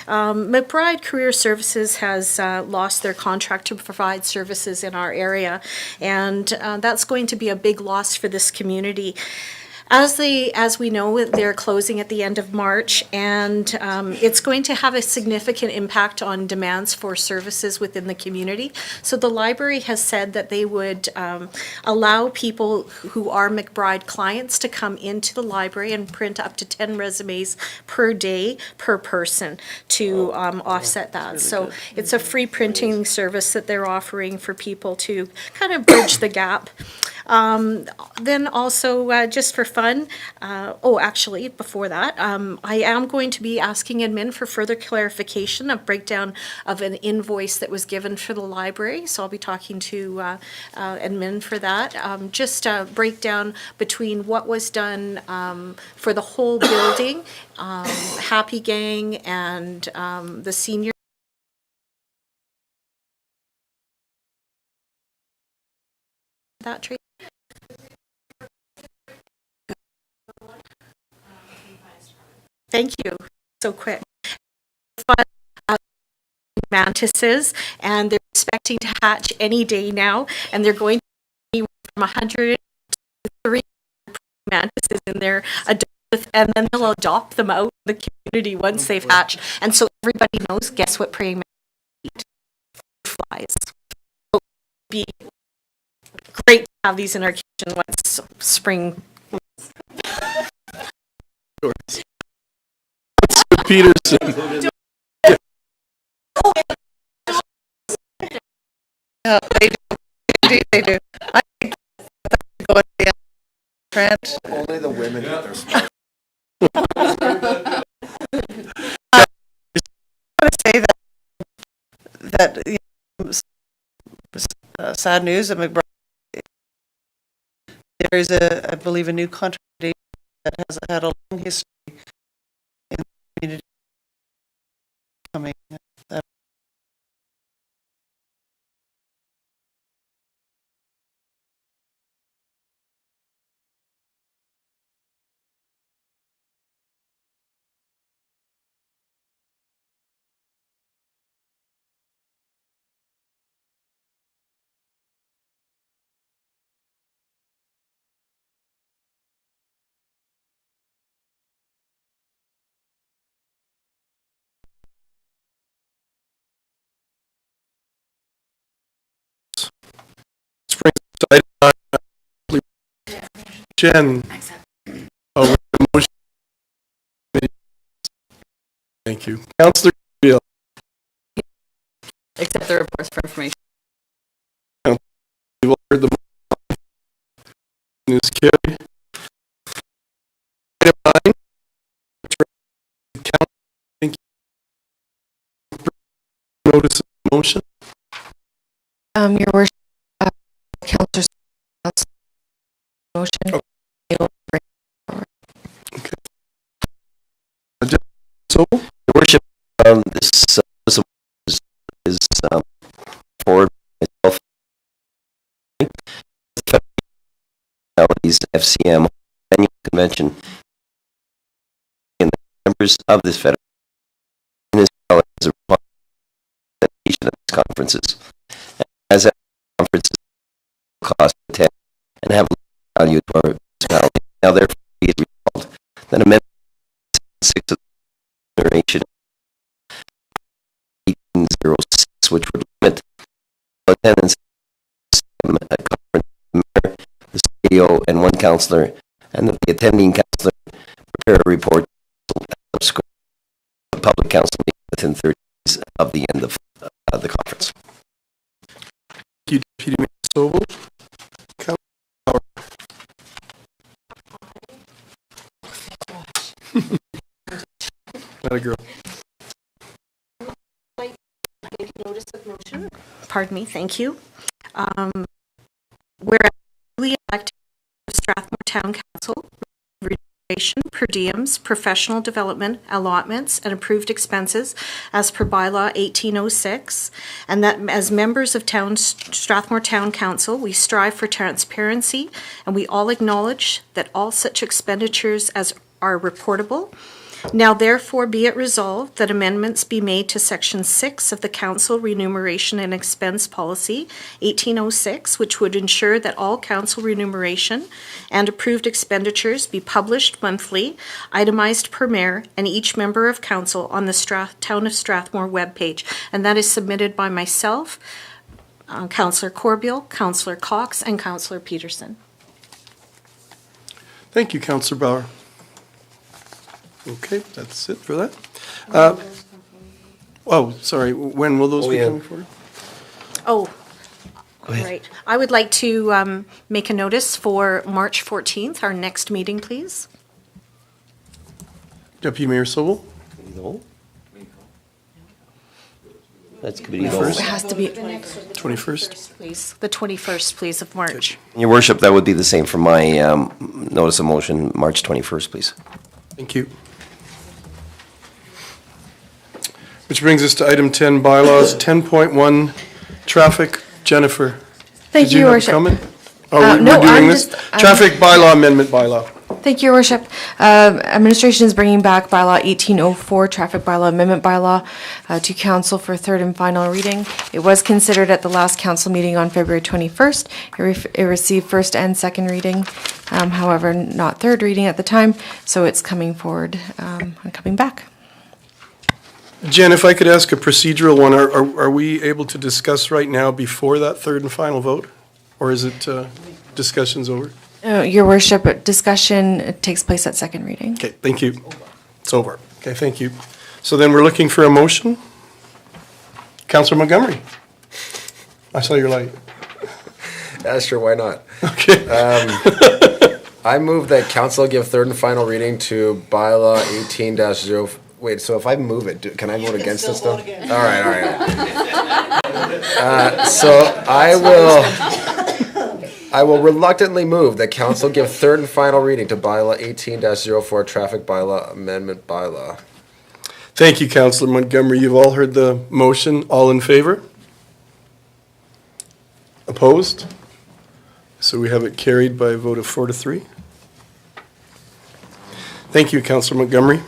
McBride Career Services has lost their contract to provide services in our area, and that's going to be a big loss for this community. As we know, they're closing at the end of March, and it's going to have a significant impact on demands for services within the community. So the library has said that they would allow people who are McBride clients to come into the library and print up to 10 resumes per day per person to offset that. So it's a free printing service that they're offering for people to kind of bridge the gap. Then also, just for fun, actually, before that, I am going to be asking admin for further clarification of breakdown of an invoice that was given for the library. So I'll be talking to admin for that. Just a breakdown between what was done for the whole building, Happy Gang, and the senior. That trade. Thank you. So quick. Mantises, and they're expecting to hatch any day now, and they're going to be from 100 to 300 mantises in there, and then they'll adopt them out in the community once they've hatched. And so everybody knows, guess what praying mantises eat? Flies. So it'll be great to have these in our kitchen once spring. Peterson. Yeah, they do. Indeed, they do. I think go at the Trent. Only the women get their spot. I want to say that you know, sad news at McBride. There is I believe, a new contract that has had a long history community coming. Jen. Oh, we have a motion. Thank you. Councillor Bill. Accept the reports for information. You've all heard the motion is carried. Item 9. Thank you. Notice of motion. Your worship, Councillor motion. Okay. So, Your worship, this is for myself, FCM annual convention, and the members of this federation as well as a representation of these conferences. As a conferences cost to attend and have value to our municipality. Now therefore be it resolved that amendment 6 of the generation 1806, which would limit attendance at conference, the mayor, the CEO, and one councillor, and that the attending councillor prepare a report subsequent to the public council meeting within 30 days of the end of the conference. thank you, Deputy Mayor Sobel. Not a girl. Notice of motion. Pardon me, thank you. Whereas newly elected Strathmore Town Council, remuneration, per diems, professional development, allotments, and approved expenses as per bylaw 1806, and that as members of Strathmore Town Council, we strive for transparency, and we all acknowledge that all such expenditures as are reportable. Now therefore be it resolved that amendments be made to Section 6 of the Council Remuneration and Expense Policy 1806, which would ensure that all council remuneration and approved expenditures be published monthly, itemized per mayor and each member of council on the Town of Strathmore webpage. And that is submitted by myself, Councillor Corbeil, Councillor Cox, and Councillor Peterson. Thank you, Councillor Bauer. Okay, that's it for that. Oh, sorry, when will those be coming forward? Oh, right. I would like to make a notice for March 14th, our next meeting, please. Deputy Mayor Sobel? No. That's committee It goals. has to be 21st? Please, the 21st, please, of March. Your worship, that would be the same for my notice of motion, March 21st, please. Thank you. Which brings us to item 10, bylaws, 10.1, traffic. Jennifer, Thank did you, you Your have a Worship. comment? No, Oh, we're doing I'm this? just- Traffic bylaw amendment bylaw. Thank you, Your Worship. Administration is bringing back bylaw 1804, traffic bylaw amendment bylaw, to council for third and final reading. It was considered at the last council meeting on February 21st. It received first and second reading, however, not third reading at the time, so it's coming forward and coming back. Jen, if I could ask a procedural one, are we able to discuss right now before that third and final vote? Or is it discussion's over? Your Worship, discussion takes place at second reading. Okay, thank you. It's over. Okay, thank you. So then we're looking for a motion. Councillor Montgomery? I saw your light. Sure, why not? Okay. I move that council give third and final reading to bylaw 18-0. Wait, so if I move it, can I vote against this though? All right. So I will reluctantly move that council give third and final reading to bylaw 18-04 traffic bylaw amendment bylaw. Thank you, Councillor Montgomery. You've all heard the motion. All in favor? Opposed? So we have it carried by a vote of 4-3. Thank you, Councillor Montgomery.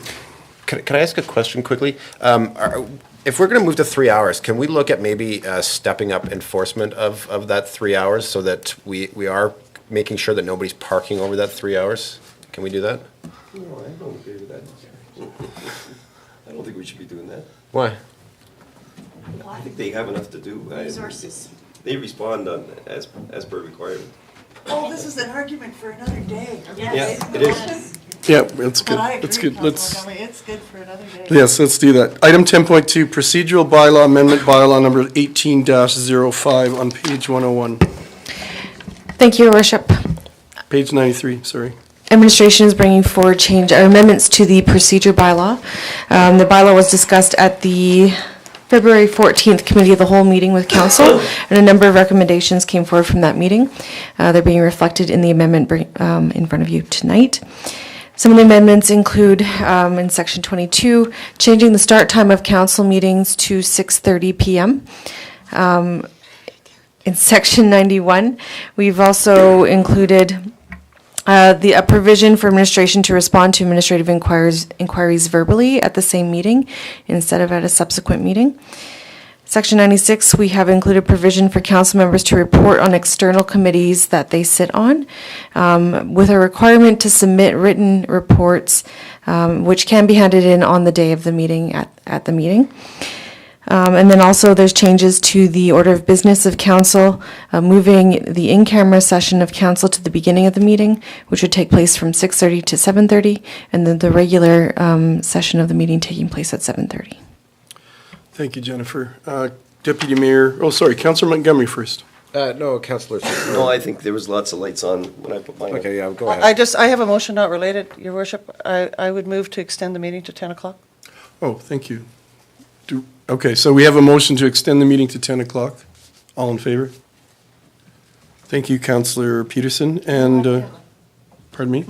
Can I ask a question quickly? If we're going to move to 3 hours, can we look at maybe stepping up enforcement of that 3 hours so that we are making sure that nobody's parking over that 3 hours? Can we do that? No, I don't agree with that. I don't think we should be doing that. Why? I think they have enough to do. Resources. They respond as per requirement. Oh, this is an argument for another day. Yeah, it is. Yeah, it's good. But I It's agree, good. Councilor Montgomery, it's good for another day. Yes, let's do that. Item 10.2, procedural bylaw amendment, bylaw number 18-05 on page 101. Thank you, Your Worship. Page 93, sorry. Administration is bringing forward change amendments to the procedure bylaw. The bylaw was discussed at the February 14th Committee of the Whole meeting with Council, and a number of recommendations came forward from that meeting. They're being reflected in the amendment in front of you tonight. Some of the amendments include, in Section 22, changing the start time of council meetings to 6:30 p.m. In Section 91, we've also included a provision for administration to respond to administrative inquiries verbally at the same meeting instead of at a subsequent meeting. Section 96, we have included provision for council members to report on external committees that they sit on, with a requirement to submit written reports, which can be handed in on the day of the meeting at the meeting. And then also there's changes to the order of business of council, moving the in-camera session of council to the beginning of the meeting, which would take place from 6:30 to 7:30, and then the regular session of the meeting taking place at 7:30. Thank you, Jennifer. Deputy Mayor, Councillor Montgomery first. No, Councillor. No, I think there was lots of lights on when I put mine. Okay, yeah, go ahead. I have a motion not related, Your Worship. I would move to extend the meeting to 10 o'clock. Oh, thank you. Okay, so we have a motion to extend the meeting to 10 o'clock. All in favor? Thank you, Councillor Peterson, and, pardon me?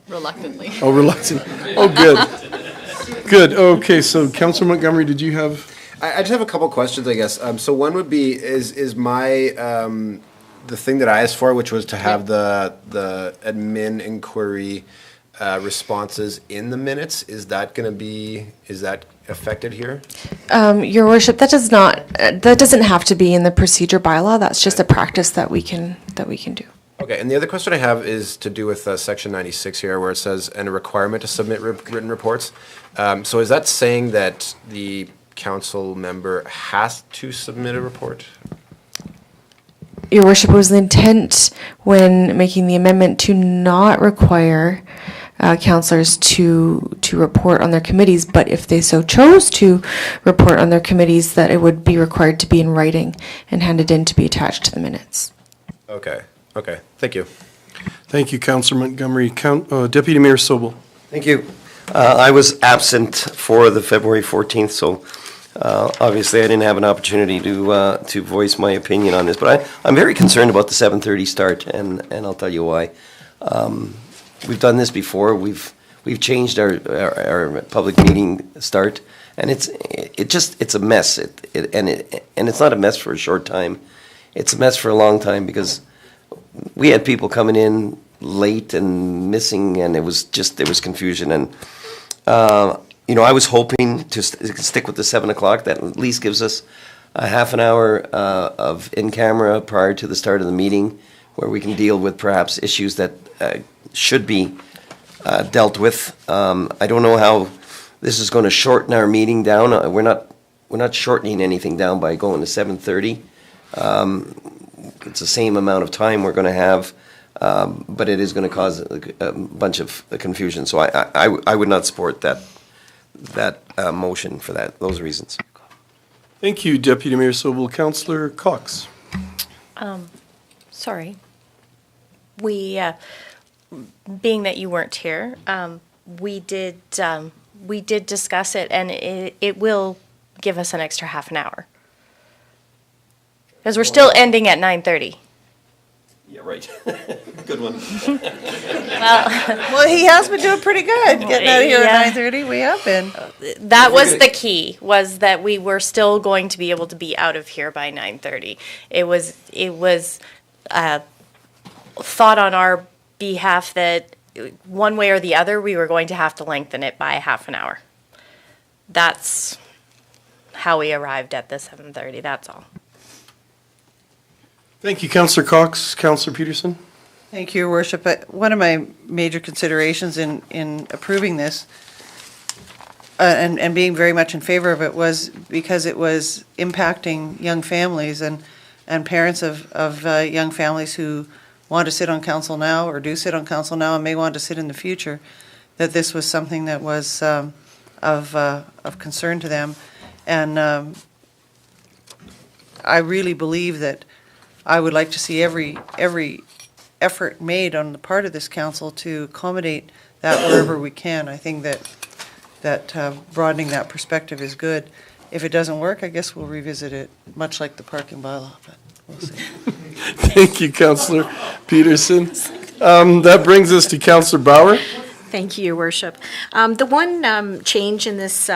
Reluctantly. Oh, reluctant. Oh, good. Good, okay, so Councillor Montgomery, did you have? I just have a couple questions, I guess. So one would be, is my, the thing that I asked for, which was to have the admin inquiry responses in the minutes, is that affected here? Your Worship, that doesn't have to be in the procedure bylaw. That's just a practice that we can do. Okay, and the other question I have is to do with Section 96 here, where it says, and a requirement to submit written reports. So is that saying that the council member has to submit a report? Your Worship, was the intent when making the amendment to not require councillors to report on their committees, but if they so chose to report on their committees, that it would be required to be in writing and handed in to be attached to the minutes. Okay, thank you. Thank you, Councillor Montgomery. Deputy Mayor Sobel. Thank you. I was absent for the February 14th, so obviously I didn't have an opportunity to voice my opinion on this, but I'm very concerned about the 7:30 start, and I'll tell you why. We've done this before. We've changed our public meeting start, and it's a mess. And it's not a mess for a short time. It's a mess for a long time because we had people coming in late and missing, and there was confusion. And I was hoping to stick with the 7 o'clock. That at least gives us a half an hour of in camera prior to the start of the meeting, where we can deal with perhaps issues that should be dealt with. I don't know how this is going to shorten our meeting down. We're not shortening anything down by going to 7:30. It's the same amount of time we're going to have, but it is going to cause a bunch of confusion. So I would not support that motion for those reasons. Thank you, Deputy Mayor Sobel. Councillor Cox. Sorry. We, being that you weren't here, we did discuss it, and it will give us an extra half an hour. Because we're still ending at 9:30. Yeah, right. Good one. Well, he has been doing pretty good, getting out of here Yeah. at 9:30. We have been. That was the key, was that we were still going to be able to be out of here by 9:30. It was thought on our behalf that one way or the other, we were going to have to lengthen it by half an hour. That's how we arrived at the 7:30, that's all. Thank you, Councillor Cox. Councillor Peterson? Thank you, Your Worship. But one of my major considerations in approving this and being very much in favor of it was because it was impacting young families and parents of young families who want to sit on council now or do sit on council now and may want to sit in the future, that this was something that was of concern to them. And I really believe that I would like to see every effort made on the part of this council to accommodate that wherever we can. I think that broadening that perspective is good. If it doesn't work, I guess we'll revisit it, much like the parking bylaw, but we'll see. Thank you, Councillor Peterson. That brings us to Councillor Bauer. Thank you, Your Worship. The one change in this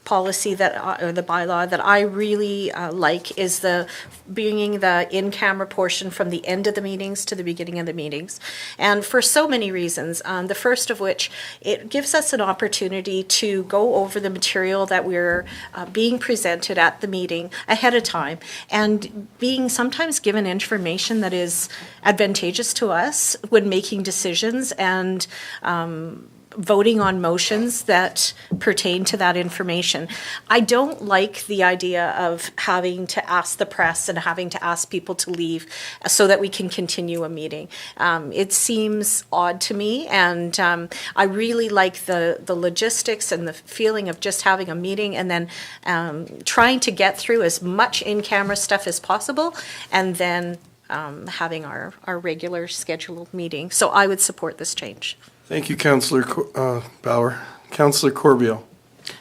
policy that, or the bylaw that I really like is the bringing the in-camera portion from the end of the meetings to the beginning of the meetings. And for so many reasons, the first of which, it gives us an opportunity to go over the material that we're being presented at the meeting ahead of time and being sometimes given information that is advantageous to us when making decisions and voting on motions that pertain to that information. I don't like the idea of having to ask the press and having to ask people to leave so that we can continue a meeting. It seems odd to me, and I really like the logistics and the feeling of just having a meeting and then trying to get through as much in-camera stuff as possible and then having our regular scheduled meeting. So I would support this change. Thank you, Councillor Bauer. Councillor Corbeil.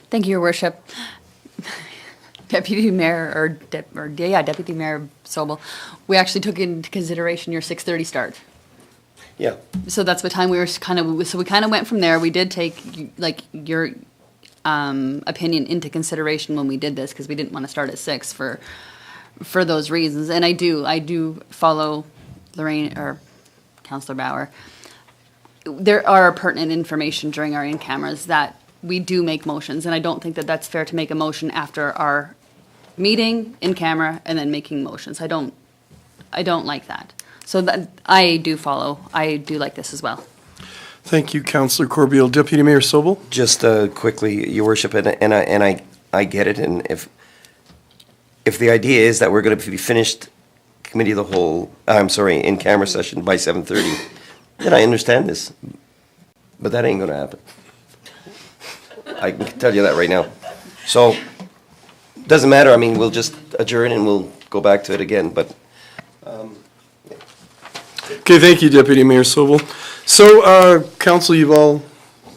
Thank you, Your Worship. Deputy Mayor, Deputy Mayor Sobel, we actually took into consideration your 6:30 start. Yeah. So that's the time we were so we kind of went from there. We did take, like, your opinion into consideration when we did this, because we didn't want to start at 6 for those reasons. And I do follow Lorraine, or Councillor Bauer. There are pertinent information during our in-cameras that we do make motions, and I don't think that that's fair to make a motion after our meeting, in camera, and then making motions. I don't like that. So that, I do like this as well. Thank you, Councillor Corbeil. Deputy Mayor Sobel? Just quickly, Your Worship, and I get it, and if the idea is that we're going to be finished committee of the whole, in-camera session by 7:30, then I understand this, but that ain't going to happen. I can tell you that right now. So, doesn't matter. I mean, we'll just adjourn and we'll go back to it again, but... Okay, thank you, Deputy Mayor Sobel. So, Council, you've all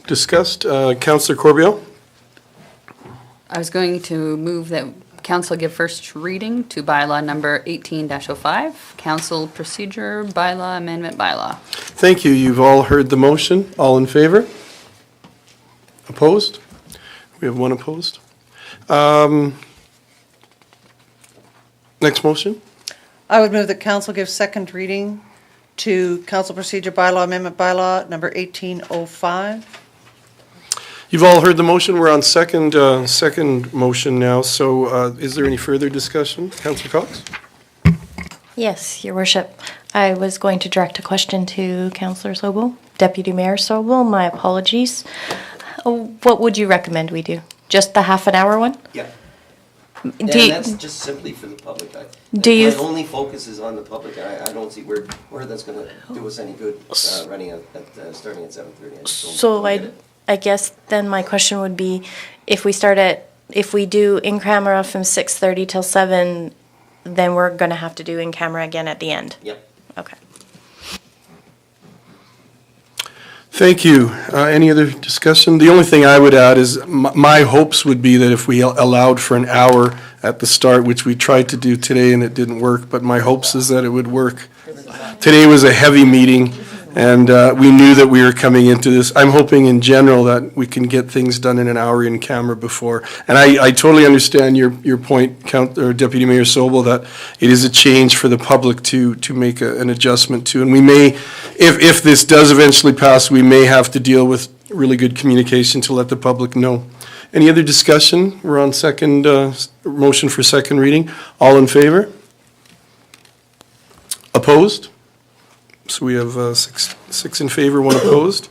discussed. Councillor Corbeil? I was going to move that Council give first reading to bylaw number 18-05, Council Procedure Bylaw Amendment Bylaw. Thank you. You've all heard the motion. All in favor? Opposed? We have one opposed. Next motion? I would move that council give second reading to Council Procedure Bylaw Amendment Bylaw number 1805. You've all heard the motion. We're on second motion now. So is there any further discussion? Councillor Cox? Yes, Your Worship. I was going to direct a question to Councillor Sobel. Deputy Mayor Sobel, my apologies. What would you recommend we do? Just the half an hour one? Yeah. And that's just simply for the public. My only focus is on the public. I don't see where that's going to do us any good running starting at 7:30. So I guess then my question would be, if we do in camera from 6:30 till 7, then we're going to have to do in camera again at the end. Yep. Okay. Thank you. Any other discussion? The only thing I would add is my hopes would be that if we allowed for an hour at the start, which we tried to do today and it didn't work, but my hopes is that it would work. Today was a heavy meeting, and we knew that we were coming into this. I'm hoping in general that we can get things done in an hour in camera before. And I totally understand your point, Deputy Mayor Sobel, that it is a change for the public to make an adjustment to. And we may, if this does eventually pass, we may have to deal with really good communication to let the public know. Any other discussion? We're on second, motion for second reading. All in favor? Opposed? So we have six in favor, one opposed.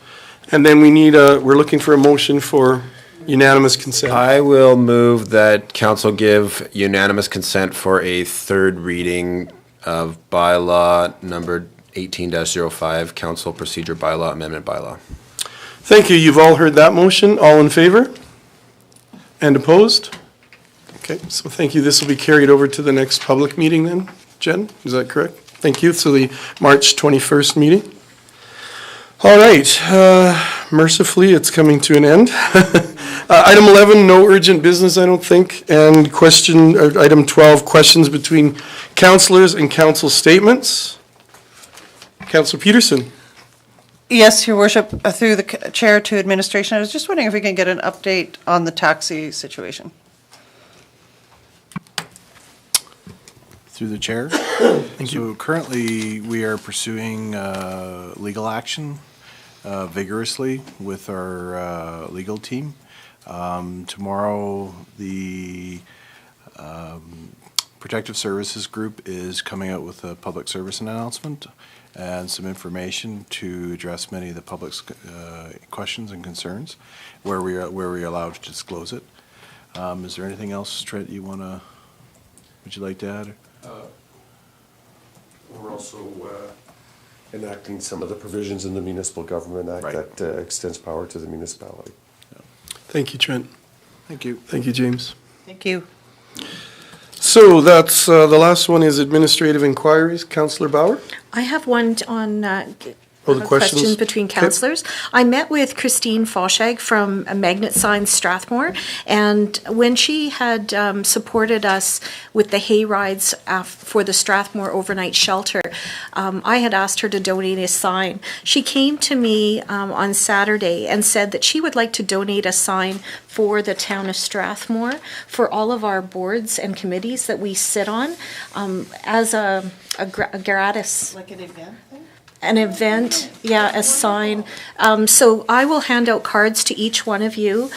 And then we need, we're looking for a motion for unanimous consent. I will move that council give unanimous consent for a third reading of bylaw number 18-05, council procedure bylaw amendment bylaw. Thank you. You've all heard that motion. All in favor? And opposed? Okay, so thank you. This will be carried over to the next public meeting then, Jen? Is that correct? Thank you. So the March 21st meeting. All right, mercifully, it's coming to an end. Item 11, no urgent business, I don't think. And item 12, questions between councillors and council statements. Councillor Peterson. Yes, Your Worship, through the chair to administration, I was just wondering if we can get an update on the taxi situation. Through the chair. So currently, we are pursuing legal action vigorously with our legal team. Tomorrow, the Protective Services Group is coming out with a public service announcement and some information to address many of the public's questions and concerns, where we are allowed to disclose it. Is there anything else, Trent, would you like to add? We're also enacting some of the provisions in the Municipal Government Act that extends power to the municipality. Thank you, Trent. Thank you. Thank you, James. Thank you. So that's, the last one is administrative inquiries. Councillor Bauer? I have one on the questions between Okay. councillors. I met with Christine Falshag from Magnet Signs Strathmore, and when she had supported us with the hay rides for the Strathmore overnight shelter, I had asked her to donate a sign. She came to me on Saturday and said that she would like to donate a sign for the town of Strathmore, for all of our boards and committees that we sit on, as a gratis. Like an event thing? An event, yeah, a sign. So I will hand out cards to each one of you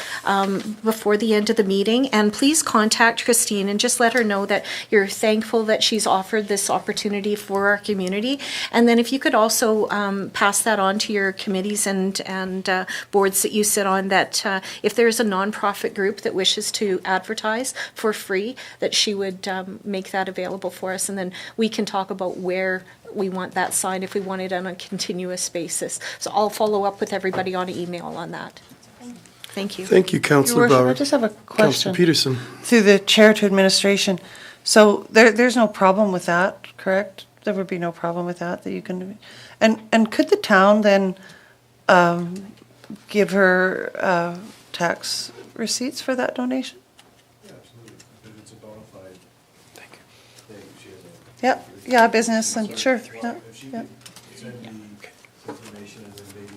before the end of the meeting. And please contact Christine and just let her know that you're thankful that she's offered this opportunity for our community. And then if you could also pass that on to your committees and boards that you sit on, that if there's a nonprofit group that wishes to advertise for free, that she would make that available for us. And then we can talk about where we want that sign, if we want it on a continuous basis. So I'll follow up with everybody on email on that. Thank you. Thank you, Councillor Your Worship, Bauer. I just have a question. Councillor Peterson. Through the chair to administration. So there's no problem with that, correct? There would be no problem with that you can, and could the town then give her tax receipts for that donation? Yeah, absolutely. If it's a bona fide. Thank you. Thing, she has a. Yep, yeah, business, and sure, yeah, If she yeah. could send the information and then maybe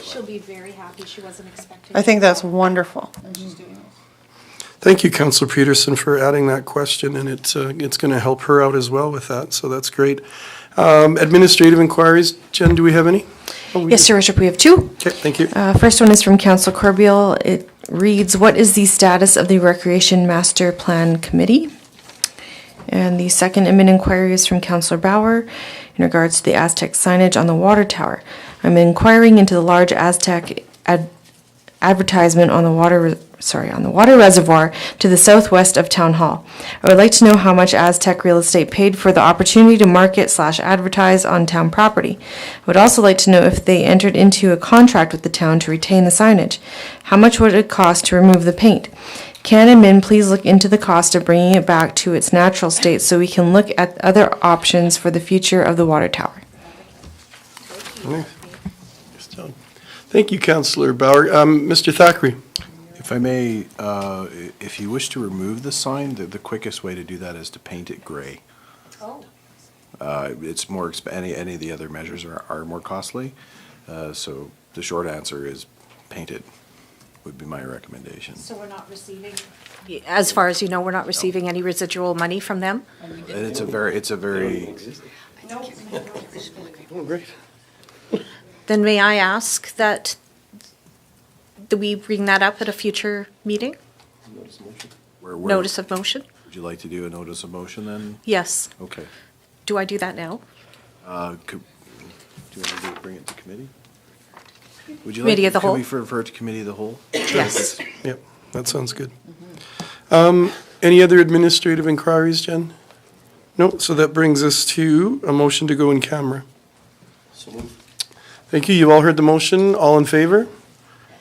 She'll be very happy. She wasn't expecting. I think that's wonderful. Thank you, Councillor Peterson, for adding that question, and it's going to help her out as well with that, so that's great. Administrative inquiries, Jen, do we have any? Yes, Your Worship, we have two. Okay, thank you. First one is from Councillor Corbeil. It reads, what is the status of the Recreation Master Plan Committee? And the second admin inquiry is from Councillor Bauer in regards to the Aztec signage on the water tower. I'm inquiring into the large Aztec advertisement on the water reservoir to the southwest of Town Hall. I would like to know how much Aztec Real Estate paid for the opportunity to market/advertise on town property. I would also like to know if they entered into a contract with the town to retain the signage. How much would it cost to remove the paint? Can admin please look into the cost of bringing it back to its natural state so we can look at other options for the future of the water tower? Thank you, Councillor Bauer. Mr. Thackeray? If I may, if you wish to remove the sign, the quickest way to do that is to paint it gray. Oh. It's more, any of the other measures are more costly. So the short answer is paint it, would be my recommendation. So we're not receiving, as far as you know, we're not receiving any residual money from them? And it's a very, Oh, great. Then may I ask that we bring that up at a future meeting? where, Notice of motion? would you like to do a notice of motion then? Yes. Okay. Do I do that now? Do you want to bring it to committee? Would you Committee like, of the could whole? we refer it to committee of the whole? Yes. Yep, that sounds good. Any other administrative inquiries, Jen? No, so that brings us to a motion to go in camera. Thank you. You've all heard the motion. All in favor?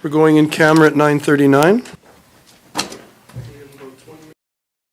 We're going in camera at 9:39.